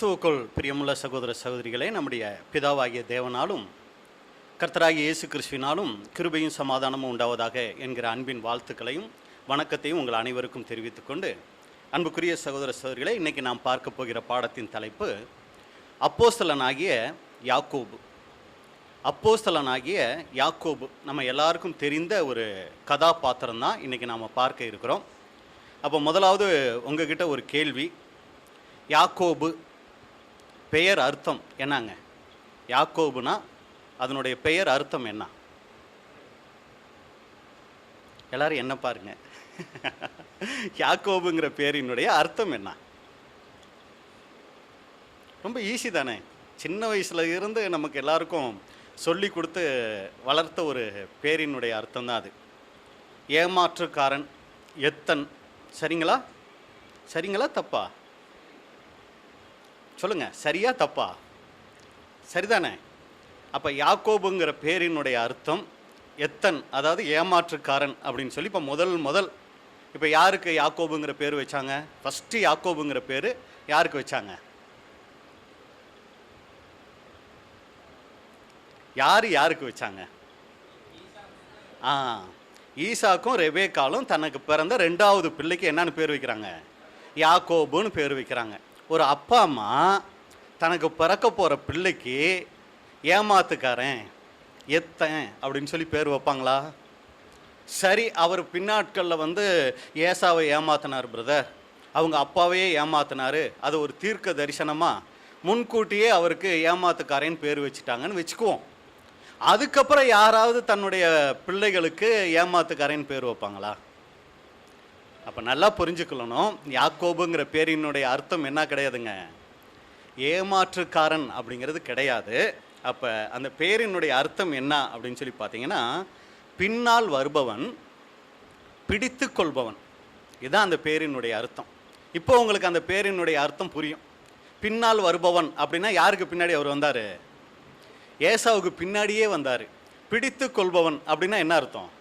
கிறிஸ்துவுக்குள் பிரியமுள்ள சகோதர சகோதரிகளே, நம்முடைய பிதாவாகிய தேவனாலும் கர்த்தராகிய இயேசு கிறிஸ்துவினாலும் கிருபையும் சமாதானமும் உண்டாவதாக என்கிற அன்பின் வாழ்த்துக்களையும் வணக்கத்தையும் உங்கள் அனைவருக்கும் தெரிவித்துக்கொண்டு, அன்புக்குரிய சகோதர சகோதரிகளே, இன்றைக்கி நாம் பார்க்க போகிற பாடத்தின் தலைப்பு அப்போஸ்தலனாகிய யாக்கோபு. அப்போஸ்தலனாகிய யாக்கோபு நம்ம எல்லாருக்கும் தெரிந்த ஒரு கதாபாத்திரம் தான் இன்றைக்கி நாம் பார்க்க இருக்கிறோம். அப்போ முதலாவது உங்ககிட்ட ஒரு கேள்வி, யாக்கோபு பெயர் அர்த்தம் என்னங்க? யாக்கோபுனா அதனுடைய பெயர் அர்த்தம் என்ன? எல்லாரும் என்ன பாருங்க, யாக்கோபுங்கிற பேரினுடைய அர்த்தம் என்ன? ரொம்ப ஈஸி தானே. சின்ன வயசுல இருந்து நமக்கு எல்லாருக்கும் சொல்லி கொடுத்து வளர்த்த ஒரு பேரினுடைய அர்த்தம் தான் அது. ஏமாற்றுக்காரன், எத்தன். சரிங்களா? சரிங்களா தப்பா சொல்லுங்க, சரியா தப்பா? சரிதானே. அப்போ யாக்கோபுங்கிற பேரினுடைய அர்த்தம் எத்தன், அதாவது ஏமாற்றுக்காரன் அப்படின்னு சொல்லி இப்போ முதல் இப்போ யாருக்கு யாக்கோபுங்கிற பேர் வச்சாங்க? ஃபஸ்ட்டு யாக்கோபுங்கிற பேர் யாருக்கு வச்சாங்க? யாருக்கு வச்சாங்க? ஈசாக்கும் ரெபேக்காலும் தனக்கு பிறந்த ரெண்டாவது பிள்ளைக்கு என்னன்னு பேர் வைக்கிறாங்க? யாக்கோபுன்னு பேர் வைக்கிறாங்க. ஒரு அப்பா அம்மா தனக்கு பிறக்க போகிற பிள்ளைக்கு ஏமாத்துக்காரன், எத்தன் அப்படின்னு சொல்லி பேர் வைப்பாங்களா? சரி, அவர் பின்னாட்களில் ஏசாவை ஏமாத்தினார் பிரதர், அவங்க அப்பாவையே ஏமாத்தினார், அது ஒரு தீர்க்க தரிசனமாக முன்கூட்டியே அவருக்கு ஏமாத்துக்காரன்னு பேர் வச்சுட்டாங்கன்னு வச்சுக்குவோம். அதுக்கப்புறம் யாராவது தன்னுடைய பிள்ளைகளுக்கு ஏமாத்துக்காரன்னு பேர் வைப்பாங்களா? அப்போ நல்லா புரிஞ்சுக்கணும், யாக்கோபுங்கிற பேரினுடைய அர்த்தம் என்ன கிடையாதுங்க, ஏமாற்றுக்காரன் அப்படிங்கிறது கிடையாது. அப்போ அந்த பேரினுடைய அர்த்தம் என்ன அப்படின்னு சொல்லி பார்த்தீங்கன்னா, பின்னால் வருபவன், பிடித்து கொள்பவன். இதுதான் அந்த பேரினுடைய அர்த்தம். இப்போ உங்களுக்கு அந்த பேரினுடைய அர்த்தம் புரியும். பின்னால் வருபவன் அப்படின்னா யாருக்கு பின்னாடி அவர் வந்தார்? ஏசாவுக்கு பின்னாடியே வந்தார். பிடித்து கொள்பவன் அப்படின்னா என்ன அர்த்தம்?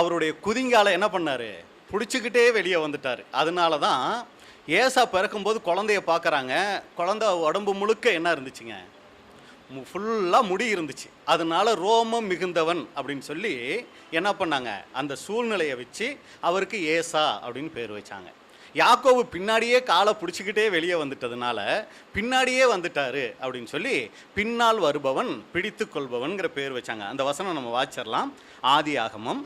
அவருடைய குதிங்கால என்ன பண்ணார்? பிடிச்சிக்கிட்டே வெளியே வந்துட்டார். அதனால தான் ஏசா பிறக்கும்போது குழந்தைய பார்க்குறாங்க, குழந்தை உடம்பு முழுக்க என்ன இருந்துச்சுங்க? ஃபுல்லாக முடி இருந்துச்சு. அதனால ரோமம் மிகுந்தவன் அப்படின்னு சொல்லி என்ன பண்ணாங்க? அந்த சூழ்நிலையை வச்சு அவருக்கு ஏசா அப்படின்னு பேர் வச்சாங்க. யாக்கோபு பின்னாடியே காலை பிடிச்சிக்கிட்டே வெளியே வந்துட்டதுனால பின்னாடியே வந்துட்டாரு அப்படின்னு சொல்லி பின்னால் வருபவன், பிடித்து கொள்பவன்கிற பேர் வச்சாங்க. அந்த வசனம் நம்ம வாசிச்சிடலாம். ஆதியாகமம்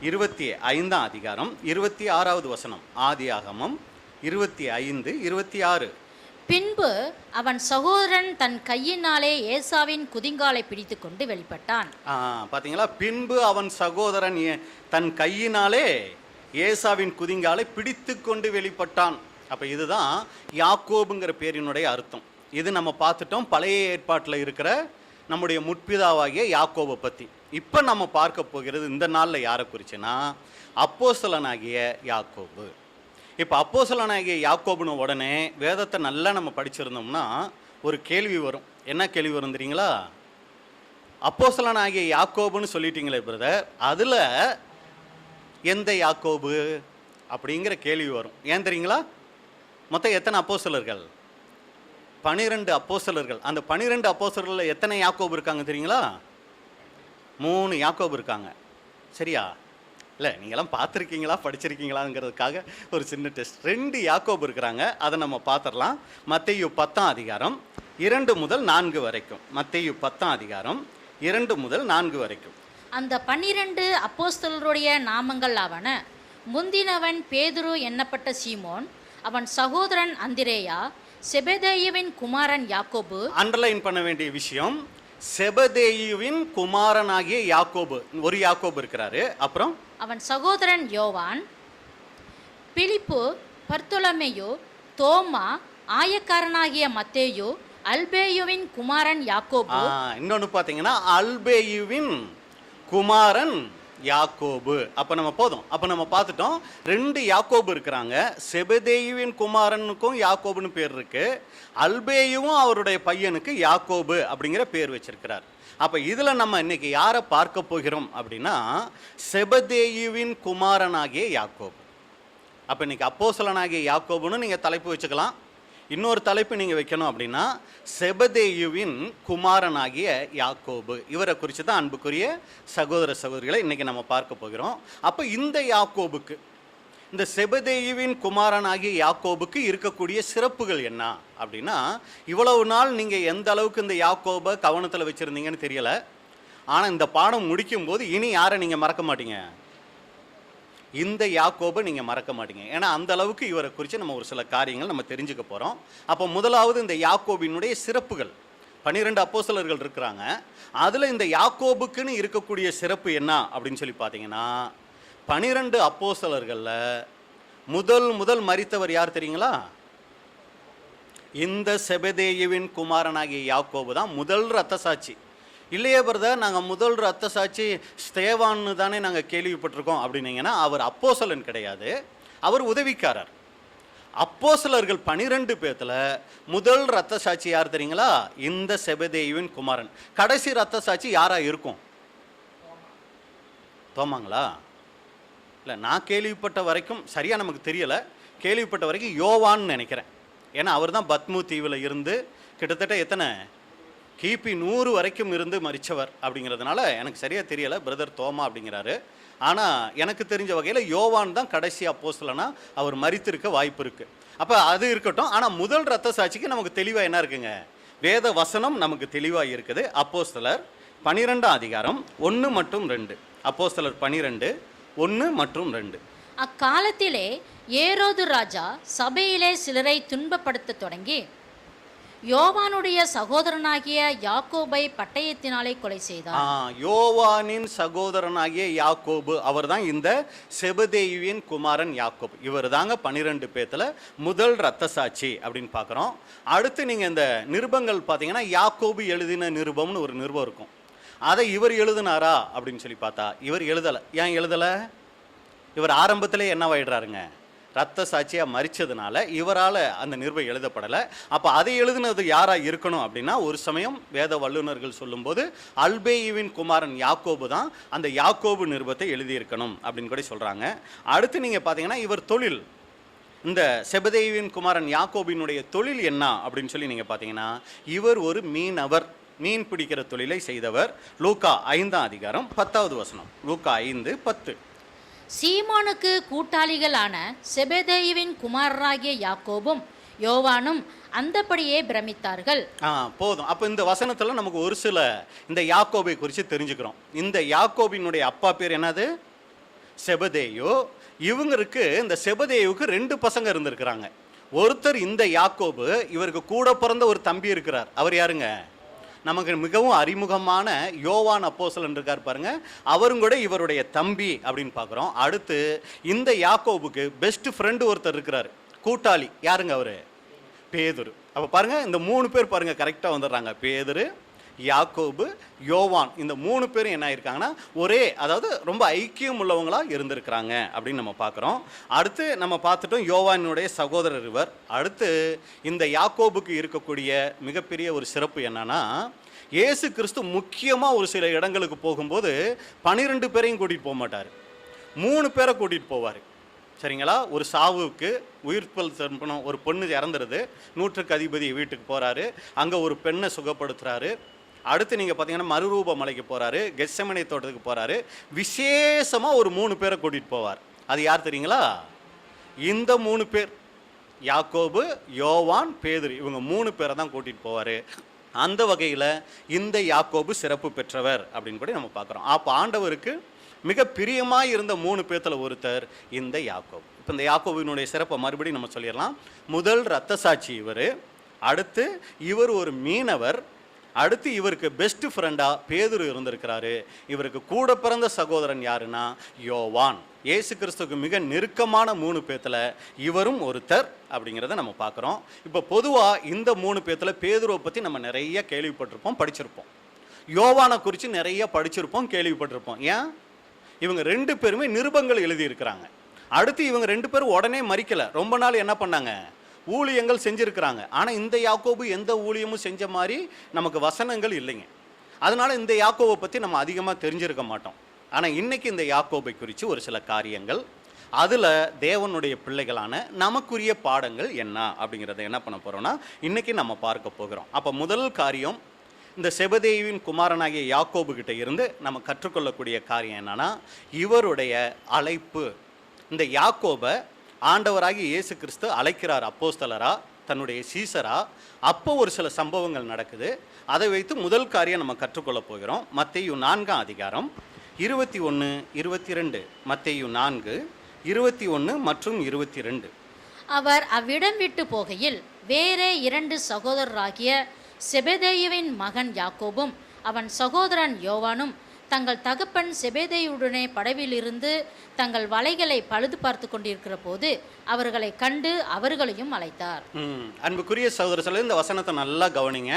25 அதிகாரம் 26வது வசனம். ஆதியாகமம் 25, 26. பின்பு அவன் சகோதரன் தன் கையினாலே ஏசாவின் குதிங்காலை பிடித்து கொண்டு வெளிப்பட்டான். பார்த்தீங்களா? பின்பு அவன் சகோதரன் தன் கையினாலே ஏசாவின் குதிங்காலை பிடித்து கொண்டு வெளிப்பட்டான். அப்போ இதுதான் யாக்கோபுங்கிற பேரினுடைய அர்த்தம். இது நம்ம பார்த்துட்டோம் பழைய ஏற்பாட்டில் இருக்கிற நம்முடைய முற்பிதாவாகிய யாக்கோபை பற்றி. இப்போ நம்ம பார்க்க போகிறது இந்த நாளில் யாரை குறிச்சுன்னா, அப்போஸ்தலனாகிய யாக்கோபு. இப்போ அப்போஸ்தலனாகிய யாக்கோபுன்னு உடனே வேதத்தை நல்லா நம்ம படிச்சிருந்தோம்னா ஒரு கேள்வி வரும். என்ன கேள்வி வரும் தெரியுங்களா? அப்போஸ்தலனாகிய யாக்கோபுன்னு சொல்லிட்டீங்களே பிரதர், அதில் எந்த யாக்கோபு அப்படிங்கிற கேள்வி வரும். ஏன் தெரியுங்களா? மொத்தம் எத்தனை அப்போஸ்தலர்கள்? 12 அப்போஸ்தலர்கள். அந்த 12 அப்போஸ்தலர்களில் எத்தனை யாக்கோபு இருக்காங்க தெரியுங்களா? 3 யாக்கோபு இருக்காங்க. சரியா? இல்லை, நீங்களாம் பார்த்துருக்கீங்களா படிச்சிருக்கீங்களாங்கிறதுக்காக ஒரு சின்ன டெஸ்ட். 2 யாக்கோபு இருக்கிறாங்க. அதை நம்ம பார்த்துடலாம். மத்தேயு 10 அதிகாரம் 2 முதல் 4 வரைக்கும். மத்தேயு 10 அதிகாரம் 2 முதல் 4 வரைக்கும். அந்த 12 அப்போஸ்தலருடைய நாமங்கள் ஆவன: முந்தினவன் பேதுரு என்னப்பட்ட சீமோன், அவன் சகோதரன் அந்திரேயா, செபதேயுவின் குமாரன் யாக்கோபு. அண்டர்லைன் பண்ண வேண்டிய விஷயம், செபதேயுவின் குமாரனாகிய யாக்கோபு, ஒரு யாக்கோபு இருக்கிறாரு. அப்புறம் அவன் சகோதரன் யோவான், பிலிப்பு, பர்த்தொலமேயு, தோமா, ஆயக்காரனாகிய மத்தேயு, அல்பேயுவின் குமாரன் யாக்கோபு. இன்னொன்று பார்த்தீங்கன்னா அல்பேயுவின் குமாரன் யாக்கோபு. அப்போ நம்ம போதும். அப்போ நம்ம பார்த்துட்டோம் 2 யாக்கோபு இருக்கிறாங்க. செபதேயுவின் குமாரனுக்கும் யாக்கோபுன்னு பேர் இருக்கு. அல்பேயுவும் அவருடைய பையனுக்கு யாக்கோபு அப்படிங்கிற பேர் வச்சிருக்கிறார். அப்போ இதில் நம்ம இன்னைக்கு யாரை பார்க்க போகிறோம் அப்படின்னா, செபதேயுவின் குமாரனாகிய யாக்கோபு. அப்போ இன்னைக்கு அப்போஸ்தலனாகிய யாக்கோபுன்னு நீங்கள் தலைப்பு வச்சுக்கலாம். இன்னொரு தலைப்பு நீங்கள் வைக்கணும் அப்படின்னா செபதேயுவின் குமாரனாகிய யாக்கோபு, இவரை குறித்து தான் அன்புக்குரிய சகோதர சகோதரிகளை இன்றைக்கி நம்ம பார்க்க போகிறோம். அப்போ இந்த யாக்கோபுக்கு, இந்த செபதேயுவின் குமாரனாகிய யாக்கோபுக்கு இருக்கக்கூடிய சிறப்புகள் என்ன அப்படின்னா, இவ்வளவு நாள் நீங்கள் எந்த அளவுக்கு இந்த யாக்கோபை கவனத்தில் வச்சுருந்தீங்கன்னு தெரியலை. ஆனால் இந்த பாடம் முடிக்கும் போது இனி யாரை நீங்கள் மறக்க மாட்டீங்க? இந்த யாக்கோபை நீங்கள் மறக்க மாட்டீங்க. ஏன்னா அந்த அளவுக்கு இவரை குறித்து நம்ம ஒரு சில காரியங்கள் நம்ம தெரிஞ்சுக்க போகிறோம். அப்போ முதலாவது இந்த யாக்கோபினுடைய சிறப்புகள். 12 அப்போஸ்தலர்கள் இருக்கிறாங்க. அதில் இந்த யாக்கோபுக்குன்னு இருக்கக்கூடிய சிறப்பு என்ன அப்படின்னு சொல்லி பார்த்தீங்கன்னா, 12 அப்போஸ்தலர்களில் முதல் மரித்தவர் யார் தெரியுங்களா? இந்த செபதேயுவின் குமாரனாகிய யாக்கோபு தான் முதல் இரத்த சாட்சி. இல்லையே பிரதர், நாங்கள் முதல் இரத்த சாட்சி ஸ்தேவான்னு தானே நாங்கள் கேள்விப்பட்டிருக்கோம் அப்படின்னீங்கன்னா, அவர் அப்போஸ்தலன் கிடையாது, அவர் உதவிக்காரர். அப்போஸ்தலர்கள் 12 பேர்த்துல முதல் இரத்த சாட்சி யார் தெரியுங்களா? இந்த செபதேயுவின் குமாரன். கடைசி இரத்த சாட்சி யாரா இருக்கும்? தோமாங்களா? இல்லை, நான் கேள்விப்பட்ட வரைக்கும் சரியாக நமக்கு தெரியலை. கேள்விப்பட்ட வரைக்கும் யோவான்னு நினைக்கிறேன். ஏன்னா அவர் தான் பத்மு தீவில் இருந்து கிட்டத்தட்ட எத்தனை கிபி 100 வரைக்கும் இருந்து மரித்தவர் அப்படிங்கிறதுனால எனக்கு சரியாக தெரியலை. பிரதர் தோமா அப்படிங்கிறாரு. ஆனால் எனக்கு தெரிஞ்ச வகையில் யோவான் தான் கடைசி அப்போஸ்தலனா அவர் மரித்திருக்க வாய்ப்பு இருக்குது. அப்போ அது இருக்கட்டும். ஆனால் முதல் இரத்த சாட்சிக்கு நமக்கு தெளிவாக என்ன இருக்குங்க? வேத வசனம் நமக்கு தெளிவாக இருக்குது. அப்போஸ்தலர் 12ஆம் அதிகாரம் 1 மற்றும் 2. அப்போஸ்தலர் 12 1 மற்றும் 2. அக்காலத்திலே ஏரோது ராஜா சபையிலே சிலரை துன்பப்படுத்த தொடங்கி யோவானுடைய சகோதரனாகிய யாக்கோபை பட்டயத்தினாலே கொலை செய்தார். யோவானின் சகோதரனாகிய யாக்கோபு, அவர் தான் இந்த செபதேயுவின் குமாரன் யாக்கோபு. இவர் தாங்க 12 பேர்த்துல முதல் இரத்த சாட்சி அப்படின்னு பார்க்குறோம். அடுத்து நீங்கள் இந்த நிருபங்கள் பார்த்தீங்கன்னா, யாக்கோபு எழுதின நிருபம்னு ஒரு நிருபம் இருக்கும். அதை இவர் எழுதினாரா அப்படின்னு சொல்லி பார்த்தா இவர் எழுதலை. ஏன் எழுதலை? இவர் ஆரம்பத்திலே என்னவாயிடுறாருங்க? ரத்த சாட்சியாக மரித்ததுனால இவரால் அந்த நிருபம் எழுதப்படலை. அப்போ அதை எழுதினது யாராக இருக்கணும் அப்படின்னா, ஒரு சமயம் வேத வல்லுநர்கள் சொல்லும்போது அல்பேயுவின் குமாரன் யாக்கோபு தான் அந்த யாக்கோபு நிருபத்தை எழுதியிருக்கணும் அப்படின்னு கூட சொல்கிறாங்க. அடுத்து நீங்கள் பார்த்தீங்கன்னா, இவர் தொழில், இந்த செபதேயுவின் குமாரன் யாக்கோபினுடைய தொழில் என்ன அப்படின்னு சொல்லி நீங்கள் பார்த்தீங்கன்னா, இவர் ஒரு மீனவர், மீன் பிடிக்கிற தொழிலை செய்தவர். லூக்கா 5ஆம் அதிகாரம் 10வது வசனம். லூக்கா 5:10. சீமோனுக்கு கூட்டாளிகளான செபதேயுவின் குமாரராகிய யாக்கோபும் யோவானும் அந்தபடியே பிரமித்தார்கள். போதும். அப்போ இந்த வசனத்தில் நமக்கு ஒரு சில இந்த யாக்கோபை குறித்து தெரிஞ்சுக்கிறோம். இந்த யாக்கோபினுடைய அப்பா பேர் என்னது? செபதேயு. இவங்களுக்கு, இந்த செபதேயுவுக்கு 2 பசங்க இருந்திருக்கிறாங்க. ஒருத்தர் இந்த யாக்கோபு, இவருக்கு கூட பிறந்த ஒரு தம்பி இருக்கிறார். அவர் யாருங்க? நமக்கு மிகவும் அறிமுகமான யோவான் அப்போஸ்தலன் இருக்கார் பாருங்க, அவரும் கூட இவருடைய தம்பி அப்படின்னு பார்க்குறோம். அடுத்து இந்த யாக்கோபுக்கு பெஸ்ட் ஃப்ரெண்டு ஒருத்தர் இருக்கிறார், கூட்டாளி. யாருங்க அவரு? பேதுரு. அப்போ பாருங்க, இந்த 3 பேர் பாருங்க கரெக்டாக வந்துடுறாங்க. பேதுரு, யாக்கோபு, யோவான். இந்த 3 பேரும் என்ன ஆயிருக்காங்கன்னா ஒரே, அதாவது ரொம்ப ஐக்கியம் உள்ளவங்களாக இருந்திருக்கிறாங்க அப்படின்னு நம்ம பார்க்குறோம். அடுத்து நம்ம பார்த்துட்டோம் யோவானுடைய சகோதரர் இவர். அடுத்து இந்த யாக்கோபுக்கு இருக்கக்கூடிய மிகப்பெரிய ஒரு சிறப்பு என்னன்னா, இயேசு கிறிஸ்து முக்கியமாக ஒரு சில இடங்களுக்கு போகும்போது 12 பேரையும் கூட்டிகிட்டு போக மாட்டார், 3 பேரை கூட்டிகிட்டு போவார். சரிங்களா? ஒரு சாவுக்கு உயிர்ப்பல் திருப்பணும், ஒரு பொண்ணு இறந்துருது, 100க்கு அதிபதி வீட்டுக்கு போகிறாரு, அங்கே ஒரு பெண்ணை சுகப்படுத்துகிறாரு. அடுத்து நீங்கள் பார்த்தீங்கன்னா மறுரூப மலைக்கு போகிறாரு, கெத்செமனே தோட்டத்துக்கு போகிறாரு. விசேஷமாக ஒரு 3 பேரை கூட்டிகிட்டு போவார். அது யார் தெரியுங்களா? இந்த 3 பேர், யாக்கோபு, யோவான், பேதுரு. இவங்க 3 பேரை தான் கூட்டிகிட்டு போவார். அந்த வகையில் இந்த யாக்கோபு சிறப்பு பெற்றவர் அப்படின்னு கூட நம்ம பார்க்குறோம். அப்போ ஆண்டவருக்கு மிக பிரியமாக இருந்த 3 பேர்த்தில் ஒருத்தர் இந்த யாக்கோபு. இப்போ இந்த யாக்கோபினுடைய சிறப்பை மறுபடியும் நம்ம சொல்லிடலாம். முதல் இரத்த சாட்சி இவர். அடுத்து இவர் ஒரு மீனவர். அடுத்து இவருக்கு பெஸ்ட் ஃப்ரெண்டாக பேதுரு இருந்திருக்கிறாரு. இவருக்கு கூட பிறந்த சகோதரன் யாருன்னா யோவான். இயேசு கிறிஸ்துவுக்கு மிக நெருக்கமான 3 பேர்த்தில் இவரும் ஒருத்தர் அப்படிங்கிறத நம்ம பார்க்குறோம். இப்போ பொதுவாக இந்த 3 பேர்த்தில் பேதுருவை பற்றி நம்ம நிறைய கேள்விப்பட்டிருப்போம், படிச்சிருப்போம். யோவானை குறித்து நிறைய படிச்சிருப்போம், கேள்விப்பட்டிருப்போம். ஏன்? இவங்க 2 பேருமே நிருபங்கள் எழுதியிருக்கிறாங்க. அடுத்து இவங்க 2 பேரும் உடனே மறிக்கலை, ரொம்ப நாள் என்ன பண்ணாங்க? ஊழியங்கள் செஞ்சுருக்கிறாங்க. ஆனால் இந்த யாக்கோபு எந்த ஊழியமும் செஞ்ச மாதிரி நமக்கு வசனங்கள் இல்லைங்க. அதனால் இந்த யாக்கோபை பற்றி நம்ம அதிகமாக தெரிஞ்சிருக்க மாட்டோம். ஆனால் இன்றைக்கி இந்த யாக்கோபை குறித்து ஒரு சில காரியங்கள், அதில் தேவனுடைய பிள்ளைகளான நமக்குரிய பாடங்கள் என்ன அப்படிங்கிறத என்ன பண்ண போகிறோம்னா இன்றைக்கி நம்ம பார்க்க போகிறோம். அப்போ முதல் காரியம், இந்த செபதேயுவின் குமாரனாகிய யாக்கோபு கிட்ட இருந்து நம்ம கற்றுக்கொள்ளக்கூடிய காரியம் என்னன்னா, இவருடைய அழைப்பு. இந்த யாக்கோபை ஆண்டவராகிய இயேசு கிறிஸ்து அழைக்கிறார் அப்போஸ்தலரா, தன்னுடைய சீசரா. அப்போ ஒரு சில சம்பவங்கள் நடக்குது. அதை வைத்து முதல் காரியம் நம்ம கற்றுக்கொள்ள போகிறோம். மத்தேயு 4 அதிகாரம் 21, 22. மத்தேயு 4, 21 மற்றும் 22. அவர் அவ்விடம் விட்டு போகையில் வேறே 2 சகோதரராகிய செபெதேயுவின் மகன் யாக்கோபும் அவன் சகோதரன் யோவானும் தங்கள் தகப்பன் செபெதேயுடனே படவிலிருந்து தங்கள் வலைகளை பழுது பார்த்து கொண்டிருக்கிற போது அவர்களை கண்டு அவர்களையும் அழைத்தார். அன்புக்குரிய சகோதர சொல்ல, இந்த வசனத்தை நல்லா கவனிங்க.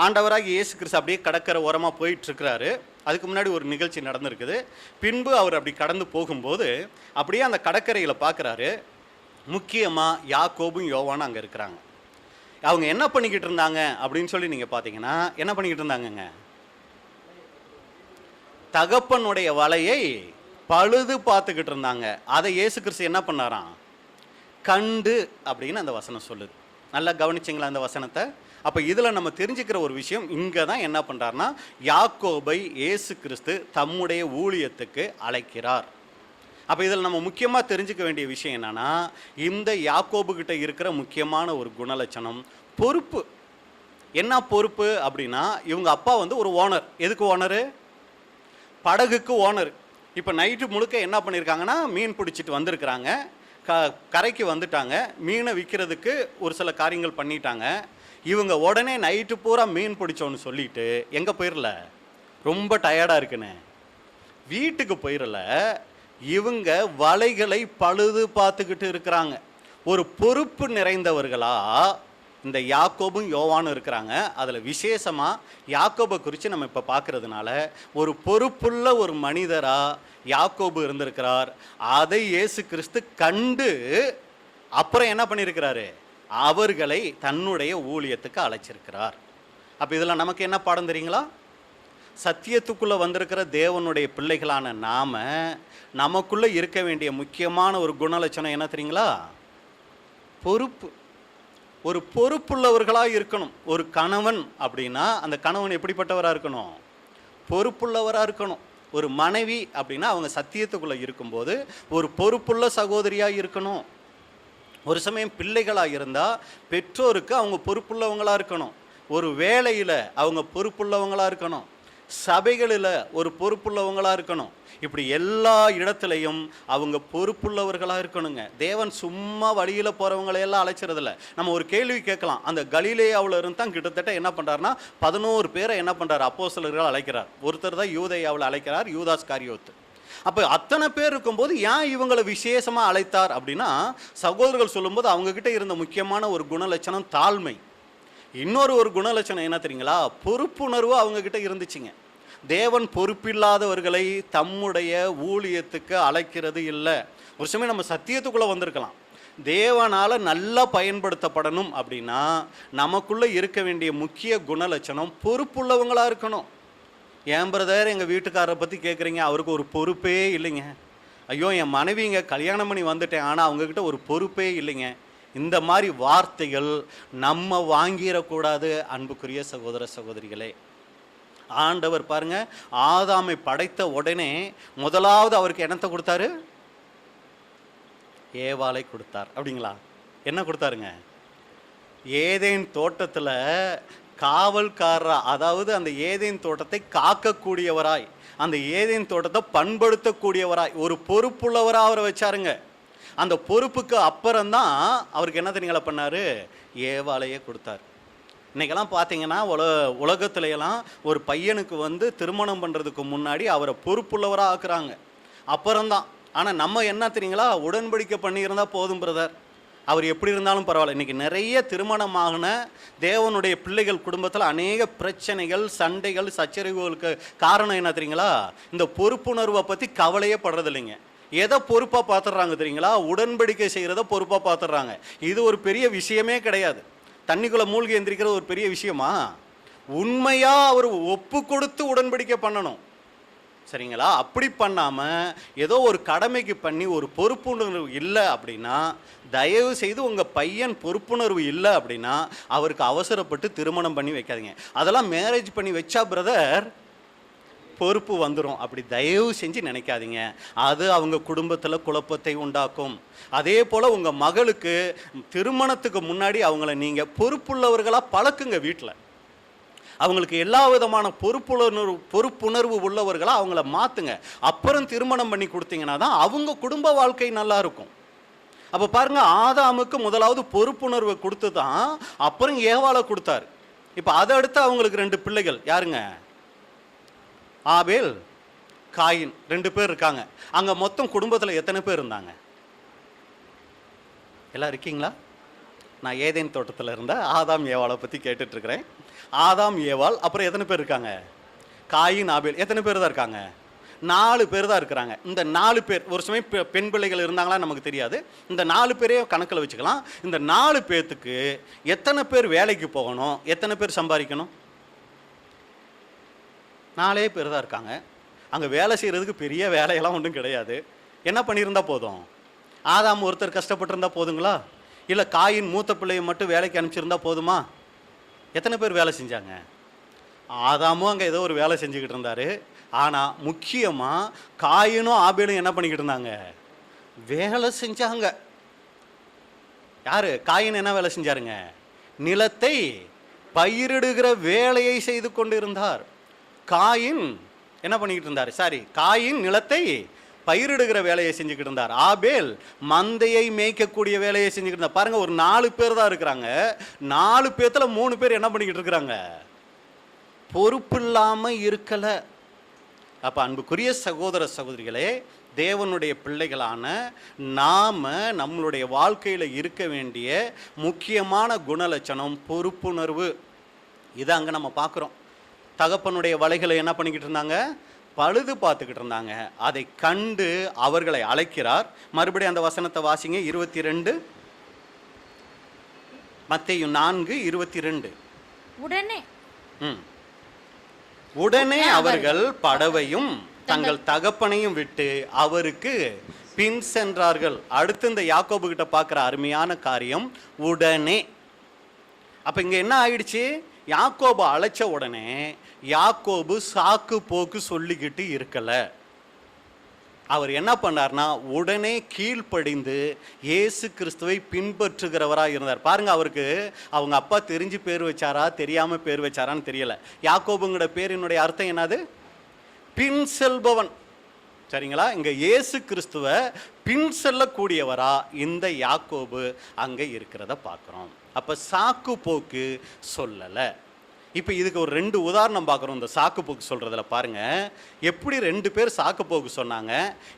ஆண்டவராக இயேசு கிறிஸ்து அப்படியே கடற்கரை ஓரமாக போயிட்டு இருக்கிறாரு. அதுக்கு முன்னாடி ஒரு நிகழ்ச்சி நடந்திருக்குது. பின்பு அவர் அப்படி கடந்து போகும்போது அப்படியே அந்த கடற்கரையில் பார்க்குறாரு. முக்கியமாக யாக்கோபும் யோவானும் அங்கே இருக்கிறாங்க. அவங்க என்ன பண்ணிக்கிட்டு இருந்தாங்க அப்படின்னு சொல்லி நீங்கள் பார்த்தீங்கன்னா, என்ன பண்ணிக்கிட்டு இருந்தாங்கங்க? தகப்பனுடைய வலையை பழுது பார்த்துக்கிட்டு இருந்தாங்க. அதை இயேசு கிறிஸ்து என்ன பண்ணாராம்? கண்டு அப்படின்னு அந்த வசனம் சொல்லுது. நல்லா கவனிச்சிங்களா அந்த வசனத்தை? அப்போ இதில் நம்ம தெரிஞ்சுக்கிற ஒரு விஷயம், இங்கே தான் என்ன பண்ணுறாருனா, யாக்கோபை இயேசு கிறிஸ்து தம்முடைய ஊழியத்துக்கு அழைக்கிறார். அப்போ இதில் நம்ம முக்கியமாக தெரிஞ்சுக்க வேண்டிய விஷயம் என்னென்னா, இந்த யாக்கோபுக்கிட்ட இருக்கிற முக்கியமான ஒரு குணலட்சணம் பொறுப்பு. என்ன பொறுப்பு அப்படின்னா, இவங்க அப்பா வந்து ஒரு ஓனர். எதுக்கு ஓனரு? படகுக்கு ஓனர். இப்போ நைட்டு முழுக்க என்ன பண்ணியிருக்காங்கன்னா, மீன் பிடிச்சிட்டு வந்திருக்கிறாங்க. கரைக்கு வந்துட்டாங்க. மீனை விற்கிறதுக்கு ஒரு சில காரியங்கள் பண்ணிட்டாங்க. இவங்க உடனே நைட்டு பூரா மீன் பிடிச்சோன்னு சொல்லிட்டு எங்கே போயிடல, ரொம்ப டயர்டாக இருக்குன்னு வீட்டுக்கு போயிடல, இவங்க வலைகளை பழுது பார்த்துக்கிட்டு இருக்கிறாங்க. ஒரு பொறுப்பு நிறைந்தவர்களா இந்த யாக்கோபும் யோவானும் இருக்கிறாங்க. அதில் விசேஷமாக யாக்கோபை குறித்து நம்ம இப்போ பார்க்கறதுனால ஒரு பொறுப்புள்ள ஒரு மனிதராக யாக்கோபு இருந்திருக்கிறார். அதை இயேசு கிறிஸ்து கண்டு அப்புறம் என்ன பண்ணியிருக்கிறாரு? அவர்களை தன்னுடைய ஊழியத்துக்கு அழைச்சிருக்கிறார். அப்போ இதில் நமக்கு என்ன பாடம் தெரியுங்களா? சத்தியத்துக்குள்ளே வந்திருக்கிற தேவனுடைய பிள்ளைகளான நாம், நமக்குள்ளே இருக்க வேண்டிய முக்கியமான ஒரு குணலட்சணம் என்ன தெரியுங்களா? பொறுப்பு. ஒரு பொறுப்புள்ளவர்களாக இருக்கணும். ஒரு கணவன் அப்படின்னா அந்த கணவன் எப்படிப்பட்டவராக இருக்கணும்? பொறுப்புள்ளவராக இருக்கணும். ஒரு மனைவி அப்படின்னா அவங்க சத்தியத்துக்குள்ளே இருக்கும்போது ஒரு பொறுப்புள்ள சகோதரியாக இருக்கணும். ஒரு சமயம் பிள்ளைகளாக இருந்தால் பெற்றோருக்கு அவங்க பொறுப்புள்ளவங்களாக இருக்கணும். ஒரு வேலையில் அவங்க பொறுப்புள்ளவங்களாக இருக்கணும். சபைகளில் ஒரு பொறுப்புள்ளவங்களாக இருக்கணும். இப்படி எல்லா இடத்துலையும் அவங்க பொறுப்புள்ளவர்களாக இருக்கணுங்க. தேவன் சும்மா வழியில் போகிறவங்களையெல்லாம் அழைச்சிறதில்ல. நம்ம ஒரு கேள்வி கேட்கலாம். அந்த கலிலேயாவில் இருந்து தான் கிட்டத்தட்ட என்ன பண்ணுறாருனா 11 பேரை என்ன பண்ணுறாரு? அப்போஸ்தலர்கள் அழைக்கிறார். ஒருத்தர் தான் யூதேயாவில் அழைக்கிறார், யூதாஸ் காரியோத்து. அப்போ அத்தனை பேர் இருக்கும்போது ஏன் இவங்களை விசேஷமாக அழைத்தார் அப்படின்னா, சகோதரர்கள் சொல்லும்போது அவங்கக்கிட்ட இருந்த முக்கியமான ஒரு குணலட்சணம் தாழ்மை. இன்னொரு ஒரு குணலட்சணம் என்ன தெரியுங்களா? பொறுப்புணர்வு அவங்கக்கிட்ட இருந்துச்சுங்க. தேவன் பொறுப்பில்லாதவர்களை தம்முடைய ஊழியத்துக்கு அழைக்கிறது இல்லை. ஒரு சமயம் நம்ம சத்தியத்துக்குள்ளே வந்திருக்கலாம். தேவனால் நல்லா பயன்படுத்தப்படணும் அப்படின்னா நமக்குள்ளே இருக்க வேண்டிய முக்கிய குணலட்சணம் பொறுப்புள்ளவங்களாக இருக்கணும். என் பிரதர் எங்கள் வீட்டுக்காரரை பற்றி கேட்குறீங்க, அவருக்கு ஒரு பொறுப்பே இல்லைங்க. ஐயோ என் மனைவிங்க கல்யாணம் பண்ணி வந்துட்டேன், ஆனால் அவங்கக்கிட்ட ஒரு பொறுப்பே இல்லைங்க. இந்த மாதிரி வார்த்தைகள் நம்ம வாங்கிடக்கூடாது. அன்புக்குரிய சகோதர சகோதரிகளே, ஆண்டவர் பாருங்க, ஆதாமை படைத்த உடனே முதலாவது அவருக்கு என்னத்தை கொடுத்தாரு? ஏவாளை கொடுத்தார். அப்படிங்களா? என்ன கொடுத்தாருங்க? ஏதேன் தோட்டத்தில் காவல்காரரா, அதாவது அந்த ஏதேன் தோட்டத்தை காக்கக்கூடியவராய், அந்த ஏதேன் தோட்டத்தை பண்படுத்தக்கூடியவராய், ஒரு பொறுப்புள்ளவராக அவரை வச்சாருங்க. அந்த பொறுப்புக்கு அப்புறம்தான் அவருக்கு என்ன தெரியுங்களா பண்ணார்? ஏவாளையே கொடுத்தார். இன்றைக்கெல்லாம் பார்த்தீங்கன்னா உலகத்துலையெல்லாம் ஒரு பையனுக்கு வந்து திருமணம் பண்ணுறதுக்கு முன்னாடி அவரை பொறுப்புள்ளவராக ஆக்குறாங்க, அப்புறம்தான். ஆனால் நம்ம என்ன தெரியுங்களா? உடன்படிக்கை பண்ணியிருந்தால் போதும் பிரதர், அவர் எப்படி இருந்தாலும் பரவாயில்ல. இன்றைக்கி நிறைய திருமணமாகின தேவனுடைய பிள்ளைகள் குடும்பத்தில் அநேக பிரச்சனைகள், சண்டைகள், சச்சரவுகளுக்கு காரணம் என்ன தெரியுங்களா? இந்த பொறுப்புணர்வை பற்றி கவலையே படுறதில்லைங்க. எதை பொறுப்பாக பார்த்துடுறாங்க தெரியுங்களா? உடன்படிக்கை செய்கிறத பொறுப்பாக பார்த்துடுறாங்க. இது ஒரு பெரிய விஷயமே கிடையாது. தண்ணிக்குள்ளே மூழ்கி எந்திரிக்கிற ஒரு பெரிய விஷயமா? உண்மையாக அவர் ஒப்பு கொடுத்து உடன்படிக்கை பண்ணணும். சரிங்களா? அப்படி பண்ணாமல் ஏதோ ஒரு கடமைக்கு பண்ணி ஒரு பொறுப்புணர்வு இல்லை அப்படின்னா, தயவு செய்து உங்கள் பையன் பொறுப்புணர்வு இல்லை அப்படின்னா அவருக்கு அவசரப்பட்டு திருமணம் பண்ணி வைக்காதீங்க. அதெல்லாம் மேரேஜ் பண்ணி வச்சா பிரதர் பொறுப்பு வந்துடும், அப்படி தயவு செஞ்சு நினைக்காதீங்க. அது அவங்க குடும்பத்தில் குழப்பத்தை உண்டாக்கும். அதே போல் உங்கள் மகளுக்கு திருமணத்துக்கு முன்னாடி அவங்கள நீங்கள் பொறுப்புள்ளவர்களாக பழக்குங்க. வீட்டில் அவங்களுக்கு எல்லா விதமான பொறுப்புணர்வு உள்ளவர்களாக அவங்கள மாற்றுங்க. அப்புறம் திருமணம் பண்ணி கொடுத்தீங்கன்னா தான் அவங்க குடும்ப வாழ்க்கை நல்லா இருக்கும். அப்போ பாருங்க, ஆதாமுக்கு முதலாவது பொறுப்புணர்வை கொடுத்து தான் அப்புறம் ஏவாளை கொடுத்தாரு. இப்போ அதை அடுத்து அவங்களுக்கு 2 பிள்ளைகள். யாருங்க? ஆபேல், காயின். 2 பேர் இருக்காங்க. அங்கே மொத்தம் குடும்பத்தில் எத்தனை பேர் இருந்தாங்க? எல்லாம் இருக்கீங்களா? நான் ஏதேன் தோட்டத்தில் இருந்த ஆதாம் ஏவாளை பற்றி கேட்டுட்ருக்கிறேன். ஆதாம் ஏவாள் அப்புறம் எத்தனை பேர் இருக்காங்க? காயின், ஆபேல். எத்தனை பேர் தான் இருக்காங்க? 4 பேர் தான் இருக்கிறாங்க. இந்த 4 பேர், ஒரு சமயம் பெண் பிள்ளைகள் இருந்தாங்களா நமக்கு தெரியாது, இந்த 4 பேரே கணக்கில் வச்சுக்கலாம். இந்த 4 பேர்த்துக்கு எத்தனை பேர் வேலைக்கு போகணும், எத்தனை பேர் சம்பாதிக்கணும்? 4 பேர் தான் இருக்காங்க. அங்கே வேலை செய்கிறதுக்கு பெரிய வேலையெல்லாம் ஒன்றும் கிடையாது. என்ன பண்ணியிருந்தா போதும்? ஆதாம் ஒருத்தர் கஷ்டப்பட்டிருந்தா போதுங்களா? இல்லை காயின் மூத்த பிள்ளையை மட்டும் வேலைக்கு அனுப்பிச்சிருந்தா போதுமா? எத்தனை பேர் வேலை செஞ்சாங்க? ஆதாமும் அங்கே ஏதோ ஒரு வேலை செஞ்சுக்கிட்டு இருந்தார். ஆனால் முக்கியமாக காயினும் ஆபேலும் என்ன பண்ணிக்கிட்டு இருந்தாங்க? வேலை செஞ்சாங்க. யார்? காயின் என்ன வேலை செஞ்சாருங்க? நிலத்தை பயிரிடுகிற வேலையை செய்து கொண்டு இருந்தார். காயின் என்ன பண்ணிக்கிட்டு இருந்தார்? காயின் நிலத்தை பயிரிடுகிற வேலையை செஞ்சுக்கிட்டு இருந்தார். ஆபேல் மந்தையை மேய்க்கக்கூடிய வேலையை செஞ்சுக்கிட்டு இருந்தார். பாருங்க, ஒரு 4 பேர் தான் இருக்கிறாங்க. 4 பேர்த்துல 3 பேர் என்ன பண்ணிக்கிட்டு இருக்கிறாங்க? பொறுப்பு இல்லாமல் இருக்கல. அப்போ அன்புக்குரிய சகோதர சகோதரிகளே, தேவனுடைய பிள்ளைகளான நாம நம்மளுடைய வாழ்க்கையில் இருக்க வேண்டிய முக்கியமான குணலட்சணம் பொறுப்புணர்வு. இதை அங்கே நம்ம பார்க்குறோம். தகப்பனுடைய வலைகளை என்ன பண்ணிக்கிட்டு இருந்தாங்க? பழுது பார்த்துக்கிட்டு இருந்தாங்க. அதை கண்டு அவர்களை அழைக்கிறார். மறுபடியும் அந்த வசனத்தை வாசிங்க. 22, மத்தேயு 4:22. உடனே அவர்கள் படவையும் தங்கள் தகப்பனையும் விட்டு அவருக்கு பின் சென்றார்கள். அடுத்து இந்த யாக்கோபு கிட்ட பார்க்குற அருமையான காரியம் உடனே. அப்போ இங்கே என்ன ஆயிடுச்சு? யாக்கோபு அழைச்ச உடனே யாக்கோபு சாக்கு போக்கு சொல்லிக்கிட்டு இருக்கல. அவர் என்ன பண்ணார்னா உடனே கீழ்ப்படிந்து இயேசு கிறிஸ்துவை பின்பற்றுகிறவராக இருந்தார். பாருங்க, அவருக்கு அவங்க அப்பா தெரிஞ்சு பேர் வச்சாரா தெரியாம பேர் வச்சாரான்னு தெரியல. யாக்கோபுங்கிற பேரினுடைய அர்த்தம் என்னது? பின் செல்பவன். சரிங்களா? இங்க இயேசு கிறிஸ்துவ பின் செல்லக்கூடியவரா இந்த யாக்கோபு அங்க இருக்கிறத பார்க்கிறோம். அப்ப சாக்கு போக்கு சொல்லல. இப்போ இதுக்கு ஒரு 2 உதாரணம் பார்க்குறோம். இந்த சாக்கு போக்கு சொல்கிறதுல பாருங்க, எப்படி 2 பேர் சாக்கு போக்கு சொன்னாங்க.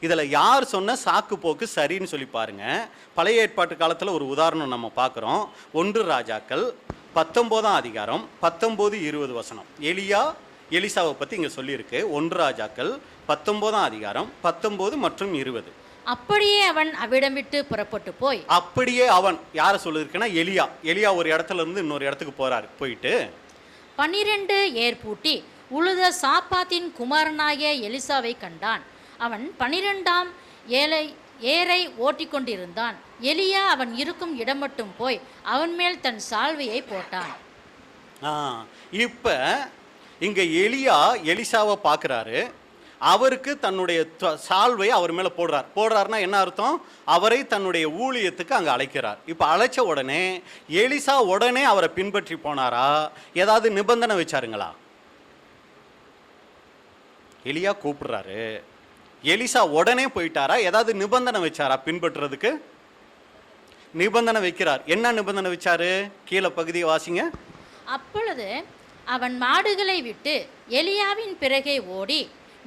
இதில் யார் சொன்ன சாக்கு போக்கு சரின்னு சொல்லி பாருங்க. பழைய ஏற்பாட்டு காலத்தில் ஒரு உதாரணம் நம்ம பார்க்குறோம். 1 ராஜாக்கள் 19ஆம் அதிகாரம் 19-20 வசனம். எலிசாவை பற்றி இங்கே சொல்லியிருக்கு. 1 ராஜாக்கள் 19ஆம் அதிகாரம் 19 மற்றும் 20. அப்படியே அவன் அவ்விடம் விட்டு புறப்பட்டு போய். அப்படியே அவன் யாரை சொல்லியிருக்குன்னா எலியா ஒரு இடத்துல இருந்து இன்னொரு இடத்துக்கு போறாரு. போயிட்டு 12 ஏர் பூட்டி உழுத சாப்பாத்தின் குமாரனாகிய எலிசாவை கண்டான். அவன் 12ஆம் ஏரை ஓட்டிக்கொண்டிருந்தான். எலியா அவன் இருக்கும் இடம் மட்டும் போய் அவன் மேல் தன் சால்வையை போட்டான். இப்ப இங்க எலிசாவை பார்க்கிறாரு. அவருக்கு தன்னுடைய சால்வை அவர் மேல போடுறாருன்னா என்ன அர்த்தம்? அவரை தன்னுடைய ஊழியத்துக்கு அங்க அழைக்கிறார். இப்ப அழைச்ச உடனே எலிசா உடனே அவரை பின்பற்றி போனாரா? ஏதாவது நிபந்தனை வச்சாருங்களா? எலியா கூப்பிடுறாரு, எலிசா உடனே போயிட்டாரா? ஏதாவது நிபந்தனை வச்சாரா பின்பற்றுறதுக்கு? நிபந்தனை வைக்கிறார். என்ன நிபந்தனை வச்சாரு? கீழே பகுதியை வாசிங்க. அப்பொழுது அவன் மாடுகளை விட்டு எலியாவின் பிறகே ஓடி,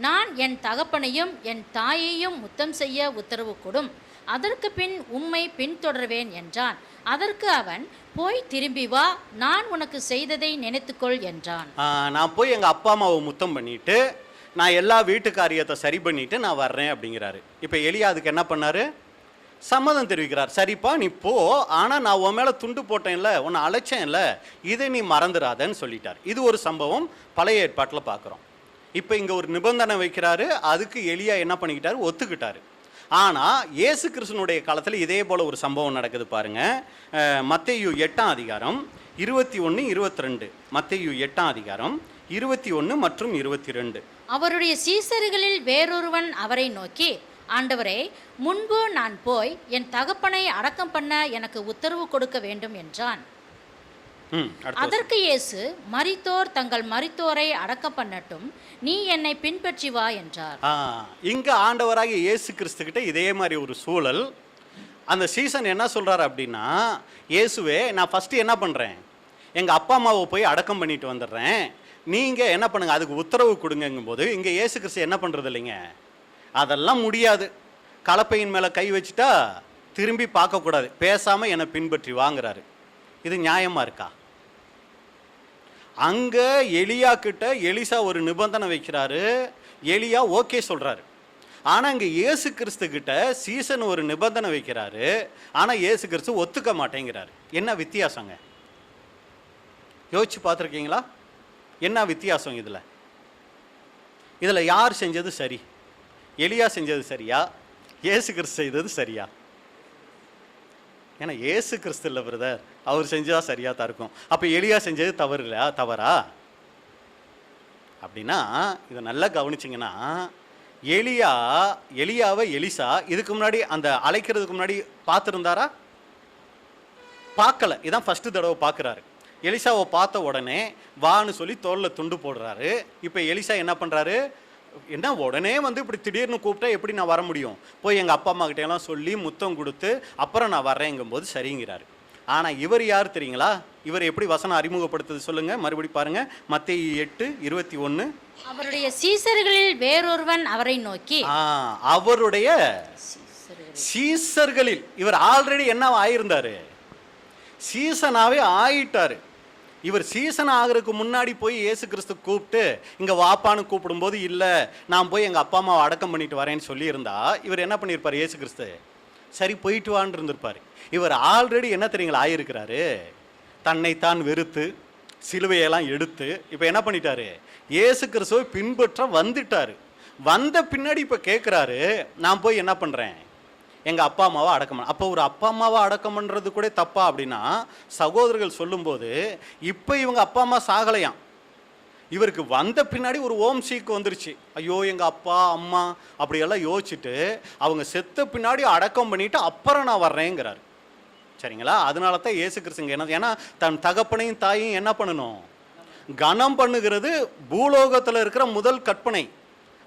நான் என் தகப்பனையும் என் தாயையும் முத்தம் செய்ய உத்தரவு கொடும், அதற்கு பின் உம்மை பின்தொடர்வேன் என்றான். அதற்கு அவன், போய் திரும்பி வா, நான் உனக்கு செய்ததை நினைத்துக்கொள் என்றான். நான் போய் எங்கள் அப்பா அம்மாவை முத்தம் பண்ணிட்டு நான் எல்லா வீட்டு காரியத்தை சரி பண்ணிட்டு நான் வர்றேன் அப்படிங்கிறாரு. இப்போ எலியா அதுக்கு என்ன பண்ணாரு? சம்மதம் தெரிவிக்கிறார். சரிப்பா நீ போ, ஆனால் நான் உன் மேலே துண்டு போட்டேன்ல, உன்னை அழைச்சேன்ல, இதை நீ மறந்துடாதன்னு சொல்லிட்டார். இது ஒரு சம்பவம் பழைய ஏற்பாட்டில் பார்க்குறோம். இப்போ இங்கே ஒரு நிபந்தனை வைக்கிறாரு, அதுக்கு எலியா என்ன பண்ணிக்கிட்டாரு, ஒத்துக்கிட்டாரு. ஆனால் இயேசு கிறிஸ்துனுடைய காலத்தில் இதே போல் ஒரு சம்பவம் நடக்குது பாருங்க. மத்தேயு 8ஆம் அதிகாரம் 21, 22. மத்தேயு 8ஆம் அதிகாரம் 21 மற்றும் 22. அவருடைய சீசர்களில் வேறொருவன் அவரை நோக்கி, ஆண்டவரே, முன்பு நான் போய் என் தகப்பனை அடக்கம் பண்ண எனக்கு உத்தரவு கொடுக்க வேண்டும் என்றான். அதற்கு இயேசு, மரித்தோர் தங்கள் மரித்தோரை அடக்கம் பண்ணட்டும், நீ என்னை பின்பற்றி வா என்றார். இங்க ஆண்டவராகிய இயேசு கிறிஸ்து கிட்ட இதே மாதிரி ஒரு சூழல். அந்த சீசன் என்ன சொல்றாரு அப்படின்னா, இயேசுவே, நான் ஃபர்ஸ்ட் என்ன பண்றேன், எங்க அப்பா அம்மாவை போய் அடக்கம் பண்ணிட்டு வந்துடுறேன், நீங்க என்ன பண்ணுங்க, அதுக்கு உத்தரவு கொடுங்கும் போது இங்க இயேசு கிறிஸ்து என்ன பண்றது இல்லைங்க, அதெல்லாம் முடியாது, கலப்பையின் மேல கை வச்சுட்டா திரும்பி பார்க்க கூடாது, பேசாம என்னை பின்பற்றி வாங்குறாரு. இது நியாயமா இருக்கா? அங்க எலியா கிட்ட எலிசா ஒரு நிபந்தனை வைக்கிறாரு, எலியா ஓகே சொல்றாரு. ஆனா இங்க இயேசு கிறிஸ்து கிட்ட சீசன் ஒரு நிபந்தனை வைக்கிறாரு, ஆனா இயேசு கிறிஸ்து ஒத்துக்க மாட்டேங்கிறாரு. என்ன வித்தியாசங்க? யோசிச்சு பார்த்துருக்கீங்களா? என்ன வித்தியாசம் இதுல யார் செஞ்சது சரி? எலியா செஞ்சது சரியா, இயேசு கிறிஸ்து செய்தது சரியா? ஏன்னா இயேசு கிறிஸ்து இல்லை பிரதர், அவர் செஞ்சா சரியா தான் இருக்கும். அப்ப எலியா செஞ்சது தவறு இல்லையா, தவறா? அப்படின்னா இதை நல்லா கவனிச்சிங்கன்னா, எலியாவை எலிசா இதுக்கு முன்னாடி அந்த அழைக்கிறதுக்கு முன்னாடி பார்த்துருந்தாரா? பார்க்கல. இதான் ஃபர்ஸ்ட் தடவை பார்க்குறாரு. எலிசாவை பார்த்த உடனே வான்னு சொல்லி தோளில் துண்டு போடுறாரு. இப்போ எலிசா என்ன பண்ணுறாரு, என்ன உடனே வந்து இப்படி திடீர்னு கூப்பிட்டா எப்படி நான் வர முடியும், போய் எங்கள் அப்பா அம்மா கிட்டேலாம் சொல்லி முத்தம் கொடுத்து அப்புறம் நான் வர்றேங்கும் போது சரிங்கிறாரு. ஆனால் இவர் யார் தெரியுங்களா? இவர் எப்படி வசனம் அறிமுகப்படுத்துது சொல்லுங்க, மறுபடி பாருங்க. மத்தேயு 8:21. அவருடைய சீசர்களில் வேறொருவன் அவரை நோக்கி, அவருடைய சீசர்களில் இவர் ஆல்ரெடி என்ன ஆயிருந்தாரு, சீசனாவே ஆயிட்டாரு. இவர் சீசன் ஆகிறதுக்கு முன்னாடி போய் இயேசு கிறிஸ்து கூப்பிட்டு இங்கே வாப்பான்னு கூப்பிடும்போது இல்லை, நான் போய் எங்கள் அப்பா அம்மாவை அடக்கம் பண்ணிட்டு வரேன்னு சொல்லியிருந்தா இவர் என்ன பண்ணியிருப்பார், இயேசு கிறிஸ்து சரி போயிட்டு வான்னு இருந்திருப்பார். இவர் ஆல்ரெடி என்ன தெரியுங்களா ஆயிருக்கிறாரு, தன்னைத்தான் வெறுத்து சிலுவையெல்லாம் எடுத்து இப்போ என்ன பண்ணிட்டாரு, இயேசு கிறிஸ்துவை பின்பற்ற வந்துட்டாரு. வந்த பின்னாடி இப்போ கேட்குறாரு, நான் போய் என்ன பண்ணுறேன், எங்கள் அப்பா அம்மாவை அடக்கம் பண்ண. அப்போ ஒரு அப்பா அம்மாவை அடக்கம் பண்ணுறது கூட தப்பா அப்படின்னா, சகோதரர்கள் சொல்லும்போது இப்போ இவங்க அப்பா அம்மா சாகலையாம், இவருக்கு வந்த பின்னாடி ஒரு ஓம் சீக்கு வந்துருச்சு. ஐயோ எங்கள் அப்பா அம்மா அப்படியெல்லாம் யோசிச்சுட்டு அவங்க செத்த பின்னாடி அடக்கம் பண்ணிட்டு அப்புறம் நான் வர்றேங்கிறாரு. சரிங்களா? அதனால தான் இயேசு கிறிஸ்துங்க என்ன, ஏன்னா தன் தகப்பனையும் தாயும் என்ன பண்ணணும், கனம் பண்ணுகிறது பூலோகத்தில் இருக்கிற முதல் கற்பனை.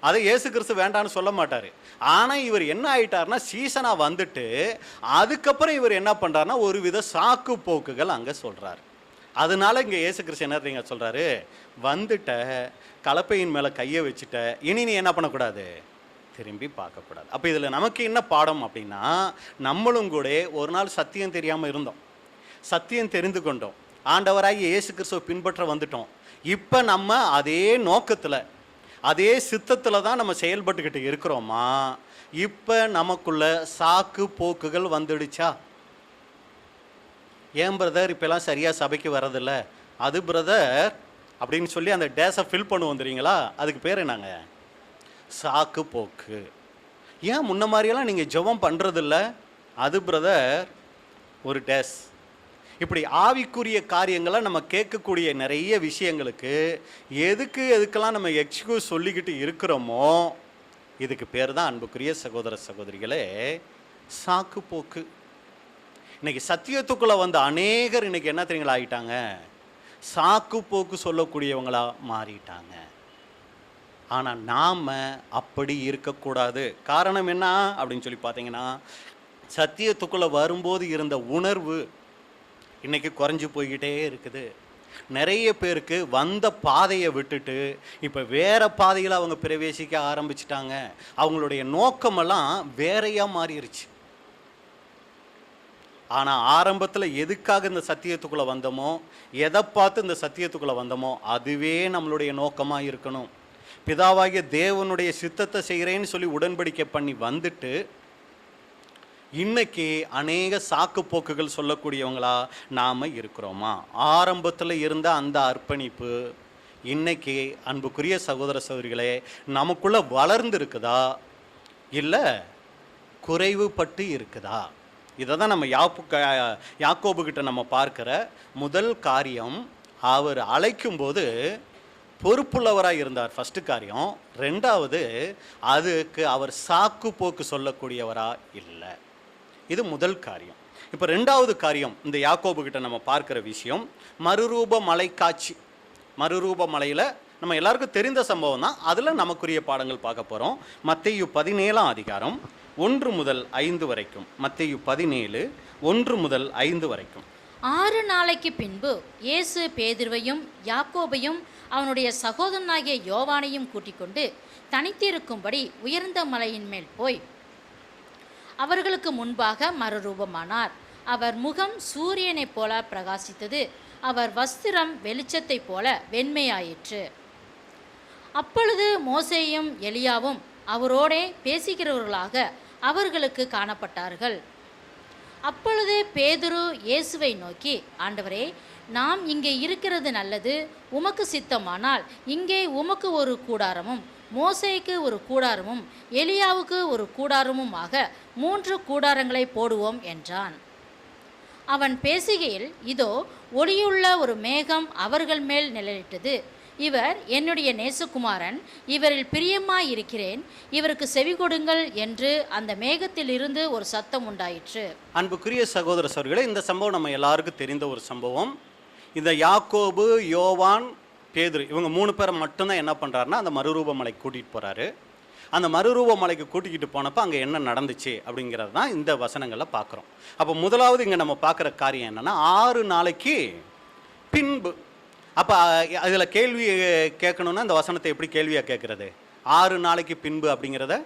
அதை இயேசு கிறிஸ்து வேண்டான்னு சொல்ல மாட்டார். ஆனால் இவர் என்ன ஆயிட்டார்னா, சீசனாக வந்துட்டு அதுக்கப்புறம் இவர் என்ன பண்ணுறாருனா ஒரு வித சாக்கு போக்குகள் அங்கே சொல்கிறார். அதனால இங்கே இயேசு கிறிஸ்து என்ன சொல்கிறாரு, வந்துட்ட கலப்பையின் மேலே கையை வச்சுட்ட, இனி நீ என்ன பண்ணக்கூடாது, திரும்பி பார்க்கக்கூடாது. அப்போ இதில் நமக்கு என்ன பாடம் அப்படின்னா, நம்மளும் கூட ஒரு நாள் சத்தியம் தெரியாமல் இருந்தோம், சத்தியம் தெரிந்து கொண்டோம், ஆண்டவராகி இயேசு கிறிஸ்துவை பின்பற்ற வந்துட்டோம். இப்போ நம்ம அதே நோக்கத்தில் அதே சித்தத்தில் தான் நம்ம செயல்பட்டுக்கிட்டு இருக்கிறோமா, இப்போ நமக்குள்ள சாக்கு போக்குகள் வந்துடுச்சா? ஏன் பிரதர் இப்போலாம் சரியாக சபைக்கு வரதில்ல, அது பிரதர் அப்படின்னு சொல்லி அந்த டேஸை ஃபில் பண்ணுவோம் தெரியுங்களா, அதுக்கு பேர் என்னங்க, சாக்கு போக்கு. ஏன் முன்ன மாதிரியெல்லாம் நீங்கள் ஜெபம் பண்ணுறதில்ல, அது பிரதர் ஒரு டேஸ். இப்படி ஆவிக்குரிய காரியங்களை நம்ம கேட்கக்கூடிய நிறைய விஷயங்களுக்கு எதுக்கெல்லாம் நம்ம எக்ஸ்கியூஸ் சொல்லிக்கிட்டு இருக்கிறோமோ, இதுக்கு பேர் தான் அன்புக்குரிய சகோதர சகோதரிகளே சாக்கு போக்கு. இன்னைக்கு சத்தியத்துக்குள்ளே வந்த அநேகர் இன்னைக்கு என்ன தெரியுங்களா ஆகிட்டாங்க, சாக்கு போக்கு சொல்லக்கூடியவங்களா மாறிட்டாங்க. ஆனால் நாம் அப்படி இருக்கக்கூடாது. காரணம் என்ன அப்படின்னு சொல்லி பார்த்தீங்கன்னா, சத்தியத்துக்குள்ளே வரும்போது இருந்த உணர்வு இன்னைக்கு குறைஞ்சி போய்கிட்டே இருக்குது. நிறைய பேருக்கு வந்த பாதையை விட்டுட்டு இப்போ வேற பாதையில் அவங்க பிரவேசிக்க ஆரம்பிச்சிட்டாங்க. அவங்களுடைய நோக்கமெல்லாம் வேறையாக மாறிடுச்சு. ஆனால் ஆரம்பத்தில் எதுக்காக இந்த சத்தியத்துக்குள்ளே வந்தோமோ, எதை பார்த்து இந்த சத்தியத்துக்குள்ளே வந்தோமோ, அதுவே நம்மளுடைய நோக்கமாக இருக்கணும். பிதாவாகிய தேவனுடைய சித்தத்தை செய்கிறேன்னு சொல்லி உடன்படிக்கை பண்ணி வந்துட்டு இன்னைக்கு அநேக சாக்கு போக்குகள் சொல்லக்கூடியவங்களா நாம் இருக்கிறோமா? ஆரம்பத்தில் இருந்த அந்த அர்ப்பணிப்பு இன்னைக்கு அன்புக்குரிய சகோதர சகோதரிகளே நமக்குள்ள வளர்ந்து இருக்குதா இல்லை குறைவுபட்டு இருக்குதா? இதை தான் நம்ம யாக்கோபுக்கிட்ட நம்ம பார்க்கிற முதல் காரியம். அவர் அழைக்கும்போது பொறுப்புள்ளவராக இருந்தார், ஃபஸ்ட்டு காரியம். ரெண்டாவது, அதுக்கு அவர் சாக்கு போக்கு சொல்லக்கூடியவரா இல்லை. இது முதல் காரியம். இப்போ ரெண்டாவது காரியம், இந்த யாக்கோபுக்கிட்ட நம்ம பார்க்குற விஷயம் மறுரூப மலை காட்சி. மறுரூப மலையில் நம்ம எல்லாருக்கும் தெரிந்த சம்பவம் தான், அதில் நமக்குரிய பாடங்கள் பார்க்க போகிறோம். மத்தேயு 17ஆம் அதிகாரம் 1 முதல் 5 வரைக்கும். மத்தேயு 17 1 முதல் 5 வரைக்கும். 6 நாளைக்கு பின்பு இயேசு பேதுருவையும் யாக்கோபையும் அவனுடைய சகோதரனாகிய யோவானையும் கூட்டிக் கொண்டு தனித்திருக்கும்படி உயர்ந்த மலையின் மேல் போய் அவர்களுக்கு முன்பாக மறுரூபமானார். அவர் முகம் சூரியனைப் போல பிரகாசித்தது, அவர் வஸ்திரம் வெளிச்சத்தைப் போல வெண்மையாயிற்று. அப்பொழுது மோசேயும் எலியாவும் அவரோடே பேசுகிறவர்களாக அவர்களுக்கு காணப்பட்டார்கள். அப்பொழுது பேதுரு இயேசுவை நோக்கி, ஆண்டவரே, நாம் இங்கே இருக்கிறது நல்லது. உமக்கு சித்தமானால் இங்கே உமக்கு ஒரு கூடாரமும் மோசேக்கு ஒரு கூடாரமும் எலியாவுக்கு ஒரு கூடாரமுமாக 3 கூடாரங்களை போடுவோம் என்றான். அவன் பேசுகையில், இதோ ஒளியுள்ள ஒரு மேகம் அவர்கள் மேல் நிழலிட்டது. இவர் என்னுடைய நேசகுமாரன், இவரில் பிரியமாயிருக்கிறேன், இவருக்கு செவி கொடுங்கள் என்று அந்த மேகத்திலிருந்து ஒரு சத்தம் உண்டாயிற்று. அன்புக்குரிய சகோதர சகோதரிகளே, இந்த சம்பவம் நம்ம எல்லாருக்கும் தெரிந்த ஒரு சம்பவம். இந்த யாக்கோபு, யோவான், பேதுரு இவங்க 3 பேரை மட்டும்தான் என்ன பண்ணுறாருன்னா அந்த மறுரூப மலைக்கு கூட்டிகிட்டு போகிறாரு. அந்த மறுரூப மலைக்கு கூட்டிக்கிட்டு போனப்போ அங்கே என்ன நடந்துச்சு அப்படிங்கிறது தான் இந்த வசனங்களில் பார்க்குறோம். அப்போ முதலாவது இங்கே நம்ம பார்க்குற காரியம் என்னென்னா 6 நாளைக்கு பின்பு. அப்போ அதில் கேள்வி கேட்கணுன்னா இந்த வசனத்தை எப்படி கேள்வியாக கேட்குறது? 6 நாளைக்கு பின்பு அப்படிங்கிறத.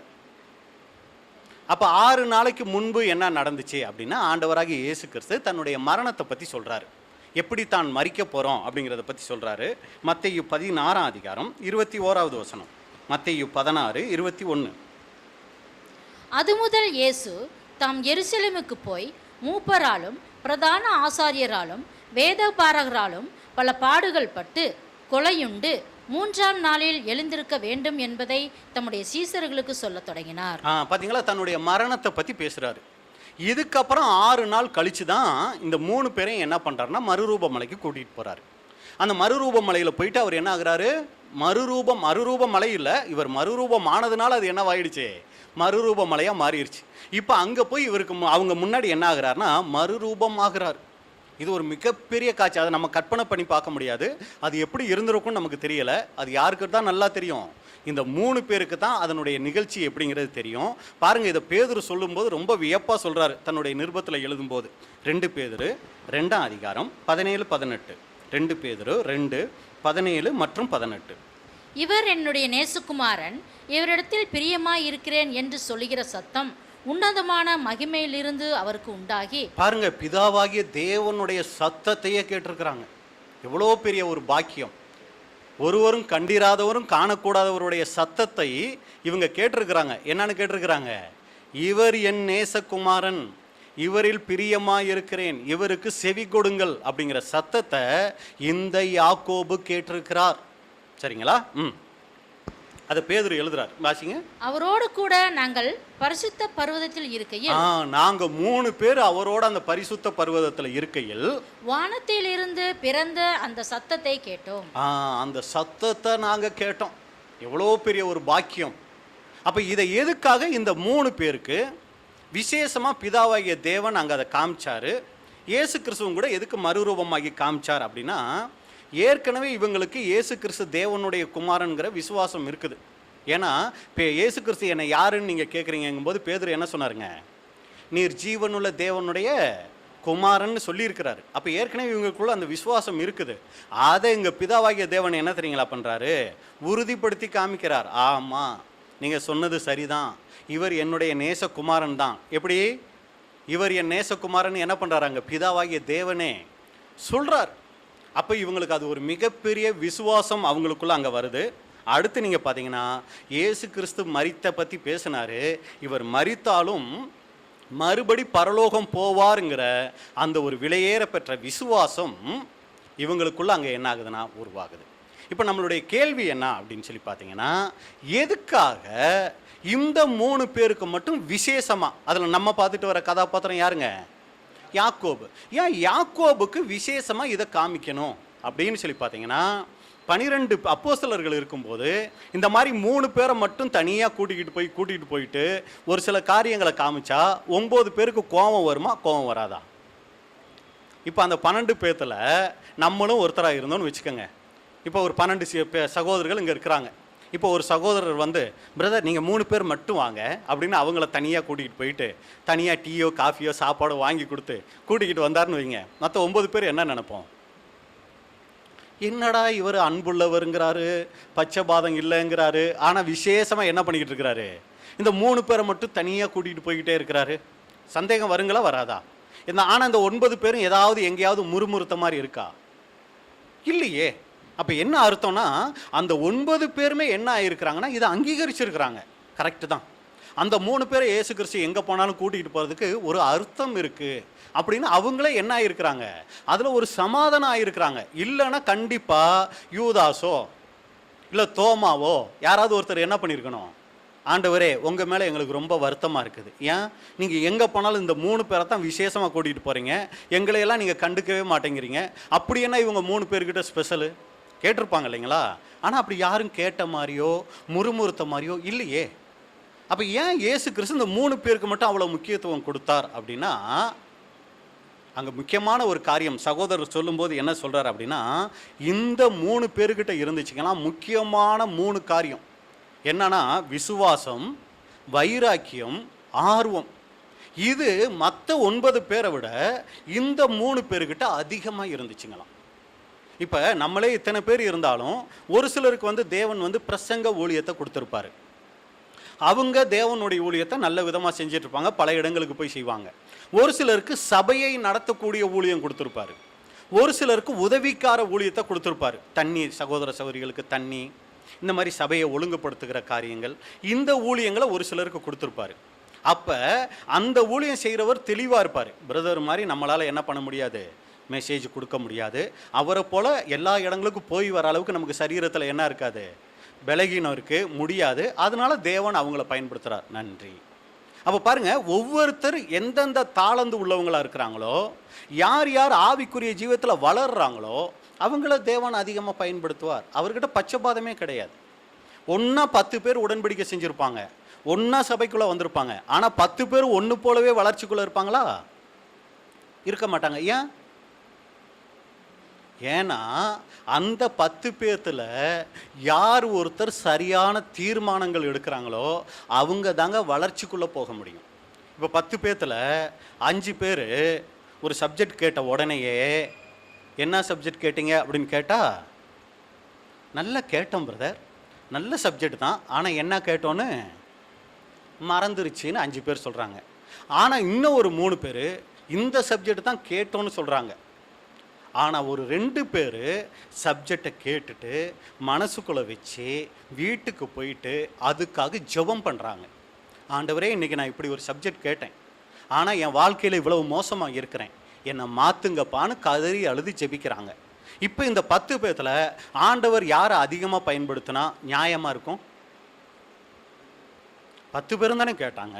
அப்போ 6 நாளைக்கு முன்பு என்ன நடந்துச்சு அப்படின்னா, ஆண்டவராகிய இயேசு கிறிஸ்து தன்னுடைய மரணத்தை பற்றி சொல்கிறாரு. எப்படி தான் மரிக்க போகிறோம் அப்படிங்கிறத பற்றி சொல்கிறாரு. மத்தேயு 16ஆம் அதிகாரம் 21வது வசனம். மத்தேயு 16:21. அது முதல் இயேசு தாம் எருசலேமுக்கு போய் மூப்பராலும் பிரதான ஆசாரியராலும் வேதபாரகராலும் பல பாடுகள் பட்டு கொலையுண்டு 3ஆம் நாளில் எழுந்திருக்க வேண்டும் என்பதை தம்முடைய சீசர்களுக்கு சொல்ல தொடங்கினார். பார்த்தீங்களா, தன்னுடைய மரணத்தை பற்றி பேசுகிறாரு. இதுக்கப்புறம் 6 நாள் கழித்து தான் இந்த 3 பேரையும் என்ன பண்ணுறாருன்னா மறுரூப மலைக்கு கூட்டிகிட்டு போகிறாரு. அந்த மறுரூப மலையில் போயிட்டு அவர் என்ன ஆகுறாரு? மறுரூப மலை இல்லை, இவர் மறுரூபம் ஆனதுனால அது என்ன ஆயிடுச்சு? மறுரூப மலையாக மாறிடுச்சு. இப்போ அங்கே போய் இவருக்கு அவங்க முன்னாடி என்ன ஆகுறாருன்னா மறுரூபம் ஆகிறார். இது ஒரு மிகப்பெரிய காட்சி. அதை நம்ம கற்பனை பண்ணி பார்க்க முடியாது. அது எப்படி இருந்திருக்கும்னு நமக்கு தெரியலை. அது யாருக்கு தான் நல்லா தெரியும்? இந்த 3 பேருக்கு தான் அதனுடைய நிகழ்ச்சி எப்படிங்கிறது தெரியும். பாருங்கள், இதை பேதுரு சொல்லும்போது ரொம்ப வியப்பாக சொல்கிறாரு தன்னுடைய நிருபத்தில் எழுதும்போது. 2 பேதுரு 2ஆம் அதிகாரம் 17-18. 2 பேதுரு 2:17 மற்றும் 18. இவர் என்னுடைய நேசகுமாரன், இவரிடத்தில் பிரியமாய் இருக்கிறேன் என்று சொல்லுகிற சத்தம் உன்னதமான மகிமையிலிருந்து அவருக்கு உண்டாகி. பாருங்க, பிதாவாகிய தேவனுடைய சத்தத்தையே கேட்டிருக்கிறாங்க. எவ்வளோ பெரிய ஒரு பாக்கியம்! ஒருவரும் கண்டிராதவரும் காணக்கூடாதவருடைய சத்தத்தை இவங்க கேட்டிருக்கிறாங்க. என்னன்னு கேட்டிருக்கிறாங்க? இவர் என் நேசகுமாரன், இவரில் பிரியமாயிருக்கிறேன், இவருக்கு செவி கொடுங்கள் அப்படிங்கிற சத்தத்தை இந்த யாக்கோபு கேட்டிருக்கிறார். சரிங்களா? அதை பேதுரு எழுதுறார், வாசிங்க. அவரோடு கூட நாங்கள் பரிசுத்த பர்வதத்தில் இருக்கையில், நாங்கள் 3 பேர் அவரோட அந்த பரிசுத்த பர்வதத்தில் இருக்கையில் வானத்திலிருந்து பிறந்த அந்த சத்தத்தை கேட்டோம். அந்த சத்தத்தை நாங்கள் கேட்டோம். எவ்வளோ பெரிய ஒரு பாக்கியம்! அப்போ இதை எதுக்காக இந்த 3 பேருக்கு விசேஷமாக பிதாவாகிய தேவன் அங்கே அதை காமிச்சாரு. இயேசு கிறிஸ்துவும் கூட எதுக்கு மறுரூபமாகி காமிச்சார் அப்படின்னா, ஏற்கனவே இவங்களுக்கு இயேசு கிறிஸ்து தேவனுடைய குமாரன்கிற விசுவாசம் இருக்குது. ஏன்னா இப்போ இயேசு கிறிஸ்து என்னை யாருன்னு நீங்கள் கேட்குறீங்கும்போது பேதுரு என்ன சொன்னாருங்க? நீர் ஜீவனுள்ள தேவனுடைய குமாரன்னு சொல்லியிருக்கிறாரு. அப்போ ஏற்கனவே இவங்களுக்குள்ள அந்த விசுவாசம் இருக்குது. அதை எங்கள் பிதாவாகிய தேவன் என்ன தெரியுங்களா பண்ணுறாரு? உறுதிப்படுத்தி காமிக்கிறார். ஆமாம், நீங்கள் சொன்னது சரிதான், இவர் என்னுடைய நேசகுமாரன் தான். எப்படி? இவர் என் நேசகுமாரன் என்ன பண்ணுறாரு? அங்கே பிதாவாகிய தேவனே சொல்கிறார். அப்போ இவங்களுக்கு அது ஒரு மிகப்பெரிய விசுவாசம் அவங்களுக்குள்ள அங்கே வருது. அடுத்து நீங்கள் பார்த்தீங்கன்னா, இயேசு கிறிஸ்து மரித்த பற்றி பேசினார். இவர் மரித்தாலும் மறுபடி பரலோகம் போவாருங்கிற அந்த ஒரு விலையேற பெற்ற விசுவாசம் இவங்களுக்குள்ள அங்கே என்ன ஆகுதுன்னா உருவாகுது. இப்போ நம்மளுடைய கேள்வி என்ன அப்படின்னு சொல்லி பார்த்தீங்கன்னா, எதுக்காக இந்த 3 பேருக்கு மட்டும் விசேஷமா, அதில் நம்ம பார்த்துட்டு வர கதாபாத்திரம் யாருங்க? யாக்கோபு. ஏன் யாக்கோபுக்கு விசேஷமா இதை காமிக்கணும் அப்படின்னு சொல்லி பார்த்தீங்கன்னா, 12 அப்போஸ்தலர்கள் இருக்கும்போது இந்த மாதிரி 3 பேரை மட்டும் தனியாக கூட்டிகிட்டு போயிட்டு ஒரு சில காரியங்களை காமிச்சா 9 பேருக்கு கோபம் வருமா, கோபம் வராதா? இப்போ அந்த 12 பேர்த்துல நம்மளும் ஒருத்தராக இருந்தோம்னு வச்சுக்கோங்க. இப்போ ஒரு 12 சகோதரர்கள் இங்கே இருக்கிறாங்க. இப்போ ஒரு சகோதரர் வந்து, பிரதர் நீங்கள் 3 பேர் மட்டும் வாங்க அப்படின்னு அவங்கள தனியாக கூட்டிகிட்டு போயிட்டு தனியாக டீயோ காஃபியோ சாப்பாடோ வாங்கி கொடுத்து கூட்டிக்கிட்டு வந்தார்னு வைங்க. மற்ற 9 பேர் என்ன நினைப்போம்? என்னடா இவர் அன்புள்ளவருங்கிறாரு, பச்சைபாதம் இல்லைங்கிறாரு, ஆனால் விசேஷமாக என்ன பண்ணிக்கிட்டு இருக்கிறாரு? இந்த 3 பேரை மட்டும் தனியாக கூட்டிகிட்டு போய்கிட்டே இருக்கிறாரு. சந்தேகம் வருங்களா, வராதா? ஆனால் இந்த 9 பேரும் ஏதாவது எங்கேயாவது முறுமுறுத்த மாதிரி இருக்கா? இல்லையே. அப்போ என்ன அர்த்தம்னா, அந்த 9 பேருமே என்ன ஆகிருக்கிறாங்கன்னா இதை அங்கீகரிச்சிருக்கிறாங்க. கரெக்டு தான். அந்த 3 பேரை இயேசு கிறிஸ்து எங்கே போனாலும் கூட்டிகிட்டு போகிறதுக்கு ஒரு அர்த்தம் இருக்குது அப்படின்னு அவங்களே என்ன ஆகிருக்கிறாங்க, அதில் ஒரு சமாதானம் ஆகிருக்கிறாங்க. இல்லைன்னா கண்டிப்பாக யூதாஸோ இல்லை தோமாவோ யாராவது ஒருத்தர் என்ன பண்ணியிருக்கணும், ஆண்டவரே உங்கள் மேலே எங்களுக்கு ரொம்ப வருத்தமாக இருக்குது, ஏன் நீங்கள் எங்கே போனாலும் இந்த 3 பேரை தான் விசேஷமாக கூட்டிகிட்டு போகிறீங்க, எங்களையெல்லாம் நீங்கள் கண்டுக்கவே மாட்டேங்கிறீங்க, அப்படி என்ன இவங்க 3 பேர்கிட்ட ஸ்பெஷலு கேட்டிருப்பாங்க இல்லைங்களா? ஆனால் அப்படி யாரும் கேட்ட மாதிரியோ முறுமுறுத்த மாதிரியோ இல்லையே. அப்போ ஏன் இயேசு கிறிஸ்து இந்த 3 பேருக்கு மட்டும் அவ்வளோ முக்கியத்துவம் கொடுத்தார் அப்படின்னா, அங்கே முக்கியமான ஒரு காரியம் சகோதரர் சொல்லும்போது என்ன சொல்கிறார் அப்படின்னா, இந்த 3 பேர்கிட்ட இருந்துச்சுங்கன்னா முக்கியமான 3 காரியம் என்னன்னா, விசுவாசம், வைராக்கியம், ஆர்வம். இது மற்ற 9 பேரை விட இந்த 3 பேர்கிட்ட அதிகமாக இருந்துச்சுங்களாம். இப்போ நம்மளே இத்தனை பேர் இருந்தாலும் ஒரு சிலருக்கு வந்து தேவன் வந்து பிரசங்க ஊழியத்தை கொடுத்துருப்பாரு. அவங்க தேவனுடைய ஊழியத்தை நல்ல விதமாக செஞ்சிட்ருப்பாங்க, பல இடங்களுக்கு போய் செய்வாங்க. ஒரு சிலருக்கு சபையை நடத்தக்கூடிய ஊழியம் கொடுத்துருப்பாரு. ஒரு சிலருக்கு உதவிக்கார ஊழியத்தை கொடுத்துருப்பாரு. தண்ணி, சகோதர சகோதரிகளுக்கு தண்ணி, இந்த மாதிரி சபையை ஒழுங்குபடுத்துகிற காரியங்கள், இந்த ஊழியங்களை ஒரு சிலருக்கு கொடுத்துருப்பாரு. அப்போ அந்த ஊழியம் செய்கிறவர் தெளிவாக இருப்பார். பிரதர் மாதிரி நம்மளால் என்ன பண்ண முடியாது, மெசேஜ் கொடுக்க முடியாது. அவரை போல் எல்லா இடங்களுக்கும் போய் வர அளவுக்கு நமக்கு சரீரத்தில் என்ன இருக்காது, பலகீனம் இருக்குது, முடியாது. அதனால தேவன் அவங்கள பயன்படுத்துகிறார். நன்றி. அப்போ பாருங்கள், ஒவ்வொருத்தர் எந்தெந்த தாளந்து உள்ளவங்களாக இருக்கிறாங்களோ, யார் யார் ஆவிக்குரிய ஜீவத்தில் வளர்கிறாங்களோ அவங்கள தேவன் அதிகமாக பயன்படுத்துவார். அவர்கிட்ட பச்சைபாதமே கிடையாது. ஒன்றா 10 பேர் உடன்படிக்கை செஞ்சுருப்பாங்க, ஒன்றா சபைக்குள்ளே வந்திருப்பாங்க, ஆனால் 10 பேர் ஒன்று போலவே வளர்ச்சிக்குள்ளே இருப்பாங்களா? இருக்க மாட்டாங்க. ஏன்னா அந்த 10 பேர்த்துல யார் ஒருத்தர் சரியான தீர்மானங்கள் எடுக்கிறாங்களோ அவங்க தாங்க வளர்ச்சிக்குள்ளே போக முடியும். இப்போ 10 பேர்த்துல 5 பேர் ஒரு சப்ஜெக்ட் கேட்ட உடனேயே, என்ன சப்ஜெக்ட் கேட்டீங்க அப்படின்னு கேட்டால், நல்லா கேட்டோம் பிரதர், நல்ல சப்ஜெக்ட் தான், ஆனால் என்ன கேட்டோன்னு மறந்துருச்சுன்னு 5 பேர் சொல்கிறாங்க. ஆனால் இன்னும் ஒரு 3 பேர் இந்த சப்ஜெக்ட் தான் கேட்டோன்னு சொல்கிறாங்க. ஆனால் ஒரு 2 பேர் சப்ஜெக்டை கேட்டுட்டு மனசுக்குள்ளே வச்சு வீட்டுக்கு போயிட்டு அதுக்காக ஜெபம் பண்ணுறாங்க. ஆண்டவரே, இன்றைக்கி நான் இப்படி ஒரு சப்ஜெக்ட் கேட்டேன், ஆனால் என் வாழ்க்கையில் இவ்வளவு மோசமாக இருக்கிறேன், என்னை மாற்றுங்கப்பான்னு கதறி அழுது ஜெபிக்கிறாங்க. இப்போ இந்த 10 பேர்த்தில் ஆண்டவர் யாரை அதிகமாக பயன்படுத்தினா நியாயமாக இருக்கும்? 10 பேரும் தானே கேட்டாங்க,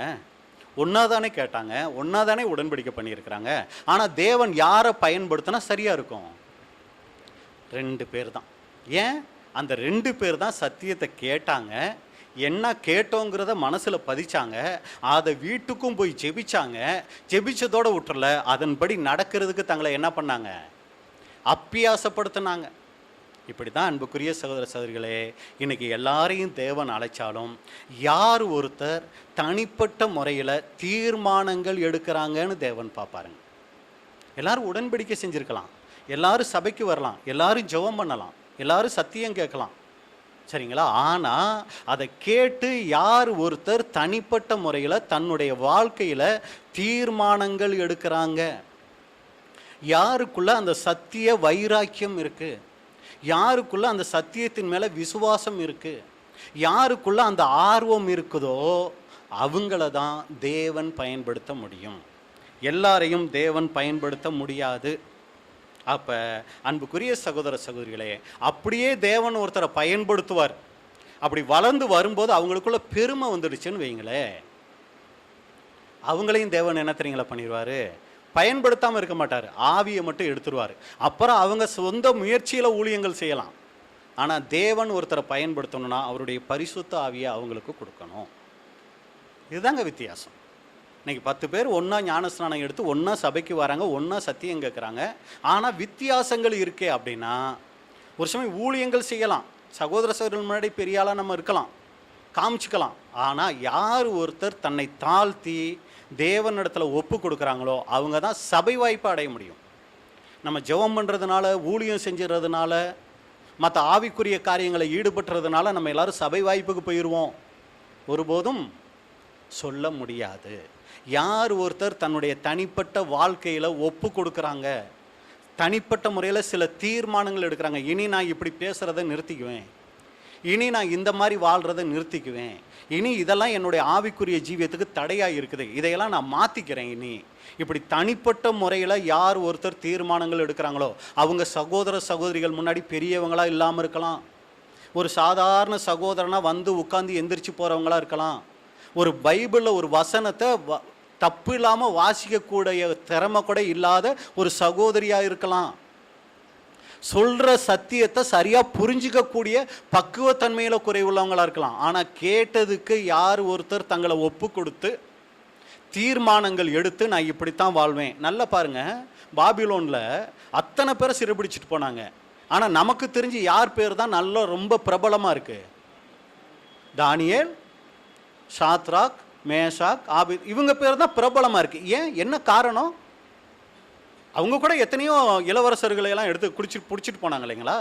ஒன்றா தானே கேட்டாங்க, ஒன்றா தானே உடன்படிக்கை பண்ணியிருக்கிறாங்க. ஆனால் தேவன் யாரை பயன்படுத்தினா சரியாக இருக்கும்? 2 பேர் தான். ஏன்? அந்த 2 பேர் தான் சத்தியத்தை கேட்டாங்க, என்ன கேட்டோங்கிறத மனசில் பதிச்சாங்க, அதை வீட்டுக்கும் போய் ஜெபிச்சாங்க, ஜெபிச்சதோடு விட்டுறல, அதன்படி நடக்கிறதுக்கு தங்களை என்ன பண்ணாங்க, அப்பியாசப்படுத்தினாங்க. இப்படி தான் அன்புக்குரிய சகோதர சகோதரிகளே, இன்றைக்கி எல்லாரையும் தேவன் அழைச்சாலும் யார் ஒருத்தர் தனிப்பட்ட முறையில் தீர்மானங்கள் எடுக்கிறாங்கன்னு தேவன் பார்ப்பாருங்க. எல்லாரும் உடன்படிக்கை செஞ்சுருக்கலாம், எல்லாரும் சபைக்கு வரலாம், எல்லாரும் ஜெபம் பண்ணலாம், எல்லாரும் சத்தியம் கேட்கலாம், சரிங்களா? ஆனால் அதை கேட்டு யார் ஒருத்தர் தனிப்பட்ட முறையில் தன்னுடைய வாழ்க்கையில் தீர்மானங்கள் எடுக்கிறாங்க, யாருக்குள்ள அந்த சத்திய வைராக்கியம் இருக்குது, யாருக்குள்ள அந்த சத்தியத்தின் மேலே விசுவாசம் இருக்குது, யாருக்குள்ள அந்த ஆர்வம் இருக்குதோ அவங்கள தான் தேவன் பயன்படுத்த முடியும். எல்லாரையும் தேவன் பயன்படுத்த முடியாது. அப்போ அன்புக்குரிய சகோதர சகோதரிகளே, அப்படியே தேவன் ஒருத்தரை பயன்படுத்துவார். அப்படி வளர்ந்து வரும்போது அவங்களுக்குள்ள பெருமை வந்துடுச்சுன்னு வைங்களேன், அவங்களையும் தேவன் என்ன தெரியுங்களா பண்ணிடுவார், பயன்படுத்தாமல் இருக்க மாட்டார், ஆவியை மட்டும் எடுத்துருவார். அப்புறம் அவங்க சொந்த முயற்சியில் ஊழியங்கள் செய்யலாம். ஆனால் தேவன் ஒருத்தரை பயன்படுத்தணும்னா அவருடைய பரிசுத்த ஆவியை அவங்களுக்கு கொடுக்கணும். இதுதாங்க வித்தியாசம். இன்னைக்கு 10 பேர் ஒன்றா ஞானஸ்நானம் எடுத்து ஒன்றா சபைக்கு வராங்க, ஒன்றா சத்தியம் கேட்குறாங்க. ஆனால் வித்தியாசங்கள் இருக்கே அப்படின்னா, ஒரு சமயம் ஊழியங்கள் செய்யலாம், சகோதர சகோதரர்கள் முன்னாடி பெரிய ஆளாக நம்ம இருக்கலாம், காமிச்சிக்கலாம். ஆனால் யார் ஒருத்தர் தன்னை தாழ்த்தி தேவனிடத்தில் ஒப்பு கொடுக்குறாங்களோ அவங்க தான் சபை வாய்ப்பை அடைய முடியும். நம்ம ஜெபம் பண்ணுறதுனால, ஊழியம் செஞ்சுறதுனால, மற்ற ஆவிக்குரிய காரியங்களை ஈடுபட்டுறதுனால நம்ம எல்லாரும் சபை வாய்ப்புக்கு போயிடுவோம், ஒருபோதும் சொல்ல முடியாது. யார் ஒருத்தர் தன்னுடைய தனிப்பட்ட வாழ்க்கையில் ஒப்பு கொடுக்குறாங்க, தனிப்பட்ட முறையில் சில தீர்மானங்கள் எடுக்கிறாங்க, இனி நான் இப்படி பேசுகிறத நிறுத்திக்குவேன், இனி நான் இந்த மாதிரி வாழ்கிறத நிறுத்திக்குவேன், இனி இதெல்லாம் என்னுடைய ஆவிக்குரிய ஜீவியத்துக்கு தடையாக இருக்குது, இதையெல்லாம் நான் மாற்றிக்கிறேன், இனி இப்படி தனிப்பட்ட முறையில் யார் ஒருத்தர் தீர்மானங்கள் எடுக்கிறாங்களோ அவங்க சகோதர சகோதரிகள் முன்னாடி பெரியவங்களாக இல்லாமல் இருக்கலாம், ஒரு சாதாரண சகோதரனாக வந்து உட்காந்து எந்திரிச்சு போகிறவங்களாக இருக்கலாம், ஒரு பைபிளில் ஒரு வசனத்தை தப்பு இல்லாமல் வாசிக்கக்கூடிய திறமை கூட இல்லாத ஒரு சகோதரியாக இருக்கலாம், சொல்கிற சத்தியத்தை சரியாக புரிஞ்சிக்கக்கூடிய பக்குவத்தன்மையில் குறைவுள்ளவங்களாக இருக்கலாம். ஆனால் கேட்டதுக்கு யார் ஒருத்தர் தங்களை ஒப்பு கொடுத்து தீர்மானங்கள் எடுத்து நான் இப்படித்தான் வாழ்வேன். நல்லா பாருங்கள், பாபிலோனில் அத்தனை பேரை சிறைபிடிச்சிட்டு போனாங்க. ஆனால் நமக்கு தெரிஞ்சு யார் பேர் தான் நல்ல ரொம்ப பிரபலமாக இருக்குது? தானியேல், சாத்ராக், மேஷாக், ஆபித், இவங்க பேர் தான் பிரபலமாக இருக்குது. ஏன், என்ன காரணம்? அவங்க கூட எத்தனையோ இளவரசர்களை எல்லாம் எடுத்து பிடிச்சிட்டு போனாங்க இல்லைங்களா?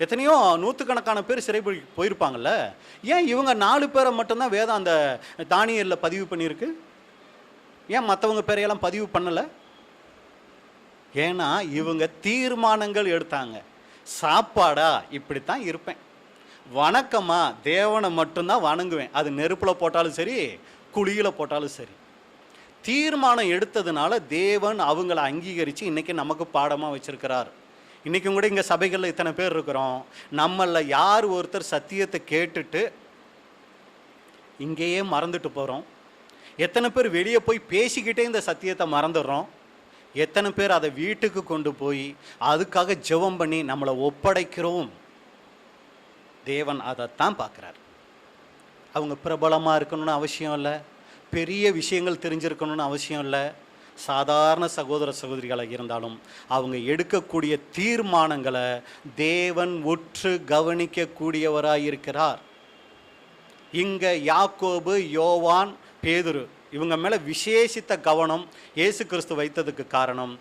எத்தனையோ நூற்றுக்கணக்கான பேர் சிறை போயிருப்பாங்கல்ல. ஏன் இவங்க 4 பேரை மட்டும்தான் வேதம் அந்த தானியேலில் பதிவு பண்ணியிருக்கு? ஏன் மற்றவங்க பேரையெல்லாம் பதிவு பண்ணலை? ஏன்னா இவங்க தீர்மானங்கள் எடுத்தாங்க. சாப்பாடா இப்படித்தான் இருப்பேன், வணக்கமா தேவனை மட்டும்தான் வணங்குவேன், அது நெருப்பில் போட்டாலும் சரி குழியில் போட்டாலும் சரி. தீர்மானம் எடுத்ததுனால தேவன் அவங்கள அங்கீகரித்து இன்றைக்கி நமக்கு பாடமாக வச்சுருக்கிறார். இன்றைக்கும் கூட இங்கே சபைகளில் இத்தனை பேர் இருக்கிறோம், நம்மளில் யார் ஒருத்தர் சத்தியத்தை கேட்டுட்டு இங்கேயே மறந்துட்டு போகிறோம், எத்தனை பேர் வெளியே போய் பேசிக்கிட்டே இந்த சத்தியத்தை மறந்துடுறோம், எத்தனை பேர் அதை வீட்டுக்கு கொண்டு போய் அதுக்காக ஜெபம் பண்ணி நம்மளை ஒப்படைக்கிறோம். தேவன் அதைத்தான் பார்க்குறார். அவங்க பிரபலமாக இருக்கணும்னு அவசியம் இல்லை, பெரிய விஷயங்கள் தெரிஞ்சிருக்கணும்னு அவசியம் இல்லை. சாதாரண சகோதர சகோதரிகளாக இருந்தாலும் அவங்க எடுக்கக்கூடிய தீர்மானங்களை தேவன் உற்று கவனிக்கக்கூடியவராக இருக்கிறார். இங்கே யாக்கோபு, யோவான், பேதுரு இவங்க மேலே விசேஷித்த கவனம் இயேசு கிறிஸ்து வைத்ததுக்கு காரணம்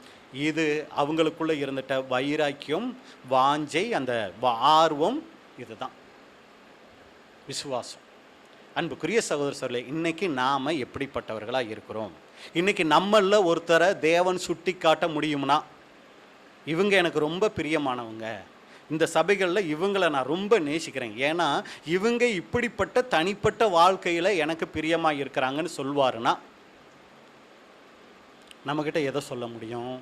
இது அவங்களுக்குள்ளே இருந்துட்ட வைராக்கியம், வாஞ்சை, அந்த ஆர்வம், இதுதான் விசுவாசம். அன்புக்குரிய சகோதர சகோதரர்களே, இன்றைக்கி நாம் எப்படிப்பட்டவர்களாக இருக்கிறோம்? இன்றைக்கி நம்மளில் ஒருத்தரை தேவன் சுட்டி காட்ட முடியும்னா, இவங்க எனக்கு ரொம்ப பிரியமானவங்க, இந்த சபைகளில் இவங்களை நான் ரொம்ப நேசிக்கிறேன், ஏன்னா இவங்க இப்படிப்பட்ட தனிப்பட்ட வாழ்க்கையில் எனக்கு பிரியமாக இருக்கிறாங்கன்னு சொல்வாருன்னா நம்மக்கிட்ட எதை சொல்ல முடியும்?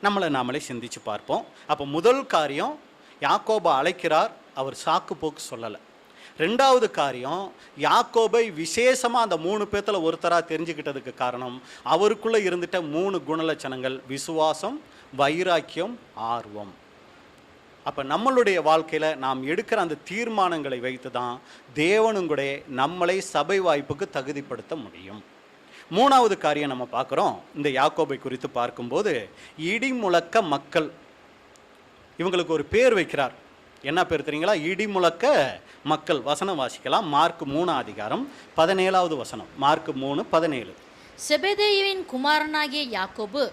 நம்மளை நாமளே சிந்திச்சு பார்ப்போம். அப்போ முதல் காரியம், யாக்கோபை அழைக்கிறார், அவர் சாக்கு போக்கு சொல்லலை. 2வது காரியம், யாக்கோபை விசேஷமாக அந்த 3 பேர்த்தில் ஒருத்தராக தெரிஞ்சுக்கிட்டதுக்கு காரணம் அவருக்குள்ளே இருந்துட்ட 3 குணலட்சணங்கள்: விசுவாசம், வைராக்கியம், ஆர்வம். அப்போ நம்மளுடைய வாழ்க்கையில் நாம் எடுக்கிற அந்த தீர்மானங்களை வைத்து தான் தேவனும் கூட நம்மளை சபை வாய்ப்புக்கு தகுதிப்படுத்த முடியும். 3வது காரியம் நம்ம பார்க்குறோம், இந்த யாக்கோபை குறித்து பார்க்கும்போது, இடிமுழக்க மக்கள். இவங்களுக்கு ஒரு பேர் வைக்கிறார். என்ன பேர் தெரியுங்களா? இடிமுழக்க மக்கள். வசனம் வாசிக்கலாம். மார்க் 3:17 வசனம். மார்க் 3:17. செபெதேயுவின் குமாரனாகிய யாக்கோபு,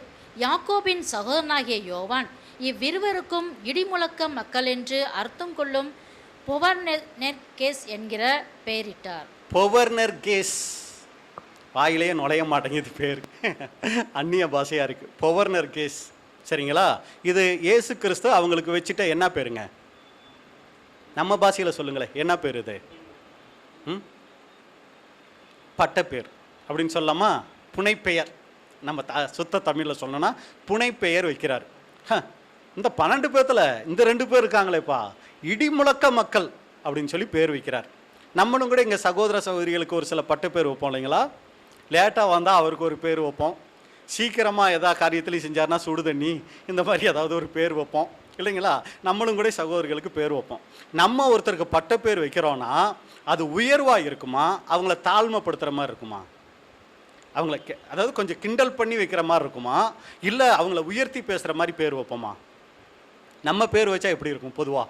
யாக்கோபின் சகோதரனாகிய யோவான், இவ்விருவருக்கும் இடிமுழக்க மக்கள் என்று அர்த்தம் கொள்ளும் பொவர்நெர்கேஸ் என்கிற பெயரிட்டார். பொவர்நெர்கேஸ், வாயிலேயே நுழைய மாட்டேங்குது பேர், அந்நிய பாஷையாக இருக்குது. பொவர்நெர்கேஸ், சரிங்களா? இது இயேசு கிறிஸ்து அவங்களுக்கு வச்சுட்ட என்ன பேருங்க? நம்ம பாஷையில் சொல்லுங்களேன், என்ன பேர் இது? பட்டப்பேர் அப்படின்னு சொல்லலாமா? புனைப்பெயர். நம்ம சுத்த தமிழில் சொல்லணும்னா புனைப்பெயர் வைக்கிறார். இந்த 12 பேர்த்துல இந்த 2 பேர் இருக்காங்களேப்பா, இடிமுழக்க மக்கள் அப்படின்னு சொல்லி பேர் வைக்கிறார். நம்மளும் கூட எங்கள் சகோதர சகோதரிகளுக்கு ஒரு சில பட்ட பேர் வைப்போம் இல்லைங்களா? லேட்டாக வந்தால் அவருக்கு ஒரு பேர் வைப்போம், சீக்கிரமாக எதா காரியத்துலையும் செஞ்சார்னா சுடுதண்ணி, இந்த மாதிரி ஏதாவது ஒரு பேர் வைப்போம் இல்லைங்களா? நம்மளும் கூட சகோதரிகளுக்கு பேர் வைப்போம். நம்ம ஒருத்தருக்கு பட்ட பேர் வைக்கிறோன்னா அது உயர்வாக இருக்குமா, அவங்கள தாழ்மைப்படுத்துகிற மாதிரி இருக்குமா? அவங்கள அதாவது கொஞ்சம் கிண்டல் பண்ணி வைக்கிற மாதிரி இருக்குமா, இல்லை அவங்கள உயர்த்தி பேசுகிற மாதிரி பேர் வைப்போமா? நம்ம பேர் வச்சா எப்படி இருக்கும் பொதுவாக?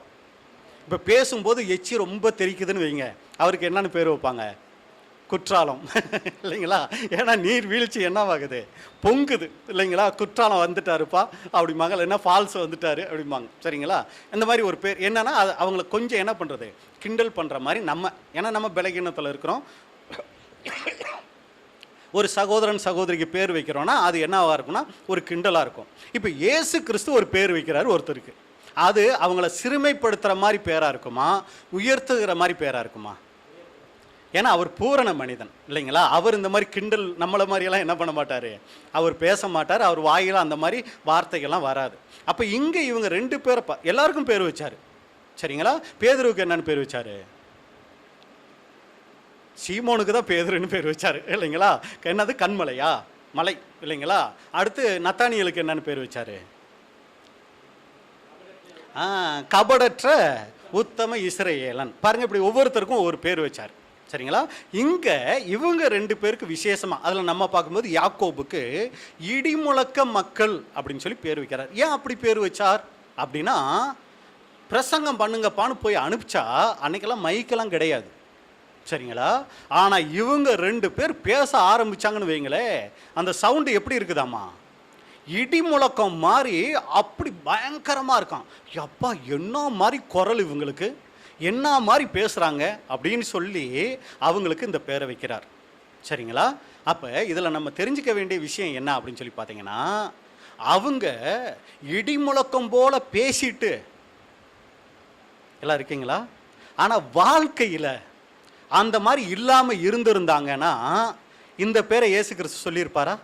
இப்போ பேசும்போது எச்சி ரொம்ப தெரிக்குதுன்னு வைங்க, அவருக்கு என்னன்னு பேர் வைப்பாங்க? குற்றாலம் இல்லைங்களா? ஏன்னா நீர் வீழ்ச்சி என்னவாகுது, பொங்குது இல்லைங்களா? குற்றாலம் வந்துட்டாருப்பா அப்படி, மகள் என்ன ஃபால்ஸ் வந்துட்டாரு அப்படிம்பாங்க சரிங்களா? இந்த மாதிரி ஒரு பேர் என்னன்னா அது அவங்கள கொஞ்சம் என்ன பண்ணுறது, கிண்டல் பண்ணுற மாதிரி. நம்ம ஏன்னா நம்ம பலகீனத்தில் இருக்கிறோம். ஒரு சகோதரன் சகோதரிக்கு பேர் வைக்கிறோன்னா அது என்னவாக இருக்கும்னா ஒரு கிண்டலாக இருக்கும். இப்போ இயேசு கிறிஸ்து ஒரு பேர் வைக்கிறாரு ஒருத்தருக்கு, அது அவங்கள சிறுமைப்படுத்துகிற மாதிரி பேராக இருக்குமா, உயர்த்துகிற மாதிரி பேராக இருக்குமா? ஏன்னா அவர் பூரண மனிதன் இல்லைங்களா? அவர் இந்த மாதிரி கிண்டல் நம்மளை மாதிரியெல்லாம் என்ன பண்ண மாட்டார், அவர் பேச மாட்டார், அவர் வாயில அந்த மாதிரி வார்த்தைகள்லாம் வராது. அப்போ இங்கே இவங்க 2 பேரை எல்லாருக்கும் பேர் வச்சார் சரிங்களா? பேதுருவுக்கு என்னன்னு பேர் வச்சார்? சீமோனுக்கு தான் பேதுருன்னு பேர் வச்சார் இல்லைங்களா? என்னது, கண்மலையா, மலை இல்லைங்களா? அடுத்து நத்தானியலுக்கு என்னன்னு பேர் வச்சார்? கபடற்ற உத்தம இஸ்ரவேலன். பாருங்க, இப்படி ஒவ்வொருத்தருக்கும் ஒரு பேர் வச்சார் சரிங்களா? இங்க இவங்க 2 பேருக்கு விசேஷமா அதில் நம்ம பார்க்கும்போது யாக்கோபுக்கு இடிமுழக்க மக்கள் அப்படின்னு சொல்லி பேர் வைக்கிறார். ஏன் அப்படி பேர் வச்சார் அப்படின்னா, பிரசங்கம் பண்ணுங்கப்பான்னு போய் அனுப்பிச்சா அன்னைக்கெல்லாம் மைக்கெல்லாம் கிடையாது சரிங்களா? ஆனால் இவங்க 2 பேர் பேச ஆரம்பிச்சாங்கன்னு வைங்களே, அந்த சவுண்டு எப்படி இருக்குதாம்மா, இடி முழக்கம் மாதிரி அப்படி பயங்கரமாக இருக்கான். எப்பா என்ன மாதிரி குரல் இவங்களுக்கு, என்ன மாதிரி பேசுகிறாங்க அப்படின்னு சொல்லி அவங்களுக்கு இந்த பேரை வைக்கிறார் சரிங்களா? அப்போ இதில் நம்ம தெரிஞ்சுக்க வேண்டிய விஷயம் என்ன அப்படின்னு சொல்லி பார்த்தீங்கன்னா, அவங்க இடி முழக்கம் போல பேசிட்டு எல்லாம் இருக்கீங்களா, ஆனால் வாழ்க்கையில் அந்த மாதிரி இல்லாமல் இருந்திருந்தாங்கன்னா இந்த பேரை இயேசு கிறிஸ்து சொல்லியிருப்பாரா?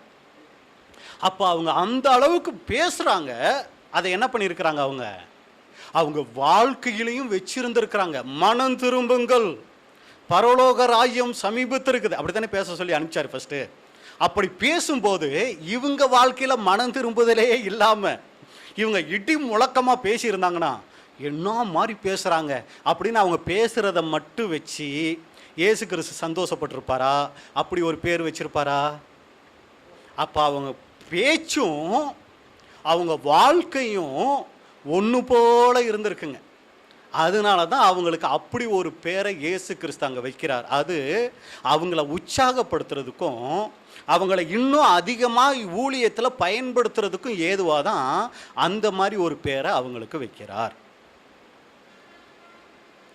அப்போ அவங்க அந்த அளவுக்கு பேசுகிறாங்க, அதை என்ன பண்ணியிருக்கிறாங்க, அவங்க வாழ்க்கையிலையும் வச்சிருந்திருக்கிறாங்க. மனம் திரும்புங்கள், பரலோக ராஜ்யம் சமீபத்தில் இருக்குது, அப்படி தானே பேச சொல்லி அனுப்பிச்சார் ஃபஸ்ட்டு. அப்படி பேசும்போது இவங்க வாழ்க்கையில் மனம் திரும்புதலே இல்லாமல் இவங்க இடி முழக்கமாக பேசியிருந்தாங்கன்னா என்ன மாதிரி பேசுகிறாங்க அப்படின்னு அவங்க பேசுகிறத மட்டும் வச்சு இயேசு கிறிஸ்து சந்தோஷப்பட்டிருப்பாரா? அப்படி ஒரு பேர் வச்சிருப்பாரா? அப்போ அவங்க பேச்சும் அவங்க வாழ்க்கையும் ஒன்று போல இருந்திருக்குங்க. அதனால தான் அவங்களுக்கு அப்படி ஒரு பேரை இயேசு கிறிஸ்து அங்கே வைக்கிறார். அது அவங்கள உற்சாகப்படுத்துறதுக்கும் அவங்கள இன்னும் அதிகமாக ஊழியத்தில் பயன்படுத்துறதுக்கும் ஏதுவாக தான் அந்த மாதிரி ஒரு பேரை அவங்களுக்கு வைக்கிறார்.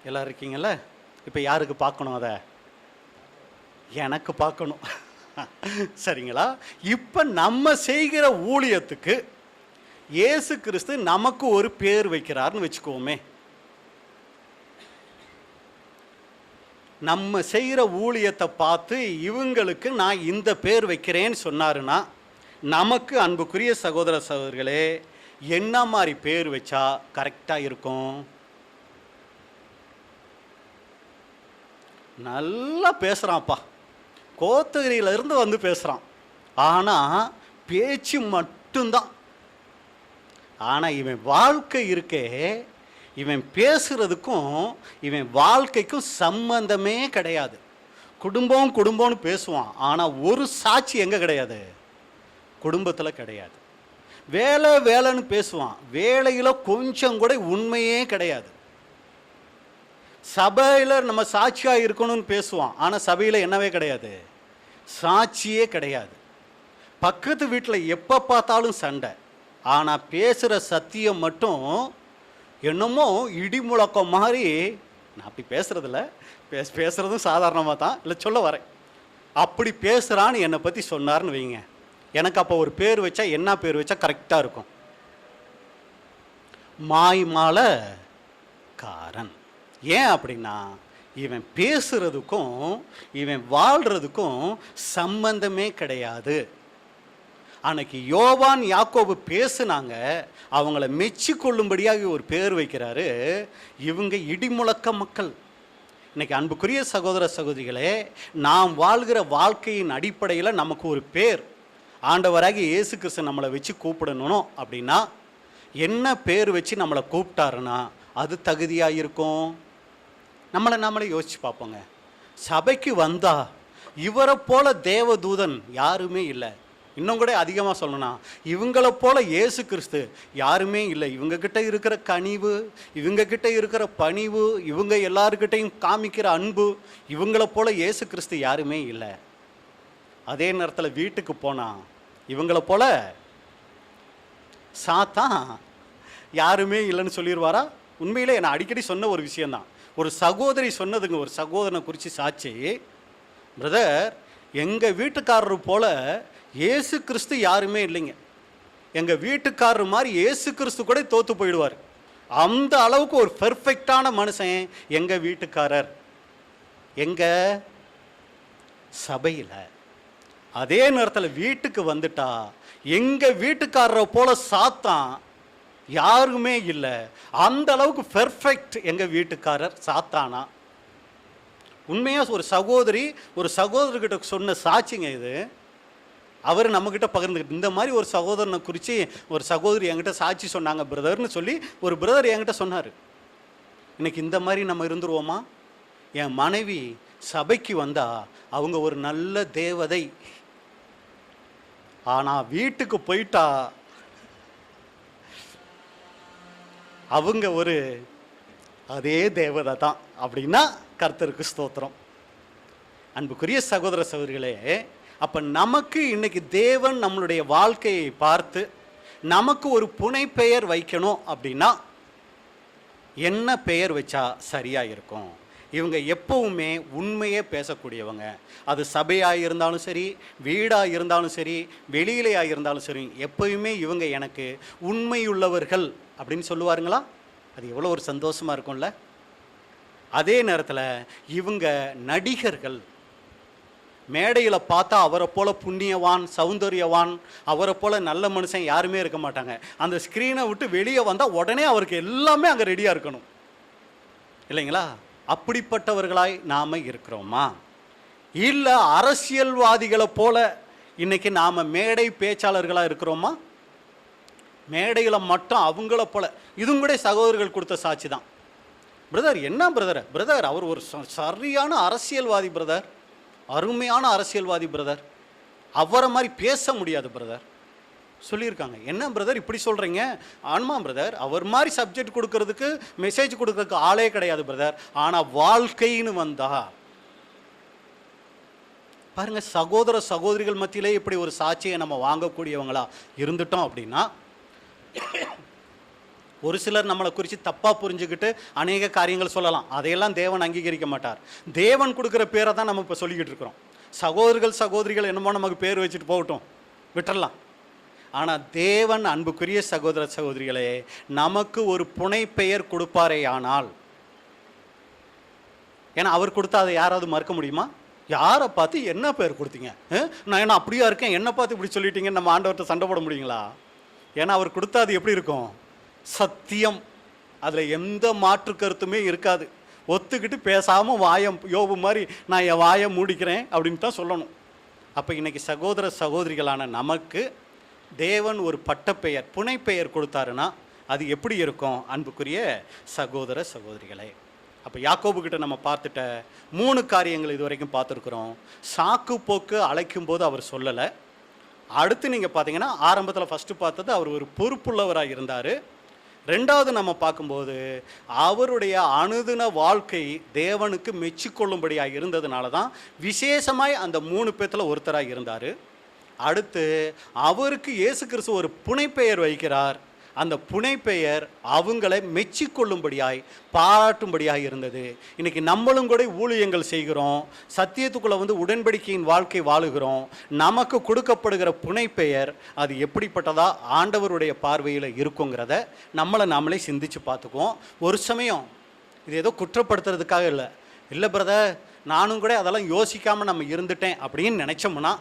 எல்லாம் இருக்கீங்கள? இப்போ யாருக்கு பார்க்கணும், அதை எனக்கு பார்க்கணும் சரிங்களா? இப்போ நம்ம செய்கிற ஊழியத்துக்கு இயேசு கிறிஸ்து நமக்கு ஒரு பேர் வைக்கிறார்னு வச்சுக்கோமே. நம்ம செய்கிற ஊழியத்தை பார்த்து இவங்களுக்கு நான் இந்த பேர் வைக்கிறேன்னு சொன்னாருன்னா, நமக்கு அன்புக்குரிய சகோதர சகோதரிகளே என்ன மாதிரி பேர் வச்சா கரெக்டாக இருக்கும்? நல்லா பேசுகிறான்ப்பா, கோத்தகிரியிலேருந்து வந்து பேசுகிறான், ஆனால் பேச்சு மட்டும்தான். ஆனால் இவன் வாழ்க்கை இருக்கே, இவன் பேசுகிறதுக்கும் இவன் வாழ்க்கைக்கும் சம்பந்தமே கிடையாது. குடும்பம் குடும்பம்னு பேசுவான், ஆனால் ஒரு சாட்சி எங்கே கிடையாது, குடும்பத்தில் கிடையாது. வேலை வேலைன்னு பேசுவான், வேலையில் கொஞ்சம் கூட உண்மையே கிடையாது. சபையில் நம்ம சாட்சியாக இருக்கணும்னு பேசுவான், ஆனால் சபையில் என்னவே கிடையாது, சாட்சியே கிடையாது. பக்கத்து வீட்டில் எப்போ பார்த்தாலும் சண்டை, ஆனால் பேசுகிற சத்தியம் மட்டும் என்னமோ இடி முழக்கம் மாதிரி. நான் அப்படி பேசுகிறதில்ல, பேசுகிறதும் சாதாரணமாக தான், இல்லை சொல்ல வரேன். அப்படி பேசுகிறான்னு என்னை பற்றி சொன்னார்னு வைங்க, எனக்கு அப்போ ஒரு பேர் வச்சா என்ன பேர் வச்சா கரெக்டாக இருக்கும்? மாய்மாலக்காரன். ஏன் அப்படின்னா, இவன் பேசுகிறதுக்கும் இவன் வாழ்கிறதுக்கும் சம்பந்தமே கிடையாது. அன்னைக்கு யோவான் யாக்கோபு பேசுனாங்க, அவங்கள மெச்சி கொள்ளும்படியாக ஒரு பேர் வைக்கிறாரு. இவங்க இடிமுழக்க மக்கள். இன்னைக்கு அன்புக்குரிய சகோதர சகோதரிகளே, நாம் வாழ்கிற வாழ்க்கையின் அடிப்படையில் நமக்கு ஒரு பேர் ஆண்டவராகி இயேசு கிறிஸ்து நம்மளை வச்சு கூப்பிடணும் அப்படின்னா என்ன பேர் வச்சு நம்மளை கூப்பிட்டாருன்னா அது தகுதியாக இருக்கும். நம்மளே யோசிச்சு பார்ப்போங்க. சபைக்கு வந்தா இவரை போல தேவதூதன் யாருமே இல்லை. இன்னும் கூட அதிகமாக சொல்லணும்னா இவங்கள போல இயேசு கிறிஸ்து யாருமே இல்லை. இவங்கக்கிட்ட இருக்கிற கனிவு, இவங்கக்கிட்ட இருக்கிற பணிவு, இவங்க எல்லாருக்கிட்டையும் காமிக்கிற அன்பு, இவங்கள போல இயேசு கிறிஸ்து யாருமே இல்லை. அதே நேரத்தில் வீட்டுக்கு போனால் இவங்கள போல சாத்தான் யாருமே இல்லைன்னு சொல்லிடுவாரா? உண்மையிலே நான் அடிக்கடி சொன்ன ஒரு விஷயந்தான். ஒரு சகோதரி சொன்னதுங்க, ஒரு சகோதரனை குறித்து சாட்சி, பிரதர் எங்கள் வீட்டுக்காரரு போல் இயேசு கிறிஸ்து யாருமே இல்லைங்க. எங்கள் வீட்டுக்காரரு மாதிரி இயேசு கிறிஸ்து கூட தோற்று போயிடுவார். அந்த அளவுக்கு ஒரு பெர்ஃபெக்டான மனுஷன் எங்கள் வீட்டுக்காரர். எங்கள் சபையில் அதே நேரத்தில் வீட்டுக்கு வந்துட்டா எங்கள் வீட்டுக்காரரை போல சாத்தான் யாருமே இல்லை. அந்த அளவுக்கு பெர்ஃபெக்ட் எங்கள் வீட்டுக்காரர் சாத்தானா. உண்மையாக ஒரு சகோதரர்கிட்ட சொன்ன சாட்சிங்க இது. அவர் நம்மக்கிட்ட பகிர்ந்துக்கிட்டு இந்த மாதிரி ஒரு சகோதரனை குறித்து ஒரு சகோதரி என்கிட்ட சாட்சி சொன்னாங்க பிரதர்னு சொல்லி ஒரு பிரதர் என்கிட்ட சொன்னார். இன்னைக்கு இந்த மாதிரி நம்ம இருந்துருவோமா? என் மனைவி சபைக்கு வந்தா அவங்க ஒரு நல்ல தேவதை, ஆனால் வீட்டுக்கு போயிட்டா அவங்க ஒரு அதே தேவதை தான் அப்படின்னா கர்த்தருக்கு ஸ்தோத்திரம். அன்புக்குரிய சகோதர சகோதரிகளே, அப்போ நமக்கு இன்னைக்கு தேவன் நம்மளுடைய வாழ்க்கையை பார்த்து நமக்கு ஒரு புனை பெயர் வைக்கணும் அப்படின்னா என்ன பெயர் வச்சா சரியாக இருக்கும்? இவங்க எப்பவுமே உண்மையே பேசக்கூடியவங்க. அது சபையாக இருந்தாலும் சரி, வீடாக இருந்தாலும் சரி, வெளியிலையாக இருந்தாலும் சரி, எப்பயுமே இவங்க எனக்கு உண்மையுள்ளவர்கள் அப்படின்னு சொல்லுவாருங்களா? அது எவ்வளோ ஒரு சந்தோஷமாக இருக்கும்ல. அதே நேரத்தில் இவங்க நடிகர்கள். மேடையில் பார்த்தா அவரை போல புண்ணியவான், சௌந்தரியவான், அவரை போல நல்ல மனுஷன் யாருமே இருக்க மாட்டாங்க. அந்த ஸ்க்ரீனை விட்டு வெளியே வந்தால் உடனே அவருக்கு எல்லாமே அங்கே ரெடியாக இருக்கணும் இல்லைங்களா? அப்படிப்பட்டவர்களாய் நாம் இருக்கிறோமா? இல்லை அரசியல்வாதிகளை போல இன்னைக்கு நாம் மேடை பேச்சாளர்களாக இருக்கிறோமா? மேடையில் மட்டும் அவங்கள போல. இதுவும் கூட சகோதரர்கள் கொடுத்த சாட்சி தான். பிரதர் என்ன பிரதர் அவர் ஒரு சரியான அரசியல்வாதி பிரதர், அருமையான அரசியல்வாதி பிரதர், அவரை மாதிரி பேச முடியாது பிரதர் சொல்லியிருக்காங்க. என்ன பிரதர் இப்படி சொல்கிறீங்க? ஆமாம் பிரதர், அவர் மாதிரி சப்ஜெக்ட் கொடுக்கறதுக்கு, மெசேஜ் கொடுக்கறதுக்கு ஆளே கிடையாது பிரதர். ஆனால் வாழ்க்கைன்னு வந்தா பாருங்க, சகோதர சகோதரிகள் மத்தியிலே இப்படி ஒரு சாட்சியை நம்ம வாங்கக்கூடியவங்களா இருந்துட்டோம் அப்படின்னா ஒரு சிலர் நம்மளை குறித்து தப்பாக புரிஞ்சுக்கிட்டு அநேக காரியங்கள் சொல்லலாம். அதையெல்லாம் தேவன் அங்கீகரிக்க மாட்டார். தேவன் கொடுக்குற பேரை தான் நம்ம இப்போ சொல்லிக்கிட்டு இருக்கிறோம். சகோதரிகள் என்னமோ நமக்கு பேர் வச்சுட்டு போகட்டும், விட்டுறலாம். ஆனால் தேவன் அன்புக்குரிய சகோதர சகோதரிகளே நமக்கு ஒரு புனை பெயர் கொடுப்பாரே ஆனால், ஏன்னா அவர் கொடுத்தா அதை யாராவது மறுக்க முடியுமா? யாரை பார்த்து என்ன பேர் கொடுத்தீங்க, நான் என்ன அப்படியா இருக்கேன், என்ன பார்த்து இப்படி சொல்லிட்டீங்கன்னு நம்ம ஆண்டவர்கிட்ட சண்டை போட முடியுங்களா? ஏன்னா அவர் கொடுத்தா அது எப்படி இருக்கும்? சத்தியம். அதில் எந்த மாற்று கருத்துமே இருக்காது. ஒத்துக்கிட்டு பேசாமல் யோபு மாதிரி நான் என் வாயை மூடிக்கிறேன் அப்படின்னு தான் சொல்லணும். அப்போ இன்றைக்கி சகோதர சகோதரிகளான நமக்கு தேவன் ஒரு பட்டப்பெயர், புனைப்பெயர் கொடுத்தாருன்னா அது எப்படி இருக்கும் அன்புக்குரிய சகோதர சகோதரிகளே? அப்போ யாக்கோபுக்கிட்ட நம்ம பார்த்துட்ட 3 காரியங்கள் இது வரைக்கும் பார்த்துருக்குறோம். சாக்கு போக்கு அழைக்கும் போது அவர் சொல்லலை. அடுத்து நீங்கள் பார்த்தீங்கன்னா ஆரம்பத்தில் ஃபஸ்ட்டு பார்த்தது அவர் ஒரு பொறுப்புள்ளவராக இருந்தார். 2வது நம்ம பார்க்கும்போது அவருடைய அனுதின வாழ்க்கை தேவனுக்கு மெச்சிக்கொள்ளும்படியாக இருந்ததுனால தான் விசேஷமாய் அந்த 3 பேர்த்தில் ஒருத்தராக இருந்தார். அடுத்து அவருக்கு இயேசு கிறிஸ்து ஒரு புனைப்பெயர் வைக்கிறார். அந்த புனைப்பெயர் அவங்களை மெச்சிக்கொள்ளும்படியாய் பாராட்டும்படியாக இருந்தது. இன்றைக்கி நம்மளும் கூட ஊழியங்கள் செய்கிறோம், சத்தியத்துக்குள்ளே உடன்படிக்கையின் வாழ்க்கை வாழுகிறோம். நமக்கு கொடுக்கப்படுகிற புனைப்பெயர் அது எப்படிப்பட்டதா ஆண்டவருடைய பார்வையில் இருக்குங்கிறத நாமளே சிந்திச்சு பார்த்துக்குவோம். ஒரு சமயம் இது ஏதோ குற்றப்படுத்துறதுக்காக இல்லை பிரதர், நானும் கூட அதெல்லாம் யோசிக்காமல் நம்ம இருந்துட்டேன் அப்படின்னு நினச்சோம்னா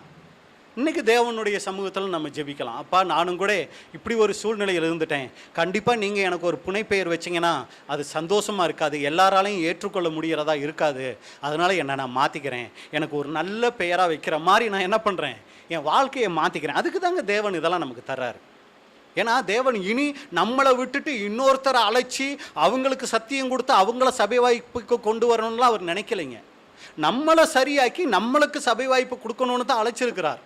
இன்றைக்கி தேவனுடைய சமூகத்தில் நம்ம ஜெபிக்கலாம். அப்பா, நானும் கூட இப்படி ஒரு சூழ்நிலையில் இருந்துட்டேன், கண்டிப்பாக நீங்கள் எனக்கு ஒரு புனைப்பெயர் வச்சிங்கன்னா அது சந்தோஷமாக இருக்காது, எல்லாராலையும் ஏற்றுக்கொள்ள முடிகிறதா இருக்காது, அதனால் என்னை நான் மாற்றிக்கிறேன், எனக்கு ஒரு நல்ல பெயராக வைக்கிற மாதிரி நான் என்ன பண்ணுறேன், என் வாழ்க்கையை மாற்றிக்கிறேன். அதுக்கு தாங்க தேவன் இதெல்லாம் நமக்கு தர்றாரு. ஏன்னா தேவன் இனி நம்மளை விட்டுட்டு இன்னொருத்தரை அழைச்சி அவங்களுக்கு சத்தியம் கொடுத்து அவங்கள சபை வாய்ப்புக்கு கொண்டு வரணும்லாம் அவர் நினைக்கலைங்க. நம்மளை சரியாக்கி நம்மளுக்கு சபை வாய்ப்பு கொடுக்கணும்னு தான் அழைச்சிருக்கிறார்.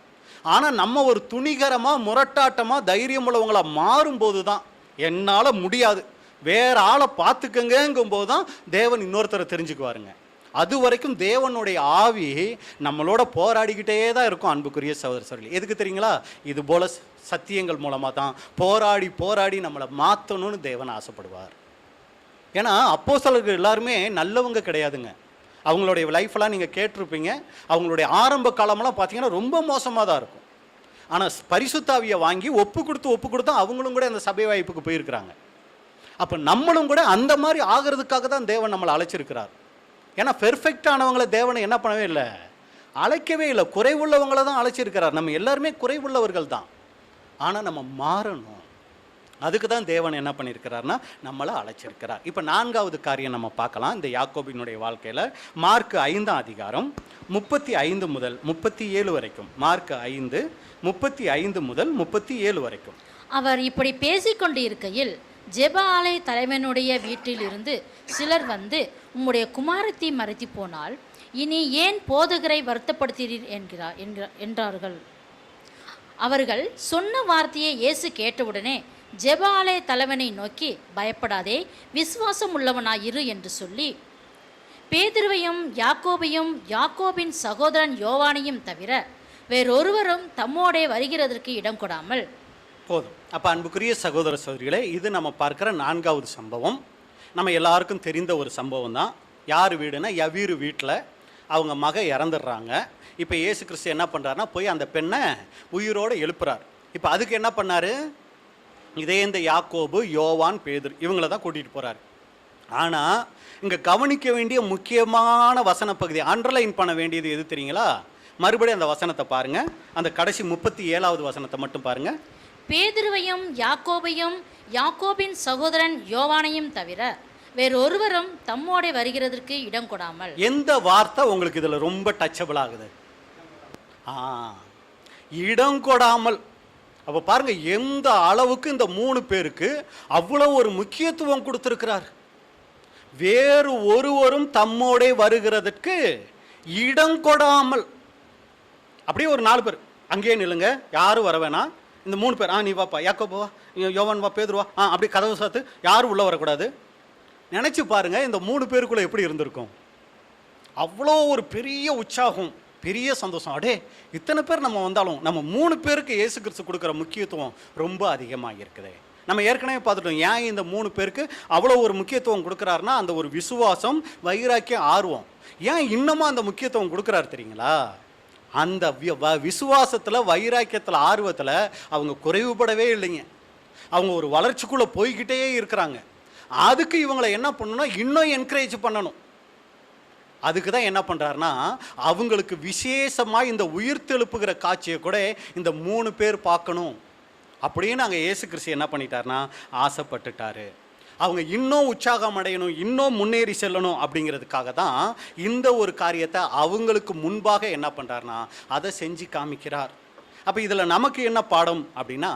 ஆனால் நம்ம ஒரு துணிகரமாக முரட்டாட்டமாக தைரியம் உள்ளவங்களாக மாறும்போது தான் என்னால் முடியாது வேற ஆளை பார்த்துக்கங்கும்போது தான் தேவன் இன்னொருத்தரை தெரிஞ்சுக்குவாருங்க. அது வரைக்கும் தேவனுடைய ஆவி நம்மளோட போராடிக்கிட்டே தான் இருக்கும். அன்புக்குரிய சகோதரர்களே, எதுக்கு தெரியுங்களா? இது போல சத்தியங்கள் மூலமாக தான் போராடி போராடி நம்மளை மாற்றணும்னு தேவன் ஆசைப்படுவார். ஏன்னா அப்போஸ்தலர்கள் எல்லாருமே நல்லவங்க கிடையாதுங்க. அவங்களுடைய லைஃப்லாம் நீங்கள் கேட்டிருப்பீங்க. அவங்களுடைய ஆரம்ப காலமெல்லாம் பார்த்தீங்கன்னா ரொம்ப மோசமாக தான் இருக்கும். ஆனால் பரிசுத்தாவியை வாங்கி ஒப்பு கொடுத்து அவங்களும் கூட அந்த சபை வாய்ப்புக்கு போயிருக்கிறாங்க. அப்போ நம்மளும் கூட அந்த மாதிரி ஆகிறதுக்காக தான் தேவன் நம்மளை அழைச்சிருக்கிறார். ஏன்னா பெர்ஃபெக்டானவங்களை தேவனை என்ன பண்ணவே இல்லை, அழைக்கவே இல்லை. குறைவுள்ளவங்களை தான் அழைச்சிருக்கிறார். நம்ம எல்லாருமே குறைவுள்ளவர்கள் தான். ஆனால் நம்ம மாறணும். அதுக்கு தான் தேவன் என்ன பண்ணியிருக்கிறார்னா நம்மளை அழைச்சிருக்கிறார். இப்போ 4வது காரியம் நம்ம பார்க்கலாம் இந்த யாக்கோபினுடைய வாழ்க்கையில். மார்க் 5ஆம் அதிகாரம் 35 முதல் 37 வரைக்கும். மார்க் 5 35 முதல் 37 வரைக்கும். அவர் இப்படி பேசிக்கொண்டு இருக்கையில் ஜெப ஆலய தலைவனுடைய வீட்டில் இருந்து சிலர் வந்து, உம்முடைய குமாரத்தி மறைத்து போனால் இனி ஏன் போதகரை வருத்தப்படுத்தீர் என்றார்கள். அவர்கள் சொன்ன வார்த்தையை இயேசு கேட்டவுடனே ஜெப ஆலய தலைவனை நோக்கி, பயப்படாதே, விசுவாசம் உள்ளவனாயிரு என்று சொல்லி பேதுருவையும் யாக்கோபையும் யாக்கோபின் சகோதரன் யோவானையும் தவிர வேறொருவரும் தம்மோடே வருகிறதற்கு இடம் கொடாமல் போதும். அப்போ அன்புக்குரிய சகோதர சகோதரிகளே, இது நம்ம பார்க்குற 4வது சம்பவம். நம்ம எல்லாருக்கும் தெரிந்த ஒரு சம்பவம் தான். யார் வீடுனா யவீரு வீட்டில் அவங்க மக இறந்துடுறாங்க. இப்போ இயேசு கிறிஸ்து என்ன பண்ணுறாருனா போய் அந்த பெண்ணை உயிரோடு எழுப்புறார். இப்போ அதுக்கு என்ன பண்ணார், இதே இந்த யாக்கோபு யோவான் பேதுரு இவங்கள தான் கூட்டிகிட்டு போகிறார். ஆனால் இங்கே கவனிக்க வேண்டிய முக்கியமான வசன பகுதி, அண்டர்லைன் பண்ண வேண்டியது எது தெரியுங்களா? மறுபடியும் அந்த வசனத்தை பாருங்கள். அந்த கடைசி 37வது வசனத்தை மட்டும் பாருங்கள். பேதுருவையும் யாக்கோபையும் யாக்கோபின் சகோதரன் யோவானையும் தவிர வேறொருவரும் தம்மோடே வருகிறதற்கு இடம் கொடாமல். எந்த வார்த்தை உங்களுக்கு இதில் ரொம்ப டச்சபிள் ஆகுது? இடம் கொடாமல். அப்போ பாருங்க, எந்த அளவுக்கு இந்த 3 பேருக்கு அவ்வளோ ஒரு முக்கியத்துவம் கொடுத்துருக்கிறார். வேறு ஒருவரும் தம்மோடே வருகிறதற்கு இடம் கொடாமல். அப்படியே ஒரு 4 பேர் அங்கேயே நில்லுங்க, யாரும் வர வேணாம். இந்த 3 பேர், நீ வாப்பா, யாக்கோபு வா, யோவான் வா, பேதுரு வா, அப்படி கதவு சாத்து, யாரும் உள்ளே வரக்கூடாது. நினச்சி பாருங்க, இந்த 3 பேருக்குள்ளே எப்படி இருந்திருக்கும்? அவ்வளோ ஒரு பெரிய உற்சாகம், பெரிய சந்தோஷம். அடே, இத்தனை பேர் நம்ம வந்தாலும் நம்ம 3 பேருக்கு இயேசு கிறிஸ்து கொடுக்குற முக்கியத்துவம் ரொம்ப அதிகமாக இருக்குது. நம்ம ஏற்கனவே பார்த்துட்டோம். ஏன் இந்த 3 பேருக்கு அவ்வளோ ஒரு முக்கியத்துவம் கொடுக்குறாருன்னா அந்த ஒரு விசுவாசம், வைராக்கியம், ஆர்வம். ஏன் இன்னமும் அந்த முக்கியத்துவம் கொடுக்குறாரு தெரியுங்களா? அந்த விசுவாசத்தில், வைராக்கியத்தில், ஆர்வத்தில் அவங்க குறைவுபடவே இல்லைங்க. அவங்க ஒரு வளர்ச்சிக்குள்ளே போய்கிட்டே இருக்கிறாங்க. அதுக்கு இவங்களை என்ன பண்ணணும்னா இன்னும் என்கரேஜ் பண்ணணும். அதுக்கு தான் என்ன பண்ணுறாருனா அவங்களுக்கு விசேஷமாக இந்த உயிர்த்தெழுப்புகிற காட்சியை கூட இந்த 3 பேர் பார்க்கணும் அப்படின்னு அங்கே இயேசு கிறிஸ்து என்ன பண்ணிட்டாருனா ஆசைப்பட்டுட்டாரு. அவங்க இன்னும் உற்சாகம் அடையணும், இன்னும் முன்னேறி செல்லணும் அப்படிங்கிறதுக்காக தான் இந்த ஒரு காரியத்தை அவங்களுக்கு முன்பாக என்ன பண்ணுறாருனா அதை செஞ்சு காமிக்கிறார். அப்போ இதில் நமக்கு என்ன பாடம் அப்படின்னா,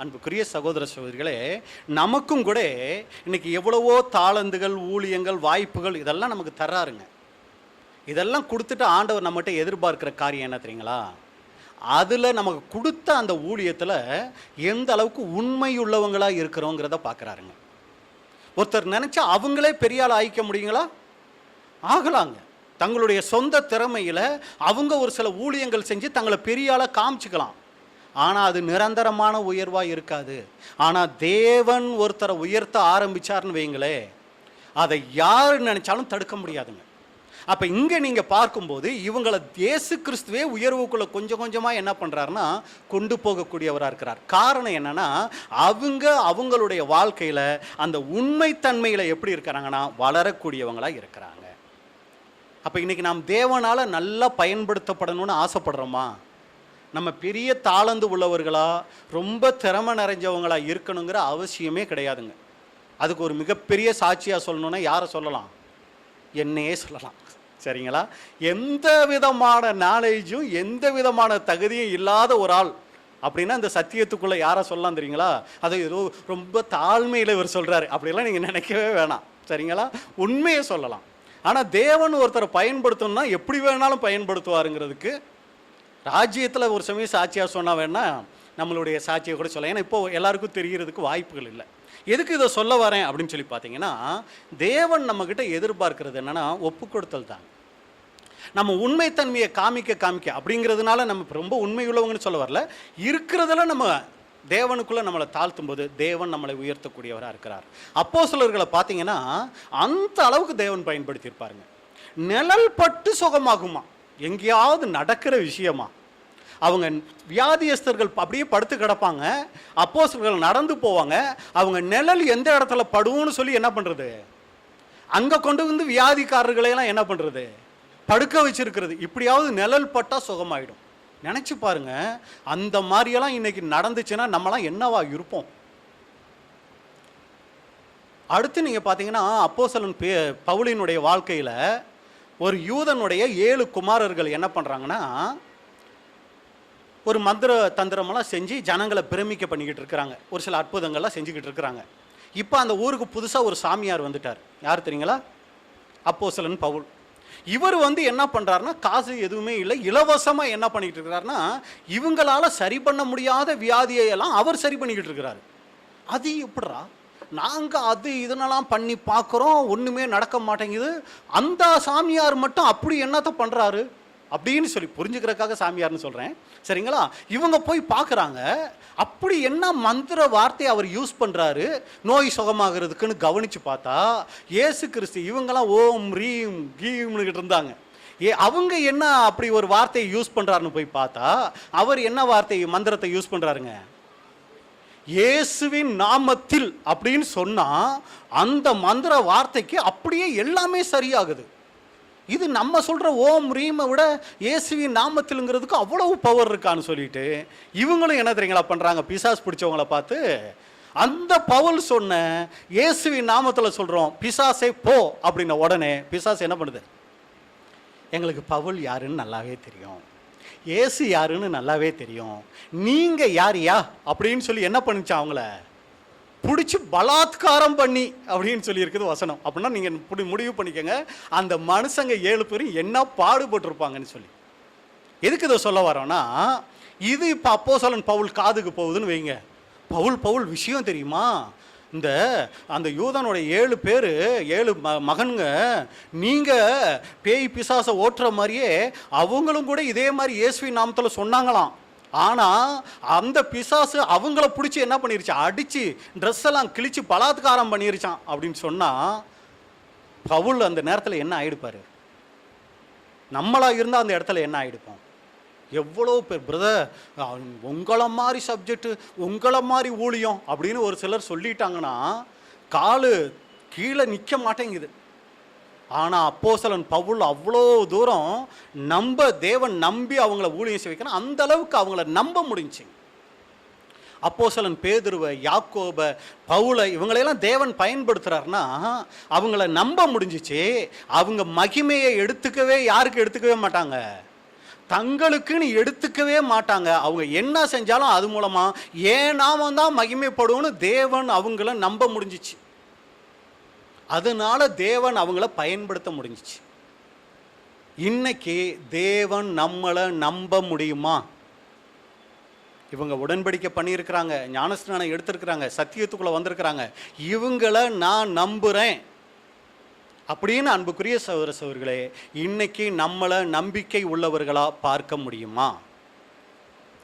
அன்புக்குரிய சகோதர சகோதரிகளே, நமக்கும் கூட இன்றைக்கி எவ்வளவோ தாளந்துகள், ஊழியங்கள், வாய்ப்புகள் இதெல்லாம் நமக்கு தர்றாருங்க. இதெல்லாம் கொடுத்துட்டு ஆண்டவர் நம்மகிட்ட எதிர்பார்க்குற காரியம் என்ன தெரியுங்களா? அதில் நமக்கு கொடுத்த அந்த ஊழியத்தில் எந்த அளவுக்கு உண்மையுள்ளவங்களாக இருக்கிறோங்கிறத பார்க்குறாருங்க. ஒருத்தர் நினச்சா அவங்களே பெரிய ஆள் ஆகிக்க முடியுங்களா? ஆகலாங்க. தங்களுடைய சொந்த திறமையில் அவங்க ஒரு சில ஊழியங்கள் செஞ்சு தங்களை பெரிய ஆளாக காமிச்சிக்கலாம். ஆனால் அது நிரந்தரமான உயர்வாக இருக்காது. ஆனால் தேவன் ஒருத்தரை உயர்த்த ஆரம்பித்தார்னு வைங்களே, அதை யார் நினச்சாலும் தடுக்க முடியாதுங்க. அப்போ இங்கே நீங்கள் பார்க்கும்போது இவங்களை இயேசு கிறிஸ்துவே உயர்வுக்குள்ளே கொஞ்சம் கொஞ்சமாக என்ன பண்ணுறாருன்னா கொண்டு போகக்கூடியவராக இருக்கிறார். காரணம் என்னென்னா அவங்களுடைய வாழ்க்கையில் அந்த உண்மைத்தன்மையில் எப்படி இருக்கிறாங்கன்னா வளரக்கூடியவங்களாக இருக்கிறாங்க. அப்போ இன்றைக்கி நாம் தேவனால் நல்லா பயன்படுத்தப்படணும்னு ஆசைப்படுறோமா? நம்ம பெரிய தாளந்து உள்ளவர்களா ரொம்ப திறமை நிறைஞ்சவங்களா இருக்கணுங்கிற அவசியமே கிடையாதுங்க. அதுக்கு ஒரு மிகப்பெரிய சாட்சியாக சொல்லணுன்னா யாரை சொல்லலாம்? என்னையே சொல்லலாம். சரிங்களா? எந்த விதமான நாலேஜும் எந்த விதமான தகுதியும் இல்லாத ஒரு ஆள் அப்படின்னா இந்த சத்தியத்துக்குள்ளே யாரை சொல்லலாம் தெரியுங்களா? அதை ஏதோ ரொம்ப தாழ்மையில் இவர் சொல்கிறாரு அப்படிலாம் நீங்கள் நினைக்கவே வேணாம். சரிங்களா? உண்மையை சொல்லலாம். ஆனால் தேவன் ஒருத்தரை பயன்படுத்தணும்னா எப்படி வேணாலும் பயன்படுத்துவாருங்கிறதுக்கு ராஜ்யத்தில் ஒரு சமயம் சாட்சியாக சொன்னால் வேணா நம்மளுடைய சாட்சியை கூட சொல்லலாம். ஏன்னா இப்போ எல்லாருக்கும் தெரிகிறதுக்கு வாய்ப்புகள் இல்லை. எதுக்கு இதை சொல்ல வரேன் அப்படின்னு சொல்லி பார்த்தீங்கன்னா, தேவன் நம்மக்கிட்ட எதிர்பார்க்கிறது என்னென்னா ஒப்பு கொடுத்தல் தான். நம்ம உண்மைத்தன்மையை காமிக்க அப்படிங்கிறதுனால நம்ம ரொம்ப உண்மை உள்ளவங்கன்னு சொல்ல வரல. இருக்கிறதுல நம்ம தேவனுக்குள்ளே நம்மளை தாழ்த்தும் போது தேவன் நம்மளை உயர்த்தக்கூடியவராக இருக்கிறார். அப்போஸ்தலர்களை பார்த்தீங்கன்னா அந்த அளவுக்கு தேவன் பயன்படுத்தியிருப்பாருங்க. நிழல் பட்டு சுகமாகுமா, எங்கேயாவது நடக்கிற விஷயமா. அவங்க வியாதியஸ்தர்கள் அப்படியே படுத்து கிடப்பாங்க, அப்போஸ்தலர்கள் நடந்து போவாங்க, அவங்க நிழல் எந்த இடத்துல படுவோன்னு சொல்லி என்ன பண்ணுறது, அங்கே கொண்டு வந்து வியாதிக்காரர்களையெல்லாம் என்ன பண்ணுறது, படுக்க வச்சிருக்கிறது. இப்படியாவது நிழல் பட்டால் சுகமாயிடும். நினச்சி பாருங்க, அந்த மாதிரியெல்லாம் இன்னைக்கு நடந்துச்சுன்னா நம்மளாம் என்னவா இருப்போம். அடுத்து நீங்கள் பார்த்தீங்கன்னா அப்போஸ்தலன் பவுலினுடைய வாழ்க்கையில் ஒரு யூதனுடைய 7 குமாரர்கள் என்ன பண்ணுறாங்கன்னா ஒரு மந்திர தந்திரமெல்லாம் செஞ்சு ஜனங்களை பிரமிக்க பண்ணிக்கிட்டு இருக்கிறாங்க. ஒரு சில அற்புதங்கள்லாம் செஞ்சுக்கிட்டு இருக்கிறாங்க. இப்போ அந்த ஊருக்கு புதுசாக ஒரு சாமியார் வந்துட்டார். யார் தெரியுங்களா? அப்போஸ்தலன் பவுல். இவர் என்ன பண்ணுறாருன்னா, காசு எதுவுமே இல்லை, இலவசமாக என்ன பண்ணிக்கிட்டு இருக்கிறாருன்னா இவங்களால சரி பண்ண முடியாத வியாதியெல்லாம் அவர் சரி பண்ணிக்கிட்டு இருக்கிறாரு. அது எப்படிரா, நாங்கள் அது இதனெல்லாம் பண்ணி பார்க்குறோம், ஒன்றுமே நடக்க மாட்டேங்குது, அந்த சாமியார் மட்டும் அப்படி என்னத்தை பண்ணுறாரு அப்படின்னு சொல்லி புரிஞ்சுக்கிறதுக்காக சாமியார்னு சொல்கிறேன். சரிங்களா? இவங்க போய் பார்க்குறாங்க, அப்படி என்ன மந்திர வார்த்தையை அவர் யூஸ் பண்ணுறாரு நோய் சுகமாகிறதுக்குன்னு கவனித்து பார்த்தா இயேசு கிறிஸ்து. இவங்கெல்லாம் ஓம் ரீம் கீம்னுக்கிட்டு இருந்தாங்க. அவங்க என்ன அப்படி ஒரு வார்த்தையை யூஸ் பண்ணுறாருன்னு போய் பார்த்தா அவர் என்ன வார்த்தை மந்திரத்தை யூஸ் பண்ணுறாருங்க, இயேசுவின் நாமத்தில் அப்படின்னு சொன்னால் அந்த மந்திர வார்த்தைக்கு அப்படியே எல்லாமே சரியாகுது. இது நம்ம சொல்கிற ஓம் ரீமை விட இயேசுவின் நாமத்தில்ங்கிறதுக்கு அவ்வளவு பவர் இருக்கான்னு சொல்லிட்டு இவங்களும் என்ன தெரியுங்களா பண்ணுறாங்க, பிசாசு பிடிச்சவங்கள பார்த்து அந்த பவுல் சொன்ன இயேசுவின் நாமத்தில் சொல்கிறோம் பிசாசே போ அப்படின்ன உடனே பிசாசு என்ன பண்ணுது, எங்களுக்கு பவுல் யாருன்னு நல்லாவே தெரியும், இயேசு யாருன்னு நல்லாவே தெரியும், நீங்கள் யாரியா அப்படின்னு சொல்லி என்ன பண்ணிச்சா அவங்கள பிடிச்சி பலாத்காரம் பண்ணி அப்படின்னு சொல்லியிருக்குது வசனம். அப்படின்னா நீங்கள் முடிவு பண்ணிக்கோங்க அந்த மனுஷங்க 7 பேரும் என்ன பாடுபட்டிருப்பாங்கன்னு சொல்லி. எதுக்கு இதை சொல்ல வரோன்னா, இது இப்போ அப்போஸ்தலன் பவுல் காதுக்கு போகுதுன்னு வைங்க. பவுல் விஷயம் தெரியுமா, அந்த யூதனோட 7 பேர் 7 மகன்க, நீங்கள் பேய் பிசாசை ஓட்டுற மாதிரியே அவங்களும் கூட இதே மாதிரி இயேசுவின் நாமத்தில் சொன்னாங்களாம். ஆனால் அந்த பிசாசு அவங்கள பிடிச்சி என்ன பண்ணிருச்சு, அடித்து ட்ரெஸ் எல்லாம் கிழிச்சு பலாத்காரம் பண்ணிருச்சான் அப்படின்னு சொன்னால் பவுல் அந்த நேரத்தில் என்ன ஆகிடுப்பார், நம்மளாக இருந்தால் அந்த இடத்துல என்ன ஆகிடுப்போம். எவ்வளோ பேர் பிரதர் உங்களை மாதிரி சப்ஜெக்டு உங்களை மாதிரி ஊழியம் அப்படின்னு ஒரு சிலர் சொல்லிட்டாங்கன்னா காலு கீழே நிற்க மாட்டேங்குது. ஆனால் அப்போஸ்தலன் பவுல் அவ்வளோ தூரம் தேவன் நம்பி அவங்கள ஊழியம் செய்ய வைக்கணும், அந்த அளவுக்கு அவங்கள நம்ப முடிஞ்சு. அப்போஸ்தலன் பேதுருவை, யாக்கோபை, பவுலை இவங்களையெல்லாம் தேவன் பயன்படுத்துகிறாருன்னா அவங்கள நம்ப முடிஞ்சிச்சு. அவங்க மகிமையை யாருக்கு எடுத்துக்கவே மாட்டாங்க, தங்களுக்குன்னு எடுத்துக்கவே மாட்டாங்க. அவங்க என்ன செஞ்சாலும் அது மூலமாக ஏன் நாம தான் மகிமைப்படுவோன்னு தேவன் அவங்கள நம்ப முடிஞ்சிச்சு. அதனால தேவன் அவங்கள பயன்படுத்த முடிஞ்சிச்சு. இன்னைக்கு தேவன் நம்மளை நம்ப முடியுமா? இவங்க உடன்படிக்கை பண்ணியிருக்கிறாங்க, ஞானஸ்நானம் எடுத்திருக்கிறாங்க, சத்தியத்துக்குள்ளே வந்திருக்கிறாங்க, இவங்களை நான் நம்புகிறேன் அப்படின்னு அன்புக்குரிய சகோதர சகோதரிகளே, இன்னைக்கு நம்மளை நம்பிக்கை உள்ளவர்களாக பார்க்க முடியுமா?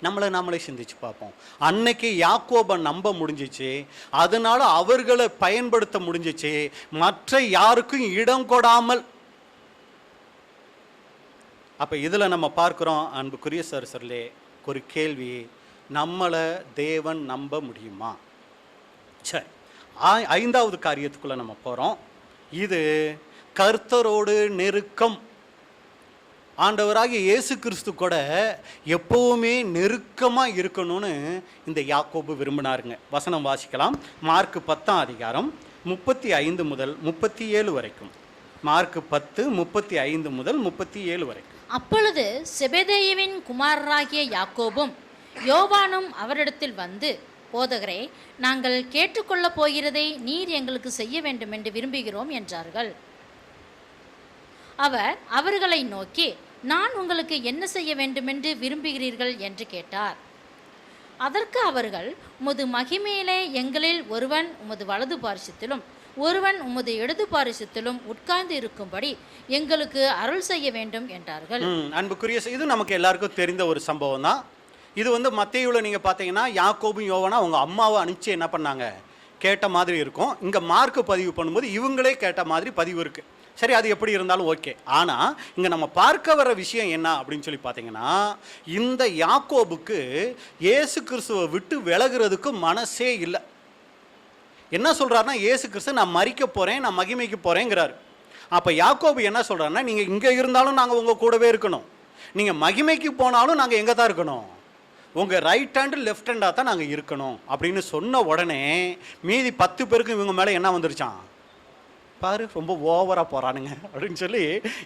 நம்மளே சிந்திச்சு பார்ப்போம். அன்னைக்கு யாக்கோபை நம்ப முடிஞ்சிச்சு, அதனால அவர்களை பயன்படுத்த முடிஞ்சிச்சு, மற்ற யாருக்கும் இடம் கொடாமல். அப்போ இதில் நம்ம பார்க்குறோம் அன்புக்குரிய சகோதரர்களே, ஒரு கேள்வி, நம்மளை தேவன் நம்ப முடியுமா? சரி, 5வது காரியத்துக்குள்ளே நம்ம போகிறோம். இது கர்த்தரோடு நெருக்கம். ஆண்டவராகிய இயேசு கிறிஸ்து கூட எப்பவுமே நெருக்கமாக இருக்கணும்னு இந்த யாக்கோபு விரும்பினாருங்க. வசனம் வாசிக்கலாம். மார்க் 10ஆம் அதிகாரம் 35 முதல் 37 வரைக்கும். மார்க் 10 35 முதல் 37 வரைக்கும். அப்பொழுது செபெதேயுவின் குமாரராகிய யாக்கோபும் யோவானும் அவரிடத்தில் வந்து, போதகரே, நாங்கள் கேட்டுக்கொள்ளப் போகிறதை நீர் எங்களுக்கு செய்ய வேண்டும் என்று விரும்புகிறோம் என்றார்கள். அவர் அவர்களை நோக்கி, நான் உங்களுக்கு என்ன செய்ய வேண்டுமென்று விரும்புகிறீர்கள் என்று கேட்டார். அதற்கு அவர்கள், உமது மகிமையிலே எங்களில் ஒருவன் உமது வலது பாரிசத்திலும் ஒருவன் உமது இடது பாரிசத்திலும் உட்கார்ந்து இருக்கும்படி எங்களுக்கு அருள் செய்ய வேண்டும் என்றார்கள். அன்புக்குரிய, இது நமக்கு எல்லாருக்கும் தெரிந்த ஒரு சம்பவம் தான். இது மத்தேயுல நீங்கள் பார்த்தீங்கன்னா யாக்கோபும் யோவானும் அவங்க அம்மாவை அனுப்பிச்சு என்ன பண்ணாங்க, கேட்ட மாதிரி இருக்கும். இங்கே மார்க் பதிவு பண்ணும்போது இவங்களே கேட்ட மாதிரி பதிவு இருக்குது. சரி, அது எப்படி இருந்தாலும் ஓகே. ஆனால் இங்கே நம்ம பார்க்க வர விஷயம் என்ன அப்படின்னு சொல்லி பார்த்தீங்கன்னா, இந்த யாக்கோபுக்கு இயேசு கிறிஸ்துவை விட்டு விலகிறதுக்கு மனசே இல்லை. என்ன சொல்கிறாருன்னா, இயேசு கிறிஸ்து நான் மரிக்க போகிறேன், நான் மகிமைக்கு போகிறேங்கிறாரு. அப்போ யாக்கோபு என்ன சொல்கிறாருன்னா, நீங்கள் இங்கே இருந்தாலும் நாங்கள் உங்கள் கூடவே இருக்கணும், நீங்கள் மகிமைக்கு போனாலும் நாங்கள் எங்கே தான் இருக்கணும், உங்கள் ரைட் ஹேண்டு லெஃப்ட் ஹேண்டாக தான் நாங்கள் இருக்கணும் அப்படின்னு சொன்ன உடனே மீதி 10 பேருக்கும் இவங்க மேலே என்ன வந்துருச்சான், பாரு ரொம்ப ஓவராக போகிறானுங்க அப்படின்னு சொல்லி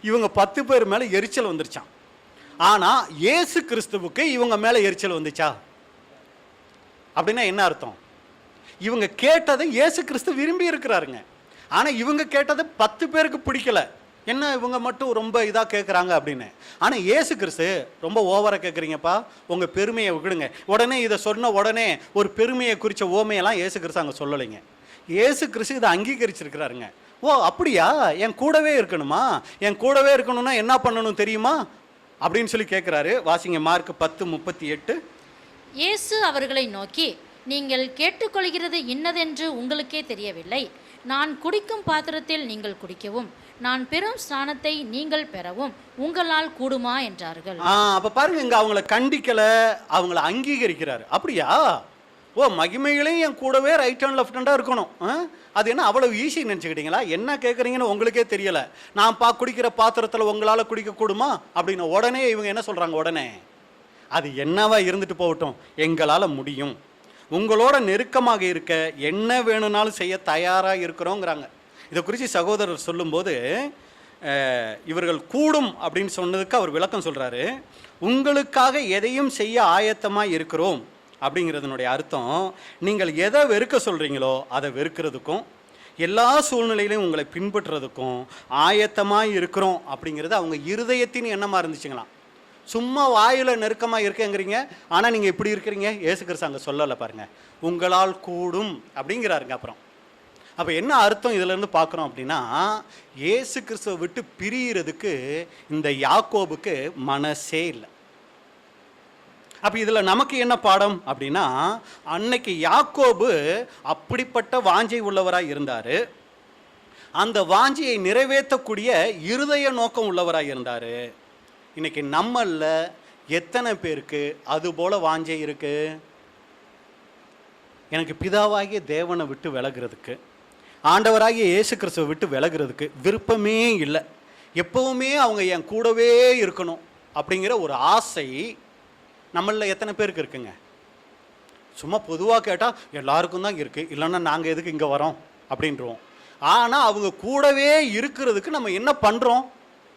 இவங்க 10 பேர் மேலே எரிச்சல் வந்துருச்சான். ஆனால் இயேசு கிறிஸ்துவுக்கு இவங்க மேலே எரிச்சல் வந்துச்சா அப்படின்னா என்ன அர்த்தம்? இவங்க கேட்டதை இயேசு கிறிஸ்து விரும்பி இருக்கிறாருங்க. ஆனால் இவங்க கேட்டதை 10 பேருக்கு பிடிக்கல. என்ன இவங்க மட்டும் ரொம்ப இதாக கேட்குறாங்க அப்படின்னு. ஆனால் இயேசு கிறிஸ்து ரொம்ப ஓவராக கேட்குறீங்கப்பா, உங்கள் பெருமையை விடுங்க. உடனே இதை சொன்ன உடனே ஒரு பெருமையை குறித்த ஓமையெல்லாம் இயேசு கிறிஸ்து அங்கே சொல்லலைங்க. இயேசு கிறிஸ்து இதை அங்கீகரிச்சிருக்கிறாருங்க. ஓ அப்படியா, என் கூடவே இருக்கணுமா, என் கூடவே இருக்கணும்னா என்ன பண்ணணும் தெரியுமா அப்படின்னு சொல்லி கேட்குறாரு. வாசிங்க மார்க் 10:38. இயேசு அவர்களை நோக்கி, நீங்கள் கேட்டுக்கொள்கிறது இன்னதென்று உங்களுக்கே தெரியவில்லை. நான் குடிக்கும் பாத்திரத்தில் நீங்கள் குடிக்கவும் நான் பெறும் ஸ்நானத்தை நீங்கள் பெறவும் உங்களால் கூடுமா என்றார்கள். அப்ப பாருங்க, இங்க அவங்கள கண்டிக்கல, அவங்கள அங்கீகரிக்கிறாரு. அப்படியா, ஓ மகிமைகளையும் என் கூடவே ரைட் ஹேண்ட் லெஃப்ட் ஹேண்டா இருக்கணும், அது என்ன அவ்வளவு ஈஸி நினச்சிக்கிட்டீங்களா? என்ன கேட்குறீங்கன்னு உங்களுக்கே தெரியல. நான் குடிக்கிற பாத்திரத்தில் உங்களால் குடிக்க கூடுமா அப்படின்னு உடனே இவங்க என்ன சொல்கிறாங்க, உடனே அது என்னவா இருந்துட்டு போகட்டும், எங்களால் முடியும், உங்களோட நெருக்கமாக இருக்க என்ன வேணும்னாலும் செய்ய தயாராக இருக்கிறோங்கிறாங்க. இதை குறித்து சகோதரர் சொல்லும்போது இவர்கள் கூடும் அப்படின்னு சொன்னதுக்கு அவர் விளக்கம் சொல்கிறாரு. உங்களுக்காக எதையும் செய்ய ஆயத்தமாக இருக்கிறோம் அப்படிங்கிறதுனுடைய அர்த்தம், நீங்கள் எதை வெறுக்க சொல்கிறீங்களோ அதை வெறுக்கிறதுக்கும் எல்லா சூழ்நிலையிலையும் உங்களை பின்பற்றுறதுக்கும் ஆயத்தமாக இருக்கிறோம் அப்படிங்கிறது அவங்க இருதயத்தின் எண்ணமாக இருந்துச்சுங்களாம். சும்மா வாயில் நெருக்கமாக இருக்கேங்கிறீங்க, ஆனால் நீங்கள் இப்படி இருக்கிறீங்க. இயேசு கிறிஸ்து அங்கே சொல்லலை பாருங்கள், உங்களால் கூடும் அப்படிங்கிறாருங்க. அப்புறம் அப்போ என்ன அர்த்தம் இதிலேருந்து பார்க்குறோம் அப்படின்னா, இயேசு கிறிஸ்துவை விட்டு பிரிகிறதுக்கு இந்த யாக்கோபுக்கு மனசே இல்லை. அப்போ இதில் நமக்கு என்ன பாடம் அப்படின்னா, அன்னைக்கு யாக்கோபு அப்படிப்பட்ட வாஞ்சை உள்ளவராக இருந்தார், அந்த வாஞ்சையை நிறைவேற்றக்கூடிய இருதய நோக்கம் உள்ளவராக இருந்தார். இன்னைக்கு நம்மள எத்தனை பேருக்கு அது போல வாஞ்சை இருக்கு? எனக்கு பிதாவாகிய தேவனை விட்டு விலகிறதுக்கு, ஆண்டவராகிய இயேசு கிறிஸ்துவை விட்டு விலகிறதுக்கு விருப்பமே இல்லை. எப்பவுமே அவங்க என் கூடவே இருக்கணும் அப்படிங்கிற ஒரு ஆசை நம்மள எத்தனை பேருக்கு இருக்குங்க? சும்மா பொதுவாக கேட்டால் எல்லாருக்கும் தான் இருக்குது, இல்லைன்னா நாங்கள் எதுக்கு இங்கே வரோம் அப்படின்றோம். ஆனால் அவங்க கூடவே இருக்கிறதுக்கு நம்ம என்ன பண்ணுறோம்?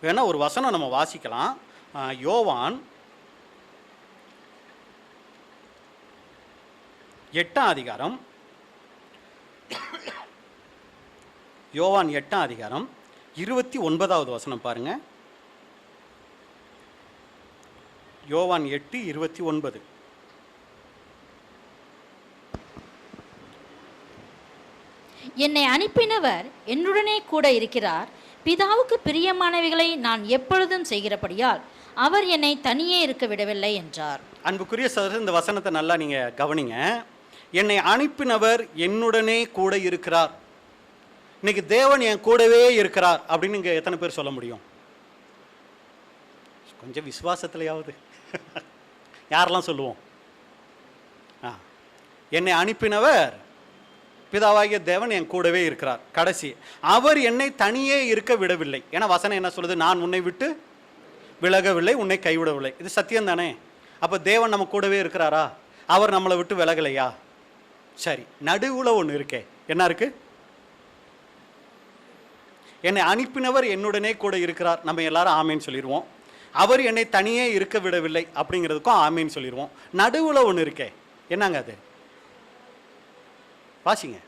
வேணா ஒரு வசனம் நம்ம வாசிக்கலாம். யோவான் 8ஆம் அதிகாரம், யோவான் 8ஆம் அதிகாரம் 29வது வசனம் பாருங்க. யோவான் 8:29. என்னை அனுப்பினவர் என்னுடனே கூட இருக்கிறார். பிதாவுக்கு பிரியமானவைகளை நான் எப்பொழுதும் செய்கிறபடியால் அவர் என்னை தனியே இருக்க விடவில்லை என்றார். அன்புக்குரிய சகோதரர், இந்த வசனத்தை நல்லா நீங்கள் கவனிங்க. என்னை அனுப்பினவர் என்னுடனே கூட இருக்கிறார். இன்னைக்கு தேவன் என் கூடவே இருக்கிறார் அப்படின்னு இங்கே எத்தனை பேர் சொல்ல முடியும்? கொஞ்சம் விசுவாசத்துலையாவது யாரெல்லாம் சொல்லுவோம்? என்னை அனுப்பினவர் பிதாவாகிய தேவன் என் கூடவே இருக்கிறார். கடைசி, அவர் என்னை தனியே இருக்க விடவில்லை. ஏன்னா வசனம் என்ன சொல்லுது? நான் உன்னை விட்டு விலகவில்லை, உன்னை கைவிடவில்லை. இது சத்தியம் தானே? அப்போ தேவன் நம்ம கூடவே இருக்கிறாரா? அவர் நம்மளை விட்டு விலகலையா? சரி, நடுவில் ஒன்று இருக்கே, என்ன இருக்கு? என்னை அனுப்பினவர் என்னுடனே கூட இருக்கிறார். நம்ம எல்லாரும் ஆமேன்னு சொல்லிடுவோம். அவர் என்னை தனியே இருக்க விடவில்லை அப்படிங்கிறதுக்கும் ஆமேன்னு சொல்லிடுவோம். நடுவில் ஒன்று இருக்கே, என்னங்க அது? வாசிங்க.